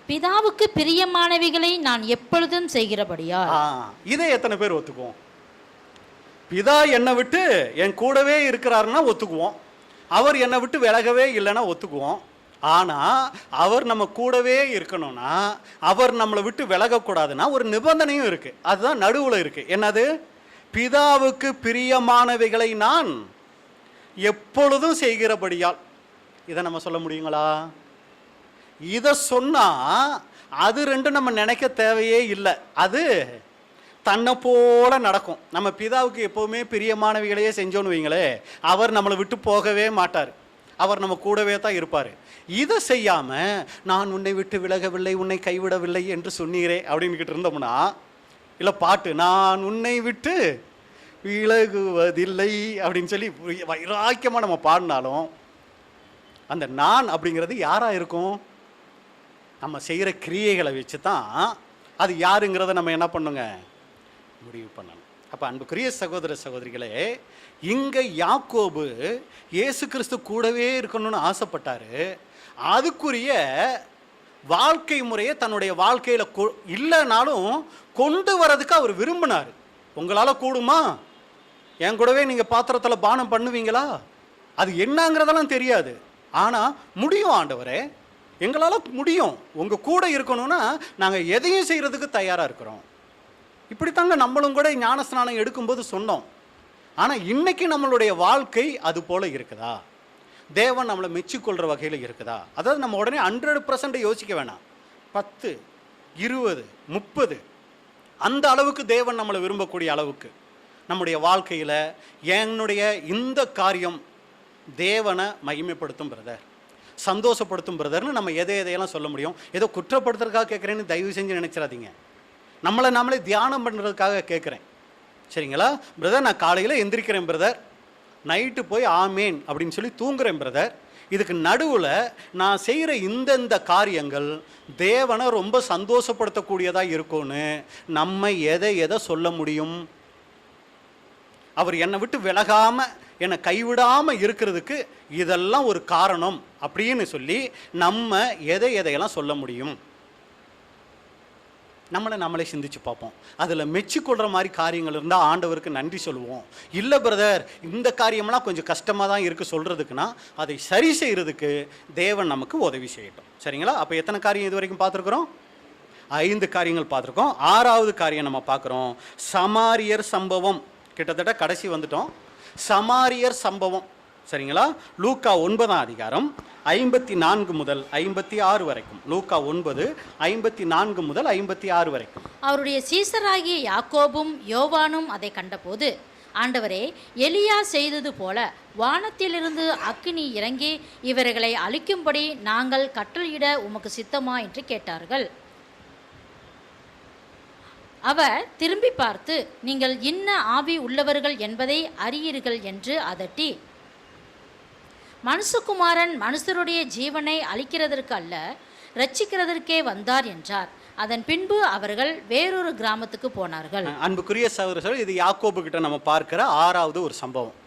பிதாவுக்கு பிரியமானவைகளை நான் எப்பொழுதும் செய்கிறபடியா. இதை எத்தனை பேர் ஒத்துக்குவோம்? பிதா என்னை விட்டு என் கூடவே இருக்கிறாருன்னா ஒத்துக்குவோம். அவர் என்னை விட்டு விலகவே இல்லைன்னா ஒத்துக்குவோம். ஆனால் அவர் நம்ம கூடவே இருக்கணும்னா, அவர் நம்மளை விட்டு விலகக்கூடாதுன்னா ஒரு நிபந்தனையும் இருக்குது. அதுதான் நடுவில் இருக்குது. என்னது? பிதாவுக்கு பிரியமானவைகளை நான் எப்பொழுதும் செய்கிறபடியால். இதை நம்ம சொல்ல முடியுங்களா? இதை சொன்னால் அது ரெண்டும் நம்ம நினைக்க தேவையே இல்லை. அது தன்னை போல நடக்கும். நம்ம பிதாவுக்கு எப்போவுமே பிரியமானவைகளையே செஞ்சோன்னு வைங்களே, அவர் நம்மளை விட்டு போகவே மாட்டார். அவர் நம்ம கூடவே தான் இருப்பார். இதை செய்யாமல் நான் உன்னை விட்டு விலகவில்லை, உன்னை கைவிடவில்லை என்று சொன்னீரே அப்படின்னுக்கிட்டு இருந்தோம்னா, இல்லை பாட்டு நான் உன்னை விட்டு விலகுவதில்லை அப்படின்னு சொல்லி வைராக்கியமாக நம்ம பாடினாலும், அந்த நான் அப்படிங்கிறது யாராக இருக்கும்? நம்ம செய்கிற கிரியைகளை வச்சு தான் அது யாருங்கிறத நம்ம என்ன பண்ணுங்க, முடிவு பண்ணணும். அப்போ அன்புக்குரிய சகோதர சகோதரிகளே, இங்கே யாக்கோபு இயேசு கிறிஸ்து கூடவே இருக்கணும்னு ஆசைப்பட்டார். அதுக்குரிய வாழ்க்கை முறையை தன்னுடைய வாழ்க்கையில் இல்லைனாலும் கொண்டு வரதுக்கு அவர் விரும்பினார். உங்களால் கூடுமா? என் கூடவே நீங்கள் பாத்திரத்தில் பானம் பண்ணுவீங்களா? அது என்னங்கிறதெல்லாம் தெரியாது. ஆனால் முடியும் ஆண்டவரே, எங்களால் முடியும். உங்கள் கூட இருக்கணும்னா நாங்கள் எதையும் செய்கிறதுக்கு தயாராக இருக்கிறோம். இப்படித்தாங்க நம்மளும் கூட ஞானஸ்நானம் எடுக்கும்போது சொன்னோம். ஆனால் இன்னைக்கு நம்மளுடைய வாழ்க்கை அது போல் இருக்குதா? தேவன் நம்மளை மெச்சிக்கொள்கிற வகையில் இருக்குதா? அதாவது நம்ம உடனே 100% யோசிக்க வேணாம். 10, 20, 30 அந்த அளவுக்கு தேவன் நம்மளை விரும்பக்கூடிய அளவுக்கு நம்முடைய வாழ்க்கையில் என்னுடைய இந்த காரியம் தேவனை மகிமைப்படுத்தும் பிரதர், சந்தோஷப்படுத்தும் பிரதர்னு நம்ம எதையெல்லாம் சொல்ல முடியும். ஏதோ குற்றப்படுத்துறதுக்காக கேட்குறேன்னு தயவு செஞ்சு நினைச்சிடாதீங்க. நம்மளே தியானம் பண்ணுறதுக்காக கேட்குறேன். சரிங்களா பிரதர்? நான் காலையில் எந்திரிக்கிறேன் பிரதர், நைட்டு போய் ஆமேன் அப்படின்னு சொல்லி தூங்குறேன் பிரதர். இதுக்கு நடுவில் நான் செய்கிற இந்த காரியங்கள் தேவனை ரொம்ப சந்தோஷப்படுத்தக்கூடியதாக இருக்கும்னு நம்ம எதை சொல்ல முடியும்? அவர் என்னை விட்டு விலகாமல் என்னை கைவிடாமல் இருக்கிறதுக்கு இதெல்லாம் ஒரு காரணம் அப்படின்னு சொல்லி நம்ம எதையெல்லாம் சொல்ல முடியும்? நம்மளே சிந்திச்சு பார்ப்போம். அதில் மெச்சிக்கொள்கிற மாதிரி காரியங்கள் இருந்தால் ஆண்டவருக்கு நன்றி சொல்லுவோம். இல்லை பிரதர், இந்த காரியமெல்லாம் கொஞ்சம் கஷ்டமாக தான் இருக்குது சொல்கிறதுக்குன்னா அதை சரி செய்கிறதுக்கு தேவன் நமக்கு உதவி செய்யட்டும். சரிங்களா? அப்போ எத்தனை காரியம் இது வரைக்கும் பார்த்துருக்குறோம்? 5 காரியங்கள் பார்த்துருக்கோம். 6வது காரியம் நம்ம பார்க்குறோம், சமாரியர் சம்பவம். கிட்டத்தட்ட கடைசி வந்துட்டோம். சமாரியர் சம்பவம். சரிங்களா? லூக்கா 9ஆம் அதிகாரம் 54 முதல் 56 வரைக்கும். லூக்கா 9, 54 முதல் 56 வரைக்கும். அவருடைய சீசராகிய யாக்கோபும் யோவானும் அதை கண்டபோது, ஆண்டவரே, எலியா செய்தது போல வானத்திலிருந்து அக்கினி இறங்கி இவர்களை அழிக்கும்படி நாங்கள் கட்டளையிட உமக்கு சித்தமா என்று கேட்டார்கள். அவர் திரும்பி பார்த்து, நீங்கள் இன்ன ஆவி உள்ளவர்கள் என்பதை அறியீர்கள் என்று அதட்டி, மனுஷகுமாரன் மனுஷருடைய ஜீவனை அழிக்கிறதற்கு அல்ல, ரட்சிக்கிறதற்கே வந்தார் என்றார். அதன் பின்பு அவர்கள் வேறொரு கிராமத்துக்கு போனார்கள். அன்புக்குரிய சகோதரர்கள், இது யாக்கோபு கிட்ட நம்ம பார்க்கிற 6வது ஒரு சம்பவம்.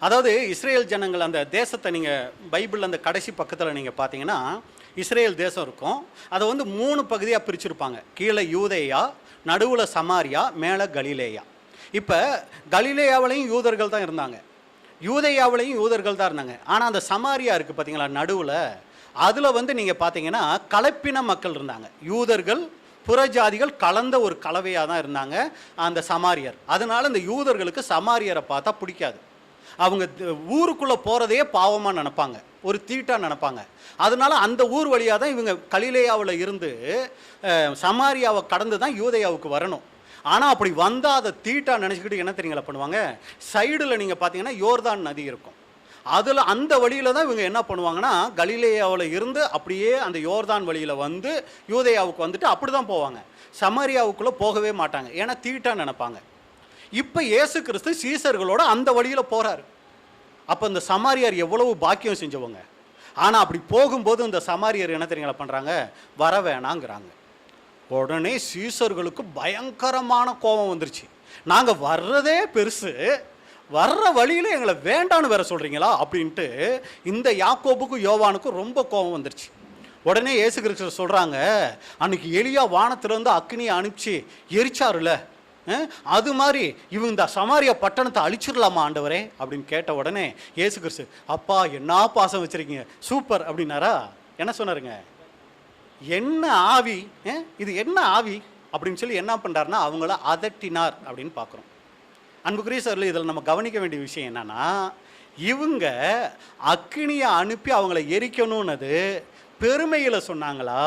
அதாவது இஸ்ரேல் ஜனங்கள் அந்த தேசத்தை நீங்கள் பைபிள் அந்த கடைசி பக்கத்தில் நீங்கள் பார்த்தீங்கன்னா இஸ்ரேல் தேசம் இருக்கும். அதை 3 பகுதியாக பிரிச்சிருப்பாங்க. கீழே யூதேயா, நடுவில் சமாரியா, மேலே கலிலேயா. இப்போ கலிலேயாவிலையும் யூதர்கள் தான் இருந்தாங்க, யூதேயாவிலையும் யூதர்கள் தான் இருந்தாங்க. ஆனால் அந்த சமாரியா இருக்குது பார்த்தீங்களா நடுவில், அதில் நீங்கள் பார்த்தீங்கன்னா கலப்பின மக்கள் இருந்தாங்க. யூதர்கள் புறஜாதிகள் கலந்த ஒரு கலவையாக தான் இருந்தாங்க அந்த சமாரியர். அதனால இந்த யூதர்களுக்கு சமாரியரை பார்த்தா பிடிக்காது. அவங்க ஊருக்குள்ளே போகிறதையே பாவமாக நினைப்பாங்க, ஒரு தீட்டாக நினைப்பாங்க. அதனால அந்த ஊர் வழியாக தான் இவங்க கலிலேயாவில் இருந்து சமாரியாவை கடந்து தான் யூதேயாவுக்கு வரணும். ஆனால் அப்படி வந்தால் அதை தீட்டாக நினச்சிக்கிட்டு என்ன தெரியுங்களா பண்ணுவாங்க, சைடில் நீங்கள் பார்த்தீங்கன்னா யோர்தான் நதி இருக்கும், அதில் அந்த வழியில் தான் இவங்க என்ன பண்ணுவாங்கன்னா கலிலேயாவில் இருந்து அப்படியே அந்த யோர்தான் வழியில் வந்து யூதேயாவுக்கு வந்துட்டு அப்படி தான் போவாங்க. சமாரியாவுக்குள்ளே போகவே மாட்டாங்க, ஏன்னா தீட்டாக நினைப்பாங்க. இப்போ இயேசு கிறிஸ்து சீசர்களோட அந்த வழியில் போகிறாரு. அப்போ இந்த சமாரியார் எவ்வளவு பாக்கியம் செஞ்சவங்க. ஆனால் அப்படி போகும்போது இந்த சமாரியர் என்ன தெரியுங்களா பண்ணுறாங்க, வர வேணாங்கிறாங்க. உடனே சீசர்களுக்கு பயங்கரமான கோபம் வந்துருச்சு. நாங்கள் வர்றதே பெருசு, வர்ற வழியில் எங்களை வேண்டான்னு வேற சொல்கிறீங்களா அப்படின்ட்டு இந்த யாக்கோபுக்கும் யோவானுக்கும் ரொம்ப கோபம் வந்துருச்சு. உடனே இயேசு கிறிஸ்து சொல்கிறாங்க, அன்னைக்கு எலியா வானத்திலேருந்து அக்னியை அனுப்பிச்சு எரிச்சாருல, அது மாதிரி இவங்க இந்த சமாரியா பட்டணத்தை அழிச்சிடலாமா ஆண்டவரே அப்படின்னு கேட்ட உடனே இயேசு கிறிஸ்து, அப்பா என்ன பாசம் வச்சிருக்கீங்க, சூப்பர் அப்படின்னாரா. என்ன சொன்னாருங்க, என்ன ஆவி, இது என்ன ஆவி அப்படின்னு சொல்லி என்ன பண்ணுறாருன்னா அவங்கள அதட்டினார் அப்படின்னு பார்க்குறோம். அன்புக்குரிய சார்ல இதில் நம்ம கவனிக்க வேண்டிய விஷயம் என்னன்னா, இவங்க அக்னியை அனுப்பி அவங்கள எரிக்கணும்னது பெருமையில் சொன்னாங்களா,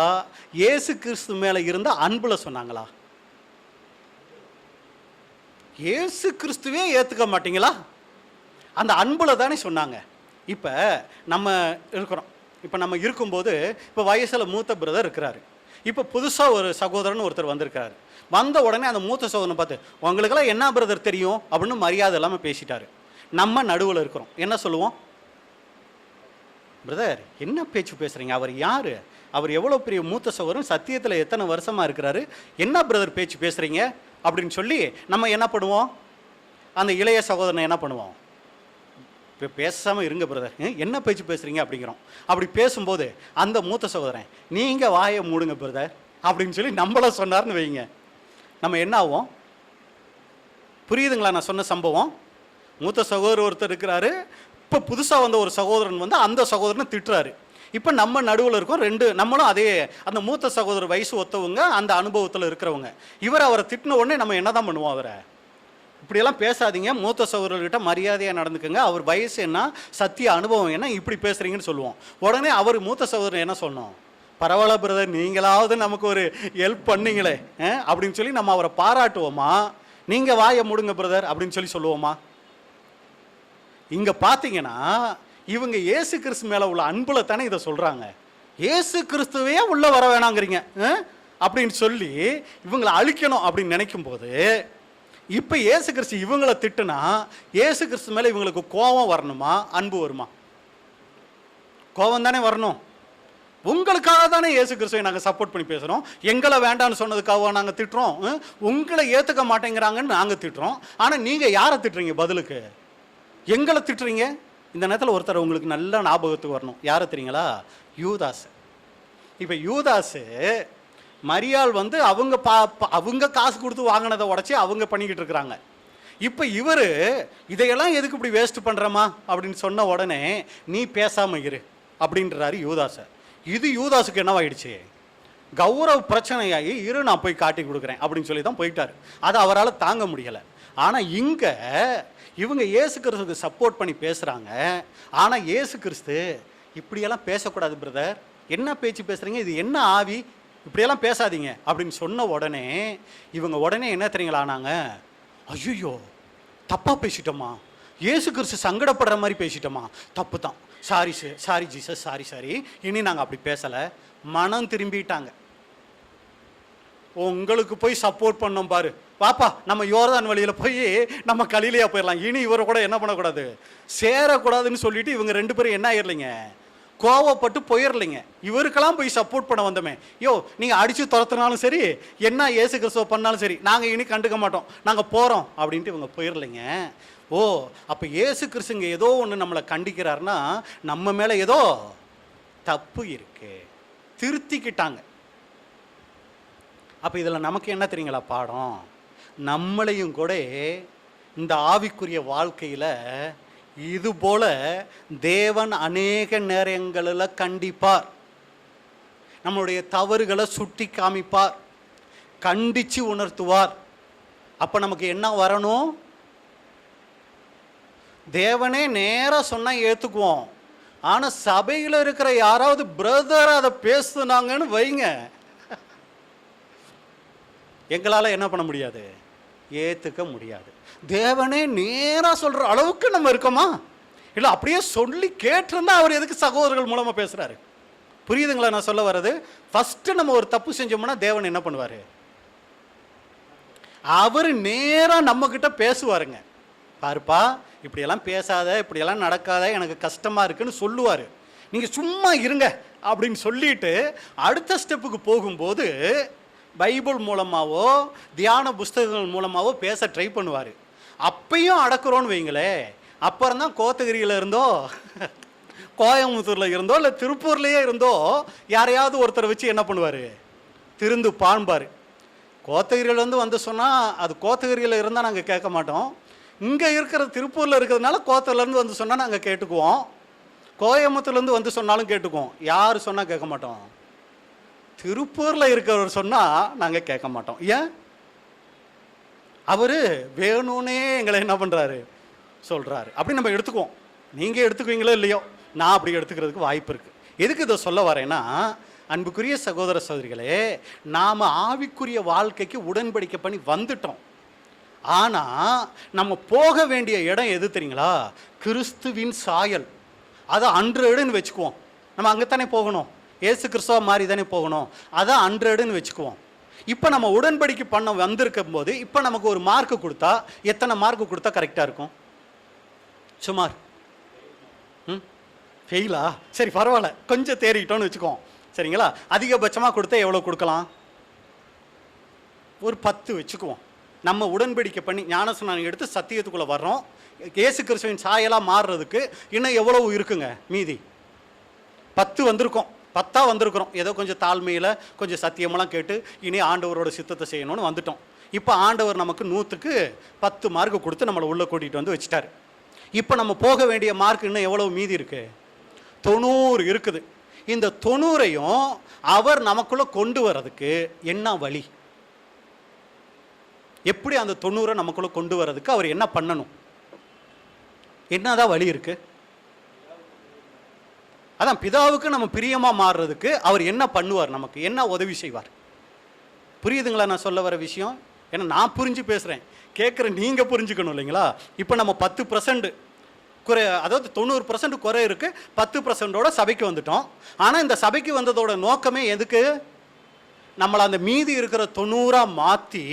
இயேசு கிறிஸ்து மேலே இருந்த அன்பில் சொன்னாங்களா? இயேசு கிறிஸ்துவே ஏற்றுக்க மாட்டீங்களா, அந்த அன்பில் தானே சொன்னாங்க. இப்போ நம்ம இருக்கிறோம், இப்போ நம்ம இருக்கும்போது இப்போ வயசில் மூத்த பிரதர் இருக்கிறாரு, இப்போ புதுசாக ஒரு சகோதரன் ஒருத்தர் வந்திருக்கிறாரு. வந்த உடனே அந்த மூத்த சகோதரனை பார்த்து உங்களுக்கெல்லாம் என்ன பிரதர் தெரியும் அப்படின்னு மரியாதை இல்லாமல் பேசிட்டாரு. நம்ம நடுவில் இருக்கிறோம், என்ன சொல்லுவோம், பிரதர் என்ன பேச்சு பேசுகிறீங்க, அவர் யார், அவர் எவ்வளோ பெரிய மூத்த சகோதரன், சத்தியத்தில் எத்தனை வருஷமாக இருக்கிறாரு, என்ன பிரதர் பேச்சு பேசுகிறீங்க அப்படின்னு சொல்லி நம்ம என்ன பண்ணுவோம், அந்த இளைய சகோதரனை என்ன பண்ணுவோம், இப்போ பேசாமல் இருங்க பிரதர், என்ன பேச்சு பேசுகிறீங்க அப்படிங்கிறோம். அப்படி பேசும்போது அந்த மூத்த சகோதரன் நீங்கள் வாயை மூடுங்க பிரதர் அப்படின்னு சொல்லி நம்மள சொன்னார்னு வைங்க, நம்ம என்ன ஆகும், புரியுதுங்களா நான் சொன்ன சம்பவம்? மூத்த சகோதரர் ஒருத்தர் இருக்கிறாரு, இப்போ புதுசாக வந்த ஒரு சகோதரன் வந்து அந்த சகோதரனை திட்டுறாரு. இப்போ நம்ம நடுவில் இருக்கோம் ரெண்டு, நம்மளும் அதே அந்த மூத்த சகோதரர் வயசு ஒத்தவங்க, அந்த அனுபவத்தில் இருக்கிறவங்க. அவரை திட்டின உடனே நம்ம என்ன தான் பண்ணுவோம், அவரை இப்படியெல்லாம் பேசாதீங்க, மூத்த சகோதரர்கிட்ட மரியாதையாக நடந்துக்குங்க, அவர் வயசு என்ன, சத்திய அனுபவம் என்ன, இப்படி பேசுகிறீங்கன்னு சொல்லுவோம். உடனே அவர் மூத்த சகோதரர் என்ன சொன்னோம், பரவாயில்ல பிரதர் நீங்களாவது நமக்கு ஒரு ஹெல்ப் பண்ணீங்களே அப்படின்னு சொல்லி நம்ம அவரை பாராட்டுவோமா, நீங்கள் வாயை மூடுங்க பிரதர் அப்படின்னு சொல்லி சொல்லுவோமா? இங்கே பார்த்தீங்கன்னா இவங்க இயேசு கிறிஸ்து மேலே உள்ள அன்பில் தானே இதை சொல்கிறாங்க. இயேசு கிறிஸ்துவே உள்ளே வர வேணாங்கிறீங்க அப்படின்னு சொல்லி இவங்களை அழிக்கணும் அப்படின்னு நினைக்கும் போது, இப்போ இயேசு கிறிஸ்து இவங்களை திட்டுனா இயேசு கிறிஸ்து மேலே இவங்களுக்கு கோபம் வரணுமா, அன்பு வருமா? கோபம் தானே வரணும். உங்களுக்காக தானே இயேசு கிறிஸ்துவை நாங்கள் சப்போர்ட் பண்ணி பேசுகிறோம், எங்களை வேண்டான்னு சொன்னதுக்காக நாங்கள் திட்டுறோம், உங்களை ஏற்றுக்க மாட்டேங்கிறாங்கன்னு நாங்கள் திட்டுறோம். ஆனால் நீங்கள் யாரை திட்டுறீங்க, பதிலுக்கு எங்களை திட்டுறீங்க. இந்த நேரத்தில் ஒருத்தர் உங்களுக்கு நல்ல ஞாபகத்துக்கு வரணும், யாரை தெரியுங்களா, யூதாஸ். இப்போ யூதாஸு மரியாள் வந்து அவங்க காசு கொடுத்து வாங்கினதை உடச்சி அவங்க பண்ணிக்கிட்டு இருக்கிறாங்க. இப்போ இவர் இதையெல்லாம் எதுக்கு இப்படி வேஸ்ட் பண்ணுறமா அப்படின்னு சொன்ன உடனே நீ பேசாமல் இரு அப்படின்றாரு யூதாஸை. இது யூதாஸுக்கு என்னவாயிடுச்சு, கௌரவ பிரச்சனையாகி இரு நான் போய் காட்டி கொடுக்குறேன் அப்படின்னு சொல்லி தான் போயிட்டார். அதை அவரால் தாங்க முடியலை. ஆனால் இங்கே இவங்க இயேசு கிறிஸ்துக்கு சப்போர்ட் பண்ணி பேசுகிறாங்க. ஆனால் இயேசு கிறிஸ்து இப்படியெல்லாம் பேசக்கூடாது பிரதர், என்ன பேச்சு பேசுகிறீங்க, இது என்ன ஆவி, இப்படியெல்லாம் பேசாதீங்க அப்படின்னு சொன்ன உடனே இவங்க உடனே என்ன தெரியுங்களா ஆனாங்க, ஐயோ தப்பாக பேசிட்டோமா, இயேசு கிறிஸ்து சங்கடப்படுற மாதிரி பேசிட்டோமா, தப்பு தான், சாரி ஜீசஸ், சாரி, இனி நாங்கள் அப்படி பேசலை, மனம் திரும்பிட்டாங்க. உங்களுக்கு போய் சப்போர்ட் பண்ணோம் பாரு, பாப்பா நம்ம யோர்தான் வழியில் போய் நம்ம கலிலேயா போயிடலாம், இனி இவரை கூட என்ன பண்ணக்கூடாது, சேரக்கூடாதுன்னு சொல்லிட்டு இவங்க ரெண்டு பேரும் என்ன ஆயிடலைங்க, கோவப்பட்டு போயிடலைங்க. இவருக்கெல்லாம் போய் சப்போர்ட் பண்ண வந்தோமே, நீங்கள் அடித்து துரத்துனாலும் சரி, என்ன இயேசு கிறிஸ்துவ பண்ணாலும் சரி, நாங்கள் இனி கண்டுக்க மாட்டோம், நாங்கள் போகிறோம் அப்படின்ட்டு இவங்க போயிடலைங்க. அப்போ இயேசு கிறிஸ்துங்க ஏதோ ஒன்று நம்மளை கண்டிக்கிறாருன்னா நம்ம மேலே ஏதோ தப்பு இருக்கு, திருத்திக்கிட்டாங்க. அப்போ இதில் நமக்கு என்ன தெரியுங்களா பாடம், நம்மளையும் கூட இந்த ஆவிக்குரிய வாழ்க்கையில் இது போல தேவன் அநேக நேரங்களில் கண்டிப்பார், நம்மளுடைய தவறுகளை சுட்டி காமிப்பார், கண்டித்து உணர்த்துவார். அப்போ நமக்கு என்ன வரணும், தேவனே நேராக சொன்னால் ஏற்றுக்குவோம். ஆனால் சபையில் இருக்கிற யாராவது பிரதர் அதை பேசுனாங்கன்னு வைங்க, எங்களால் என்ன பண்ண முடியாது, ஏற்றுக்க முடியாது. தேவனே நேராக சொல்கிற அளவுக்கு நம்ம இருக்கோமா, இல்லை அப்படியே சொல்லி கேட்டிருந்தா அவர் எதுக்கு சகோதரர்கள் மூலமாக பேசுகிறாரு? புரியுதுங்களா நான் சொல்ல வர்றது? ஃபஸ்ட்டு நம்ம ஒரு தப்பு செஞ்சோம்னா தேவன் என்ன பண்ணுவார், அவர் நேராக நம்மக்கிட்ட பேசுவாருங்க. பாருப்பா, இப்படியெல்லாம் பேசாத, இப்படியெல்லாம் நடக்காத, எனக்கு கஷ்டமாக இருக்குன்னு சொல்லுவார். நீங்கள் சும்மா இருங்க அப்படின்னு சொல்லிட்டு அடுத்த ஸ்டெப்புக்கு போகும்போது பைபிள் மூலமாகவோ தியான புஸ்தகங்கள் மூலமாகவோ பேச ட்ரை பண்ணுவார். அப்பையும் அடக்குறோன்னு வைங்களே, அப்புறம் தான் கோத்தகிரியில் இருந்தோ கோயம்புத்தூரில் இருந்தோ இல்லை திருப்பூர்லேயே இருந்தோ யாரையாவது ஒருத்தரை வச்சு என்ன பண்ணுவார், திருந்து பாண்பார். கோத்தகிரியிலேருந்து வந்து சொன்னால் அது கோத்தகிரியில் இருந்தால் நாங்கள் கேட்க மாட்டோம். இங்கே இருக்கிற திருப்பூரில் இருக்கிறதுனால கோத்தகிரிலேருந்து வந்து சொன்னால் நாங்கள் கேட்டுக்குவோம். கோயம்புத்தூர்லேருந்து வந்து சொன்னாலும் கேட்டுக்குவோம். யார் சொன்னால் கேட்க மாட்டோம். திருப்பூரில் இருக்கிறவர் சொன்னால் நாங்கள் கேட்க மாட்டோம். ஏன்? அவர் வேணும்னே எங்களை என்ன பண்ணுறாரு, சொல்கிறாரு. அப்படி நம்ம எடுத்துக்குவோம். நீங்கள் எடுத்துக்குவீங்களோ இல்லையோ, நான் அப்படி எடுத்துக்கிறதுக்கு வாய்ப்பு இருக்குது. எதுக்கு இதை சொல்ல வரேன்னா, அன்புக்குரிய சகோதர சகோதரிகளே, நாம் ஆவிக்குரிய வாழ்க்கைக்கு உடன்படிக்கை பண்ணி வந்துட்டோம். ஆனால் நம்ம போக வேண்டிய இடம் எது தெரியுங்களா? கிறிஸ்துவின் சாயல். அதை 100ன்னு வச்சுக்குவோம். நம்ம அங்கே தானே போகணும், ஏசு கிறிஸ்துவா மாதிரி தானே போகணும். அதை 100ன்னு வச்சுக்குவோம். இப்போ நம்ம உடன்படிக்கை பண்ண வந்திருக்கும் போது இப்போ நமக்கு ஒரு மார்க்கு கொடுத்தா எத்தனை மார்க்கு கொடுத்தா கரெக்டாக இருக்கும்? சுமார் ஃபெயிலா? சரி பரவாயில்ல, கொஞ்சம் தேறிக்கிட்டோன்னு வச்சுக்குவோம். சரிங்களா? அதிகபட்சமாக கொடுத்தா எவ்வளோ கொடுக்கலாம்? ஒரு 10 வச்சுக்குவோம். நம்ம உடன்படிக்கை பண்ணி ஞானஸ்நானம் எடுத்து சத்தியத்துக்குள்ளே வர்றோம். இயேசு கிறிஸ்துவின் சாயலாக மாறுறதுக்கு இன்னும் எவ்வளவு இருக்குங்க மீதி? 10 வந்திருக்கோம். 10 வந்திருக்கிறோம். ஏதோ கொஞ்சம் தாழ்மையில் கொஞ்சம் சத்தியமெல்லாம் கேட்டு இனி ஆண்டவரோட சித்தத்தை செய்யணும்னு வந்துட்டோம். இப்போ ஆண்டவர் நமக்கு 100க்கு 10 மார்க்கு கொடுத்து நம்மளை உள்ளே கூட்டிகிட்டு வந்து வச்சுட்டார். இப்போ நம்ம போக வேண்டிய மார்க் இன்னும் எவ்வளவு மீதி இருக்குது? 90 இருக்குது. இந்த 90ஐயும் அவர் நமக்குள்ளே கொண்டு வர்றதுக்கு என்ன வழி? எப்படி அந்த 90 நமக்குள்ளே கொண்டு வர்றதுக்கு அவர் என்ன பண்ணணும்? என்னதான் வழி இருக்குது? அதான் பிதாவுக்கு நம்ம பிரியமாக மாறுறதுக்கு அவர் என்ன பண்ணுவார், நமக்கு என்ன உதவி செய்வார்? புரியுதுங்களா நான் சொல்ல வர விஷயம்? ஏன்னா நான் புரிஞ்சு பேசுகிறேன், கேட்குற நீங்கள் புரிஞ்சுக்கணும் இல்லைங்களா? இப்போ நம்ம 10% குறை, அதாவது 90% குறை இருக்குது, 10%ஓட சபைக்கு வந்துட்டோம். ஆனால் இந்த சபைக்கு வந்ததோட நோக்கமே எதுக்கு? நம்மளை அந்த மீதி இருக்கிற 90 மாற்றி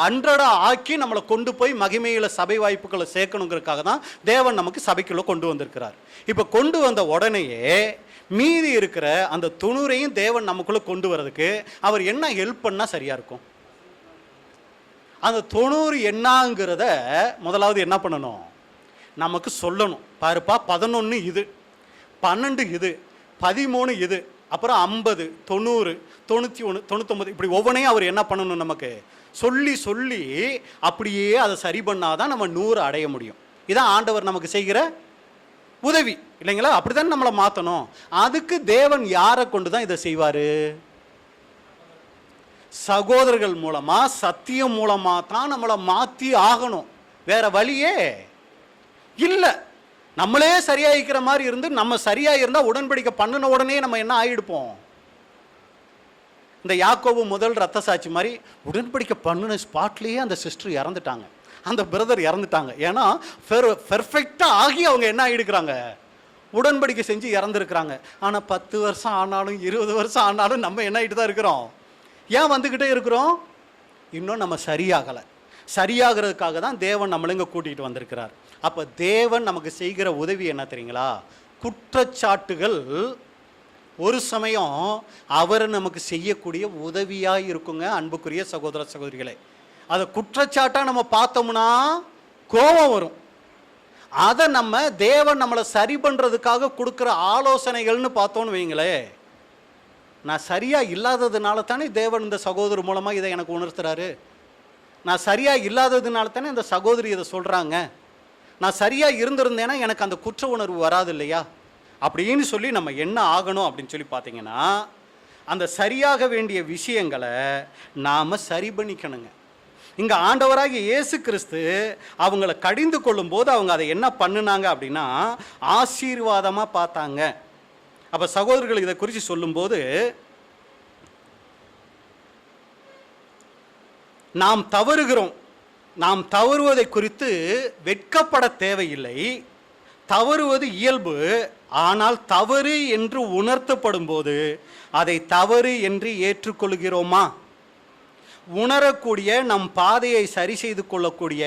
100 ஆக்கி நம்மளை கொண்டு போய் மகிமையில் சபை வாய்ப்புகளை சேர்க்கணுங்கிறதுக்காக தான் தேவன் நமக்கு சபைக்குள்ளே கொண்டு வந்திருக்கிறார். இப்போ கொண்டு வந்த உடனேயே மீதி இருக்கிற அந்த 90ஐயும் தேவன் நமக்குள்ளே கொண்டு வரதுக்கு அவர் என்ன ஹெல்ப் பண்ணால் சரியாக இருக்கும்? அந்த 90 என்னங்கிறத முதலாவது என்ன பண்ணணும், நமக்கு சொல்லணும். பாருப்பா, 11 இது, 12 இது, 13 இது, அப்புறம் 50, 90, 91, 99, இப்படி ஒவ்வொன்றையும் அவர் என்ன பண்ணணும், நமக்கு சொல்லி சொல்லி அப்படியே அதை சரி பண்ணாதான் நம்ம 100 அடைய முடியும். இதான் ஆண்டவர் நமக்கு செய்கிற உதவி இல்லைங்களா? அப்படிதான் நம்மளை மாற்றணும். அதுக்கு தேவன் யாரை கொண்டு தான் இதை செய்வார்? சகோதரர்கள் மூலமா, சத்தியம் மூலமா தான் நம்மளை மாற்றி ஆகணும். வேற வழியே இல்லை. நம்மளே சரியாகிக்கிற மாதிரி இருந்து நம்ம சரியாக இருந்தால் உடன்படிக்கை பண்ணின உடனே நம்ம என்ன ஆகிடுப்போம்? இந்த யாக்கோபு முதல் ரத்த சாட்சி மாதிரி உடன்படிக்கை பண்ணின ஸ்பாட்லேயே அந்த சிஸ்டர் இறந்துட்டாங்க, அந்த பிரதர் இறந்துட்டாங்க. ஏன்னா பெர்ஃபெக்டாக ஆகி அவங்க என்ன ஆகிடுக்கிறாங்க, உடன்படிக்கை செஞ்சு இறந்துருக்குறாங்க. ஆனால் 10 வருஷம் ஆனாலும் 20 வருஷம் ஆனாலும் நம்ம என்ன ஆகிட்டு தான் இருக்கிறோம். ஏன் வந்துக்கிட்டே இருக்கிறோம்? இன்னும் நம்ம சரியாகலை. சரியாகிறதுக்காக தான் தேவன் நம்மளை இங்கே கூட்டிகிட்டு வந்திருக்கிறார். அப்போ தேவன் நமக்கு செய்கிற உதவி என்ன தெரியுங்களா? குற்றச்சாட்டுகள் ஒரு சமயம் அவர் நமக்கு செய்யக்கூடிய உதவியாக இருக்குங்க. அன்புக்குரிய சகோதர சகோதரிகளே, அதை குற்றச்சாட்டாக நம்ம பார்த்தோம்னா கோபம் வரும். அதை நம்ம தேவன் நம்மளை சரி பண்ணுறதுக்காக கொடுக்குற ஆலோசனைகள்னு பார்த்தோன்னு வைங்களே, நான் சரியாக இல்லாததுனால தானே தேவன் இந்த சகோதரர் மூலமாக இதை எனக்கு உணர்த்துறாரு. நான் சரியாக இல்லாததுனால தானே இந்த சகோதரி இதை சொல்கிறாங்க. நான் சரியாக இருந்திருந்தேன்னா எனக்கு அந்த குற்ற உணர்வு வராது இல்லையா? அப்படின்னு சொல்லி நம்ம என்ன ஆகணும் அப்படின்னு சொல்லி பார்த்தீங்கன்னா, அந்த சரியாக வேண்டிய விஷயங்களை நாம் சரி பண்ணிக்கணுங்க. இங்கே ஆண்டவராகிய இயேசு கிறிஸ்து அவங்கள கடிந்து கொள்ளும்போது அவங்க அதை என்ன பண்ணினாங்க அப்படின்னா ஆசீர்வாதமாக பார்த்தாங்க. அப்போ சகோதரர்கள் இதை குறித்து சொல்லும்போது, நாம் தவறுகிறோம், நாம் தவறுவதை குறித்து வெட்கப்பட தேவையில்லை. தவறுவது இயல்பு. ஆனால் தவறு என்று உணர்த்தப்படும் போது அதை தவறு என்று ஏற்றுக்கொள்கிறோமா? உணரக்கூடிய, நம் பாதையை சரி செய்து கொள்ளக்கூடிய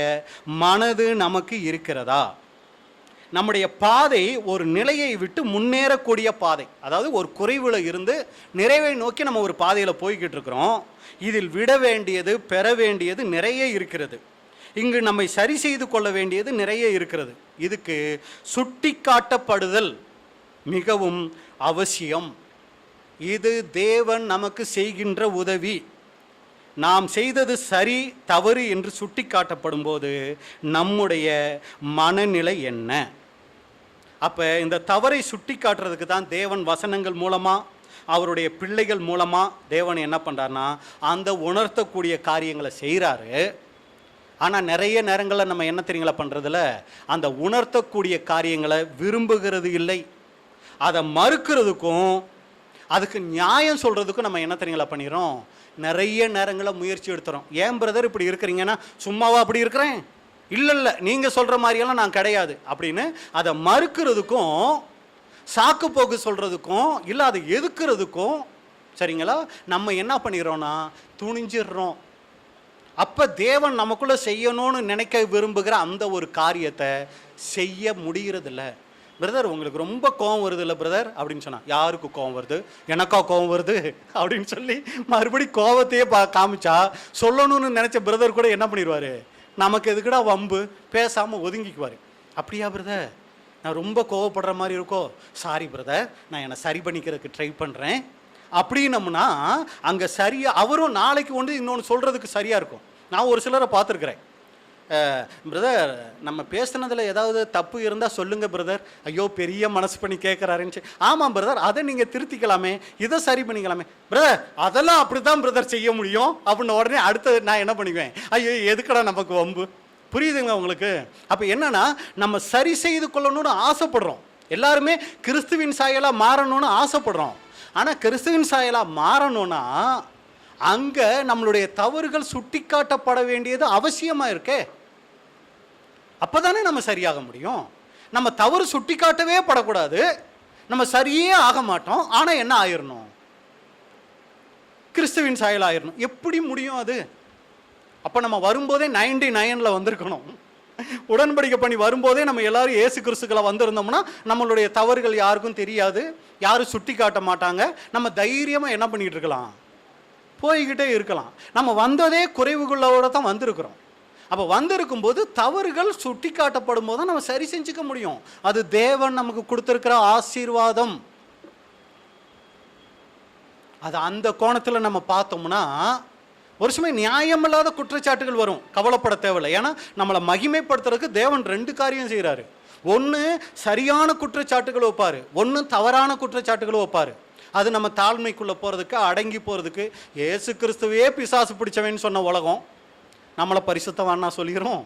மனது நமக்கு இருக்கிறதா? நம்முடைய பாதை ஒரு நிலையை விட்டு முன்னேறக்கூடிய பாதை, அதாவது ஒரு குறைவில் இருந்து நிறைவை நோக்கி நம்ம ஒரு பாதையில் போய்கிட்டு இருக்கிறோம். இதில் விட வேண்டியது, பெற வேண்டியது நிறைய இருக்கிறது. இங்கு நம்மை சரி செய்து கொள்ள வேண்டியது நிறைய இருக்கிறது. இதுக்கு சுட்டி காட்டப்படுதல் மிகவும் அவசியம். இது தேவன் நமக்கு செய்கின்ற உதவி. நாம் செய்தது சரி தவறு என்று சுட்டி காட்டப்படும் போது நம்முடைய மனநிலை என்ன? அப்போ இந்த தவறை சுட்டி காட்டுறதுக்கு தான் தேவன் வசனங்கள் மூலமாக, அவருடைய பிள்ளைகள் மூலமாக தேவன் என்ன பண்ணுறாருனா அந்த உணர்த்தக்கூடிய காரியங்களை செய்கிறாரு. ஆனால் நிறைய நேரங்களில் நம்ம என்ன தெரியுங்களா பண்ணுறதில்ல, அந்த உணர்த்தக்கூடிய காரியங்களை விரும்புகிறது இல்லை. அதை மறுக்கிறதுக்கும் அதுக்கு நியாயம் சொல்கிறதுக்கும் நம்ம என்ன தெரியுங்களா பண்ணிடுறோம், நிறைய நேரங்களில் முயற்சி எடுத்துகிறோம். ஏன் பிரதர் இப்படி இருக்கிறீங்கன்னா, சும்மாவா அப்படி இருக்கிறேன், இல்லை நீங்கள் சொல்கிற மாதிரியெல்லாம் நான் கிடையாது அப்படின்னு அதை மறுக்கிறதுக்கும், சாக்கு போக்கு சொல்கிறதுக்கும், இல்லை அதை எதுக்கிறதுக்கும் சரிங்களா நம்ம என்ன பண்ணிடுறோன்னா துணிஞ்சிடுறோம். அப்போ தேவன் நமக்குள்ளே செய்யணும்னு நினைக்க விரும்புகிற அந்த ஒரு காரியத்தை செய்ய முடிகிறதில்ல. பிரதர் உங்களுக்கு ரொம்ப கோவம் வருது இல்லை பிரதர் அப்படின்னு சொன்னால், யாருக்கு கோவம் வருது, எனக்கா கோவம் வருது அப்படின்னு சொல்லி மறுபடி கோவத்தையே காமிச்சா சொல்லணும்னு நினச்ச பிரதர் கூட என்ன பண்ணிடுவார், நமக்கு எதுக்குடா வம்பு, பேசாமல் ஒதுங்கிக்குவார். அப்படியா பிரதர், நான் ரொம்ப கோவப்படுற மாதிரி இருக்கோ, சாரி பிரதர், நான் என்னை சரி பண்ணிக்கிறதுக்கு ட்ரை பண்ணுறேன் அப்படின்னம்னா அங்கே சரியாக அவரும் நாளைக்கு வந்து இன்னொன்று சொல்கிறதுக்கு சரியாக இருக்கும். நான் ஒரு சிலரை பார்த்துருக்குறேன், பிரதர் நம்ம பேசுனதில் ஏதாவது தப்பு இருந்தால் சொல்லுங்கள் பிரதர், ஐயோ பெரிய மனசு பண்ணி கேட்குறாருன்னு. ஆமாம் பிரதர், அதை நீங்கள் திருத்திக்கலாமே, இதை சரி பண்ணிக்கலாமே. பிரதர் அதெல்லாம் அப்படி தான் பிரதர் செய்ய முடியும் அப்படின்னு உடனே அடுத்து நான் என்ன பண்ணிக்குவேன், ஐயோ எதுக்கடா நமக்கு வம்பு. புரியுதுங்களா உங்களுக்கு? அப்போ என்னன்னா நம்ம சரி செய்து கொள்ளணும்னு ஆசைப்படுறோம். எல்லாருமே கிறிஸ்துவின் சாயலாக மாறணும்னு ஆசைப்படுறோம். ஆனால் கிறிஸ்துவின் சாயலாக மாறணும்னா அங்கே நம்மளுடைய தவறுகள் சுட்டி காட்டப்பட வேண்டியது அவசியமாக இருக்கே. அப்போ தானே நம்ம சரியாக முடியும். நம்ம தவறு சுட்டி காட்டவே படக்கூடாது, நம்ம சரியே ஆக மாட்டோம். ஆனால் என்ன ஆயிடணும், கிறிஸ்துவின் சாயல் ஆயிடணும். எப்படி முடியும் அது? அப்போ நம்ம வரும்போதே 99 வந்திருக்கணும். உடன்படிக்கை பண்ணி வரும்போதே நம்ம எல்லாரும் இயேசு கிறிஸ்துக்களை வந்திருந்தோம்னா நம்மளுடைய தவறுகள் யாருக்கும் தெரியாது, யாரும் சுட்டி காட்ட மாட்டாங்க. நம்ம தைரியமாக என்ன பண்ணிக்கிட்டு இருக்கலாம், போய்கிட்டே இருக்கலாம். நம்ம வந்ததே குறைவுகளோடு தான் வந்திருக்கிறோம். அப்போ வந்திருக்கும் போது தவறுகள் சுட்டி காட்டப்படும் போது தான் நம்ம சரி செஞ்சுக்க முடியும். அது தேவன் நமக்கு கொடுத்துருக்கிற ஆசீர்வாதம். அது அந்த கோணத்தில் நம்ம பார்த்தோம்னா ஒரு சமயம் நியாயமில்லாத குற்றச்சாட்டுகள் வரும், கவலைப்பட தேவையில்லை. ஏன்னா நம்மளை மகிமைப்படுத்துறதுக்கு தேவன் 2 காரியம் செய்கிறாரு. ஒன்று சரியான குற்றச்சாட்டுகள் வைப்பார், ஒன்று தவறான குற்றச்சாட்டுகள் வைப்பார். அது நம்ம தாழ்மைக்குள்ளே போகிறதுக்கு, அடங்கி போகிறதுக்கு. ஏசு கிறிஸ்துவே பிசாசு பிடிச்சவன்னு சொன்ன உலகம் நம்மளை பரிசுத்தவான்னா சொல்லிடுறோம்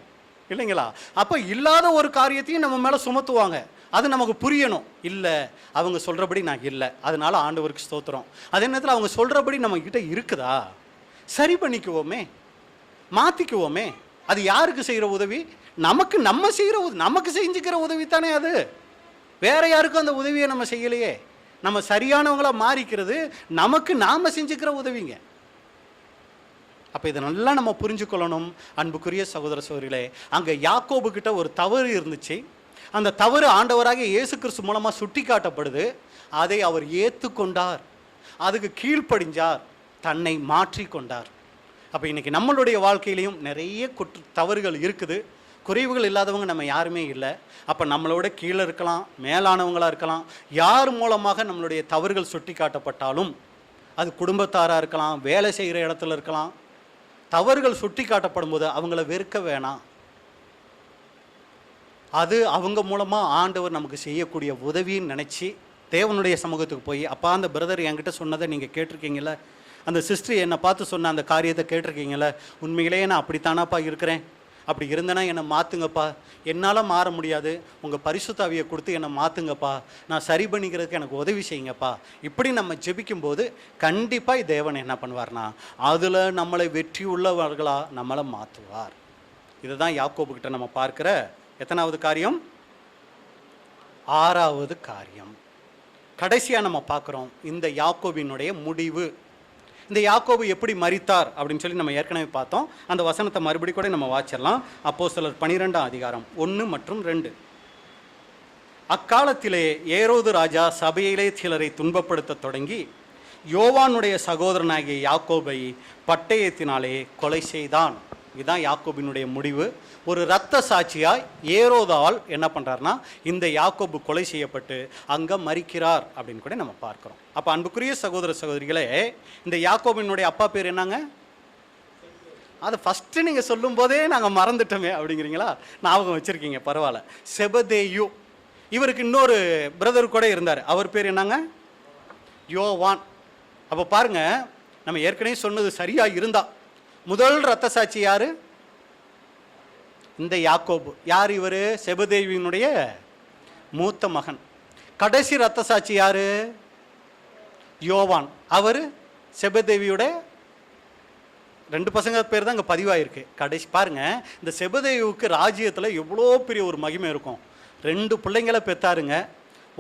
இல்லைங்களா? அப்போ இல்லாத ஒரு காரியத்தையும் நம்ம மேலே சுமத்துவாங்க. அது நமக்கு புரியணும். இல்லை அவங்க சொல்கிறபடி நான் இல்லை, அதனால ஆண்டவருக்கு ஸ்தோத்திரம். அதே நேரத்தில் அவங்க சொல்கிறபடி நம்ம கிட்ட இருக்குதா, சரி பண்ணிக்குவோமே, மாற்றிக்குவோமே. அது யாருக்கு செய்கிற உதவி? நமக்கு. நம்ம செய்கிற நமக்கு செஞ்சுக்கிற உதவி தானே அது. வேற யாருக்கும் அந்த உதவியை நம்ம செய்யலையே. நம்ம சரியானவங்களா மாறிக்கிறது நமக்கு நாம் செஞ்சுக்கிற உதவிங்க. அப்போ இதை நல்லா நம்ம புரிஞ்சுக்கொள்ளணும். அன்புக்குரிய சகோதர சகோதரிகளே, அங்கே யாக்கோபு கிட்ட ஒரு தவறு இருந்துச்சு. அந்த தவறு ஆண்டவராக இயேசு கிறிஸ்து மூலமாக சுட்டி காட்டப்படுது. அதை அவர் ஏற்றுக்கொண்டார், அதுக்கு கீழ்ப்படிஞ்சார், தன்னை மாற்றி கொண்டார். அப்போ இன்றைக்கி நம்மளுடைய வாழ்க்கையிலையும் நிறைய தவறுகள் இருக்குது. குறைவுகள் இல்லாதவங்க நம்ம யாருமே இல்லை. அப்போ நம்மளோட கீழே இருக்கலாம், மேலானவங்களாக இருக்கலாம். யார் மூலமாக நம்மளுடைய தவறுகள் சுட்டி காட்டப்பட்டாலும், அது குடும்பத்தாராக இருக்கலாம், வேலை செய்கிற இடத்துல இருக்கலாம், தவறுகள் சுட்டி காட்டப்படும் போது அவங்கள வெறுக்க வேணாம். அது அவங்க மூலமாக ஆண்டவர் நமக்கு செய்யக்கூடிய உதவின்னு நினச்சி தேவனுடைய சமூகத்துக்கு போய், அப்பா அந்த பிரதர் என்கிட்ட சொன்னதை நீங்கள் கேட்டிருக்கீங்கள, அந்த சிஸ்டர் என்னை பார்த்து சொன்ன அந்த காரியத்தை கேட்டிருக்கீங்கள, உண்மையிலேயே நான் அப்படித்தானாப்பா இருக்கிறேன், அப்படி இருந்தேன்னா என்னை மாற்றுங்கப்பா, என்னால் மாற முடியாது, உங்கள் பரிசுத்த ஆவியை கொடுத்து என்னை மாற்றுங்கப்பா, நான் சரி பண்ணிக்கிறதுக்கு எனக்கு உதவி செய்யுங்கப்பா. இப்படி நம்ம ஜெபிக்கும்போது கண்டிப்பாக தேவன் என்ன பண்ணுவார்னா அதில் நம்மளை வெற்றி உள்ளவர்களாக நம்மளை மாற்றுவார். இதுதான் யாக்கோபுக்கிட்ட நம்ம பார்க்குற எத்தனாவது காரியம்? 6வது காரியம். கடைசியாக நம்ம பார்க்குறோம் இந்த யாக்கோபினுடைய முடிவு. இந்த யாக்கோபு எப்படி மரித்தார் அப்படின்னு சொல்லி நம்ம ஏற்கனவே பார்த்தோம். அந்த வசனத்தை மறுபடி கூட நம்ம வாசிடலாம். அப்போஸ்தலர் 12ஆம் அதிகாரம் 1 மற்றும் 2. அக்காலத்திலே ஏரோது ராஜா சபையிலே சிலரை துன்பப்படுத்த தொடங்கி யோவானுடைய சகோதரனாகிய யாக்கோபை பட்டயத்தினாலே கொலை செய்தான். இதுதான் யாக்கோபினுடைய முடிவு. ஒரு இரத்த சாட்சியாய் ஏரோதால் என்ன பண்ணுறாருனா இந்த யாக்கோபு கொலை செய்யப்பட்டு அங்கே மரிக்கிறார் அப்படின்னு கூட நம்ம பார்க்குறோம். அப்போ அன்புக்குரிய சகோதர சகோதரிகளே, இந்த யாக்கோபினுடைய அப்பா பேர் என்னங்க? அதை ஃபஸ்ட்டு நீங்கள் சொல்லும் போதே நாங்கள் மறந்துட்டோமே அப்படிங்கிறீங்களா? ஞாபகம் வச்சுருக்கீங்க, பரவாயில்ல. செபதேயு. இவருக்கு இன்னொரு பிரதர் கூட இருந்தார். அவர் பேர் என்னங்க? யோவான். அப்போ பாருங்க, நம்ம ஏற்கனவே சொன்னது சரியாக இருந்தா முதல் இரத்த சாட்சி யாரு? இந்த யாக்கோபு. யார் இவர்? செபதேயுவினுடைய மூத்த மகன். கடைசி இரத்த சாட்சி யாரு? யோவான். அவர் செபதேவியோட 2 பசங்க பேர் தான் இங்கே பதிவாயிருக்கு. கடைசி பாருங்க, இந்த செபதேயுவுக்கு ராஜ்யத்தில் எவ்வளோ பெரிய ஒரு மகிமை இருக்கும். 2 பிள்ளைங்களை பெற்றாருங்க.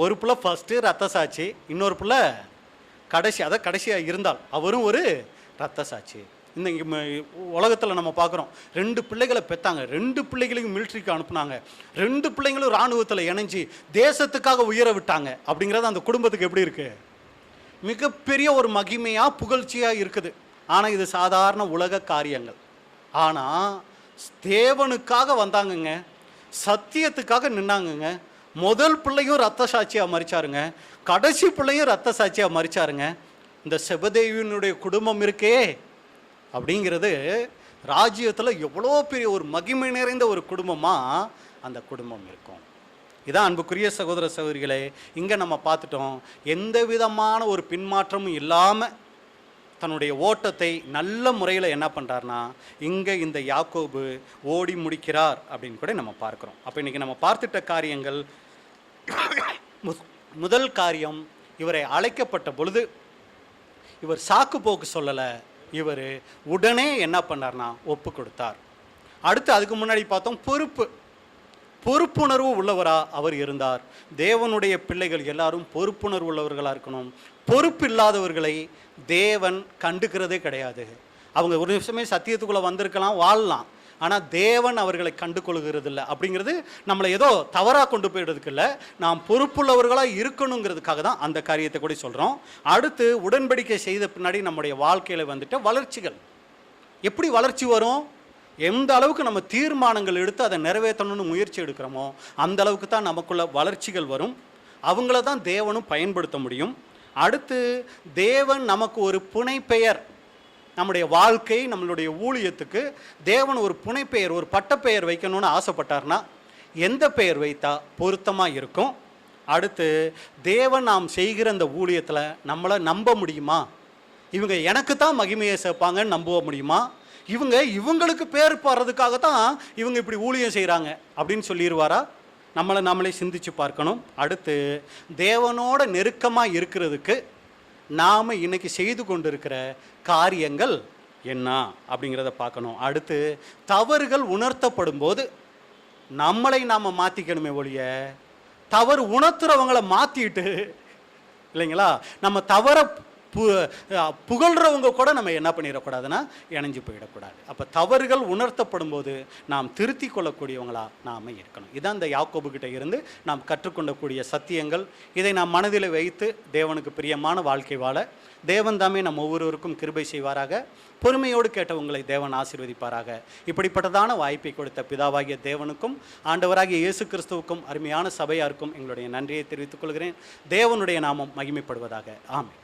ஒரு பிள்ளை ஃபஸ்ட்டு ரத்த சாட்சி, இன்னொரு பிள்ளை கடைசி, அதை கடைசியாக இருந்தால் அவரும் ஒரு ரத்த சாட்சி. இந்த உலகத்தில் நம்ம பார்க்குறோம், 2 பிள்ளைகளை பெற்றாங்க, 2 பிள்ளைகளையும் மிலிட்ரிக்கு அனுப்புனாங்க, 2 பிள்ளைங்களும் இராணுவத்தில் இணைஞ்சி தேசத்துக்காக உயர விட்டாங்க. அப்படிங்கிறது அந்த குடும்பத்துக்கு எப்படி இருக்குது? மிகப்பெரிய ஒரு மகிமையாக புகழ்ச்சியாக இருக்குது. ஆனால் இது சாதாரண உலக காரியங்கள். ஆனால் தேவனுக்காக வந்தாங்கங்க, சத்தியத்துக்காக நின்னாங்கங்க. முதல் பிள்ளையும் ரத்த சாட்சியாக மரிச்சாருங்க, கடைசி பிள்ளையும் ரத்த சாட்சியாக மரிச்சாருங்க. இந்த செபதேயுவினுடைய குடும்பம் இருக்கே அப்படிங்கிறது ராஜ்யத்தில் எவ்வளோ பெரிய ஒரு மகிமை நிறைந்த ஒரு குடும்பமாக அந்த குடும்பம் இருக்கும். இதான் அன்புக்குரிய சகோதர சகோதரிகளே, இங்கே நம்ம பார்த்துட்டோம், எந்த விதமான ஒரு பின்மாற்றமும் இல்லாமல் தன்னுடைய ஓட்டத்தை நல்ல முறையில் என்ன பண்ணுறாருனா இங்கே இந்த யாக்கோபு ஓடி முடிக்கிறார் அப்படின்னு கூட நம்ம பார்க்குறோம். அப்போ இன்றைக்கி நம்ம பார்த்துட்ட காரியங்கள், முதல் காரியம், இவரை அழைக்கப்பட்ட பொழுது இவர் சாக்கு போக்கு சொல்லலை, இவர் உடனே என்ன பண்ணார்னா ஒப்பு கொடுத்தார். அடுத்து அதுக்கு முன்னாடி பார்த்தோம், பொறுப்புணர்வு உள்ளவராக அவர் இருந்தார். தேவனுடைய பிள்ளைகள் எல்லாரும் பொறுப்புணர்வு உள்ளவர்களாக இருக்கணும். பொறுப்பு இல்லாதவர்களை தேவன் கண்டுக்கிறதே கிடையாது. அவங்க ஒரு நிமிஷமே சத்தியத்துக்குள்ளே வந்திருக்கலாம், வாழலாம், ஆனால் தேவன் அவர்களை கண்டு கொள்கிறது இல்லை. அப்படிங்கிறது நம்மளை ஏதோ தவறாக கொண்டு போயிடுறதுக்கு இல்லை, நாம் பொறுப்புள்ளவர்களாக இருக்கணுங்கிறதுக்காக தான் அந்த காரியத்தை கூட சொல்கிறோம். அடுத்து உடன்படிக்கை செய்த பின்னாடி நம்முடைய வாழ்க்கையில் வந்துட்டு வளர்ச்சிகள் எப்படி வளர்ச்சி வரும்? எந்த அளவுக்கு நம்ம தீர்மானங்கள் எடுத்து அதை நிறைவேற்றணும்னு முயற்சி எடுக்கிறோமோ அந்த அளவுக்கு தான் நமக்குள்ள வளர்ச்சிகள் வரும். அவங்கள தான் தேவனும் பயன்படுத்த முடியும். அடுத்து தேவன் நமக்கு ஒரு புனைப்பெயர், நம்முடைய வாழ்க்கை, நம்மளுடைய ஊழியத்துக்கு தேவன் ஒரு புனைப்பெயர், ஒரு பட்டப்பெயர் வைக்கணும்னு ஆசைப்பட்டார்னா எந்த பெயர் வைத்தா பொருத்தமாக இருக்கும்? அடுத்து தேவன் நாம் செய்கிற அந்த ஊழியத்தில் நம்மளை நம்ப முடியுமா? இவங்க எனக்கு தான் மகிமையை சேர்ப்பாங்கன்னு நம்ப முடியுமா? இவங்களுக்கு பேர் போடுறதுக்காக தான் இவங்க இப்படி ஊழியம் செய்கிறாங்க அப்படின்னு சொல்லிடுவாரா? நம்மளே சிந்திச்சு பார்க்கணும். அடுத்து தேவனோட நெருக்கமாக இருக்கிறதுக்கு நாம் இன்னைக்கு செய்து கொண்டிருக்கிற காரியங்கள் என்ன அப்படிங்கிறத பார்க்கணும். அடுத்து தவறுகள் உணர்த்தப்படும் போது நம்மளை நாம் மாற்றிக்கணுமே ஒழிய தவறு உணர்த்துறவங்களை மாற்றிட்டு இல்லைங்களா, நம்ம தவறை புகழ்கிறவங்க கூட நம்ம என்ன பண்ணிடக்கூடாதுன்னா இணைஞ்சு போயிடக்கூடாது. அப்போ தவறுகள் உணர்த்தப்படும் போது நாம் திருத்தி கொள்ளக்கூடியவங்களா நாம் இருக்கணும். இதான் இந்த யாக்கோபுக்கிட்ட இருந்து நாம் கற்றுக்கொள்ளக்கூடிய சத்தியங்கள். இதை நாம் மனதில் வைத்து தேவனுக்கு பிரியமான வாழ்க்கை வாழ தேவன் தாமே நம்ம ஒவ்வொருவருக்கும் கிருபை செய்வாராக. பொறுமையோடு கேட்டவங்களை தேவன் ஆசீர்வதிப்பாராக. இப்படிப்பட்டதான வாய்ப்பை கொடுத்த பிதாவாகிய தேவனுக்கும் ஆண்டவராகிய இயேசு கிறிஸ்துவுக்கும் அருமையான சபையாருக்கும் எங்களுடைய நன்றியை தெரிவித்துக் கொள்கிறேன். தேவனுடைய நாமம் மகிமைப்படுவதாக. ஆமென்.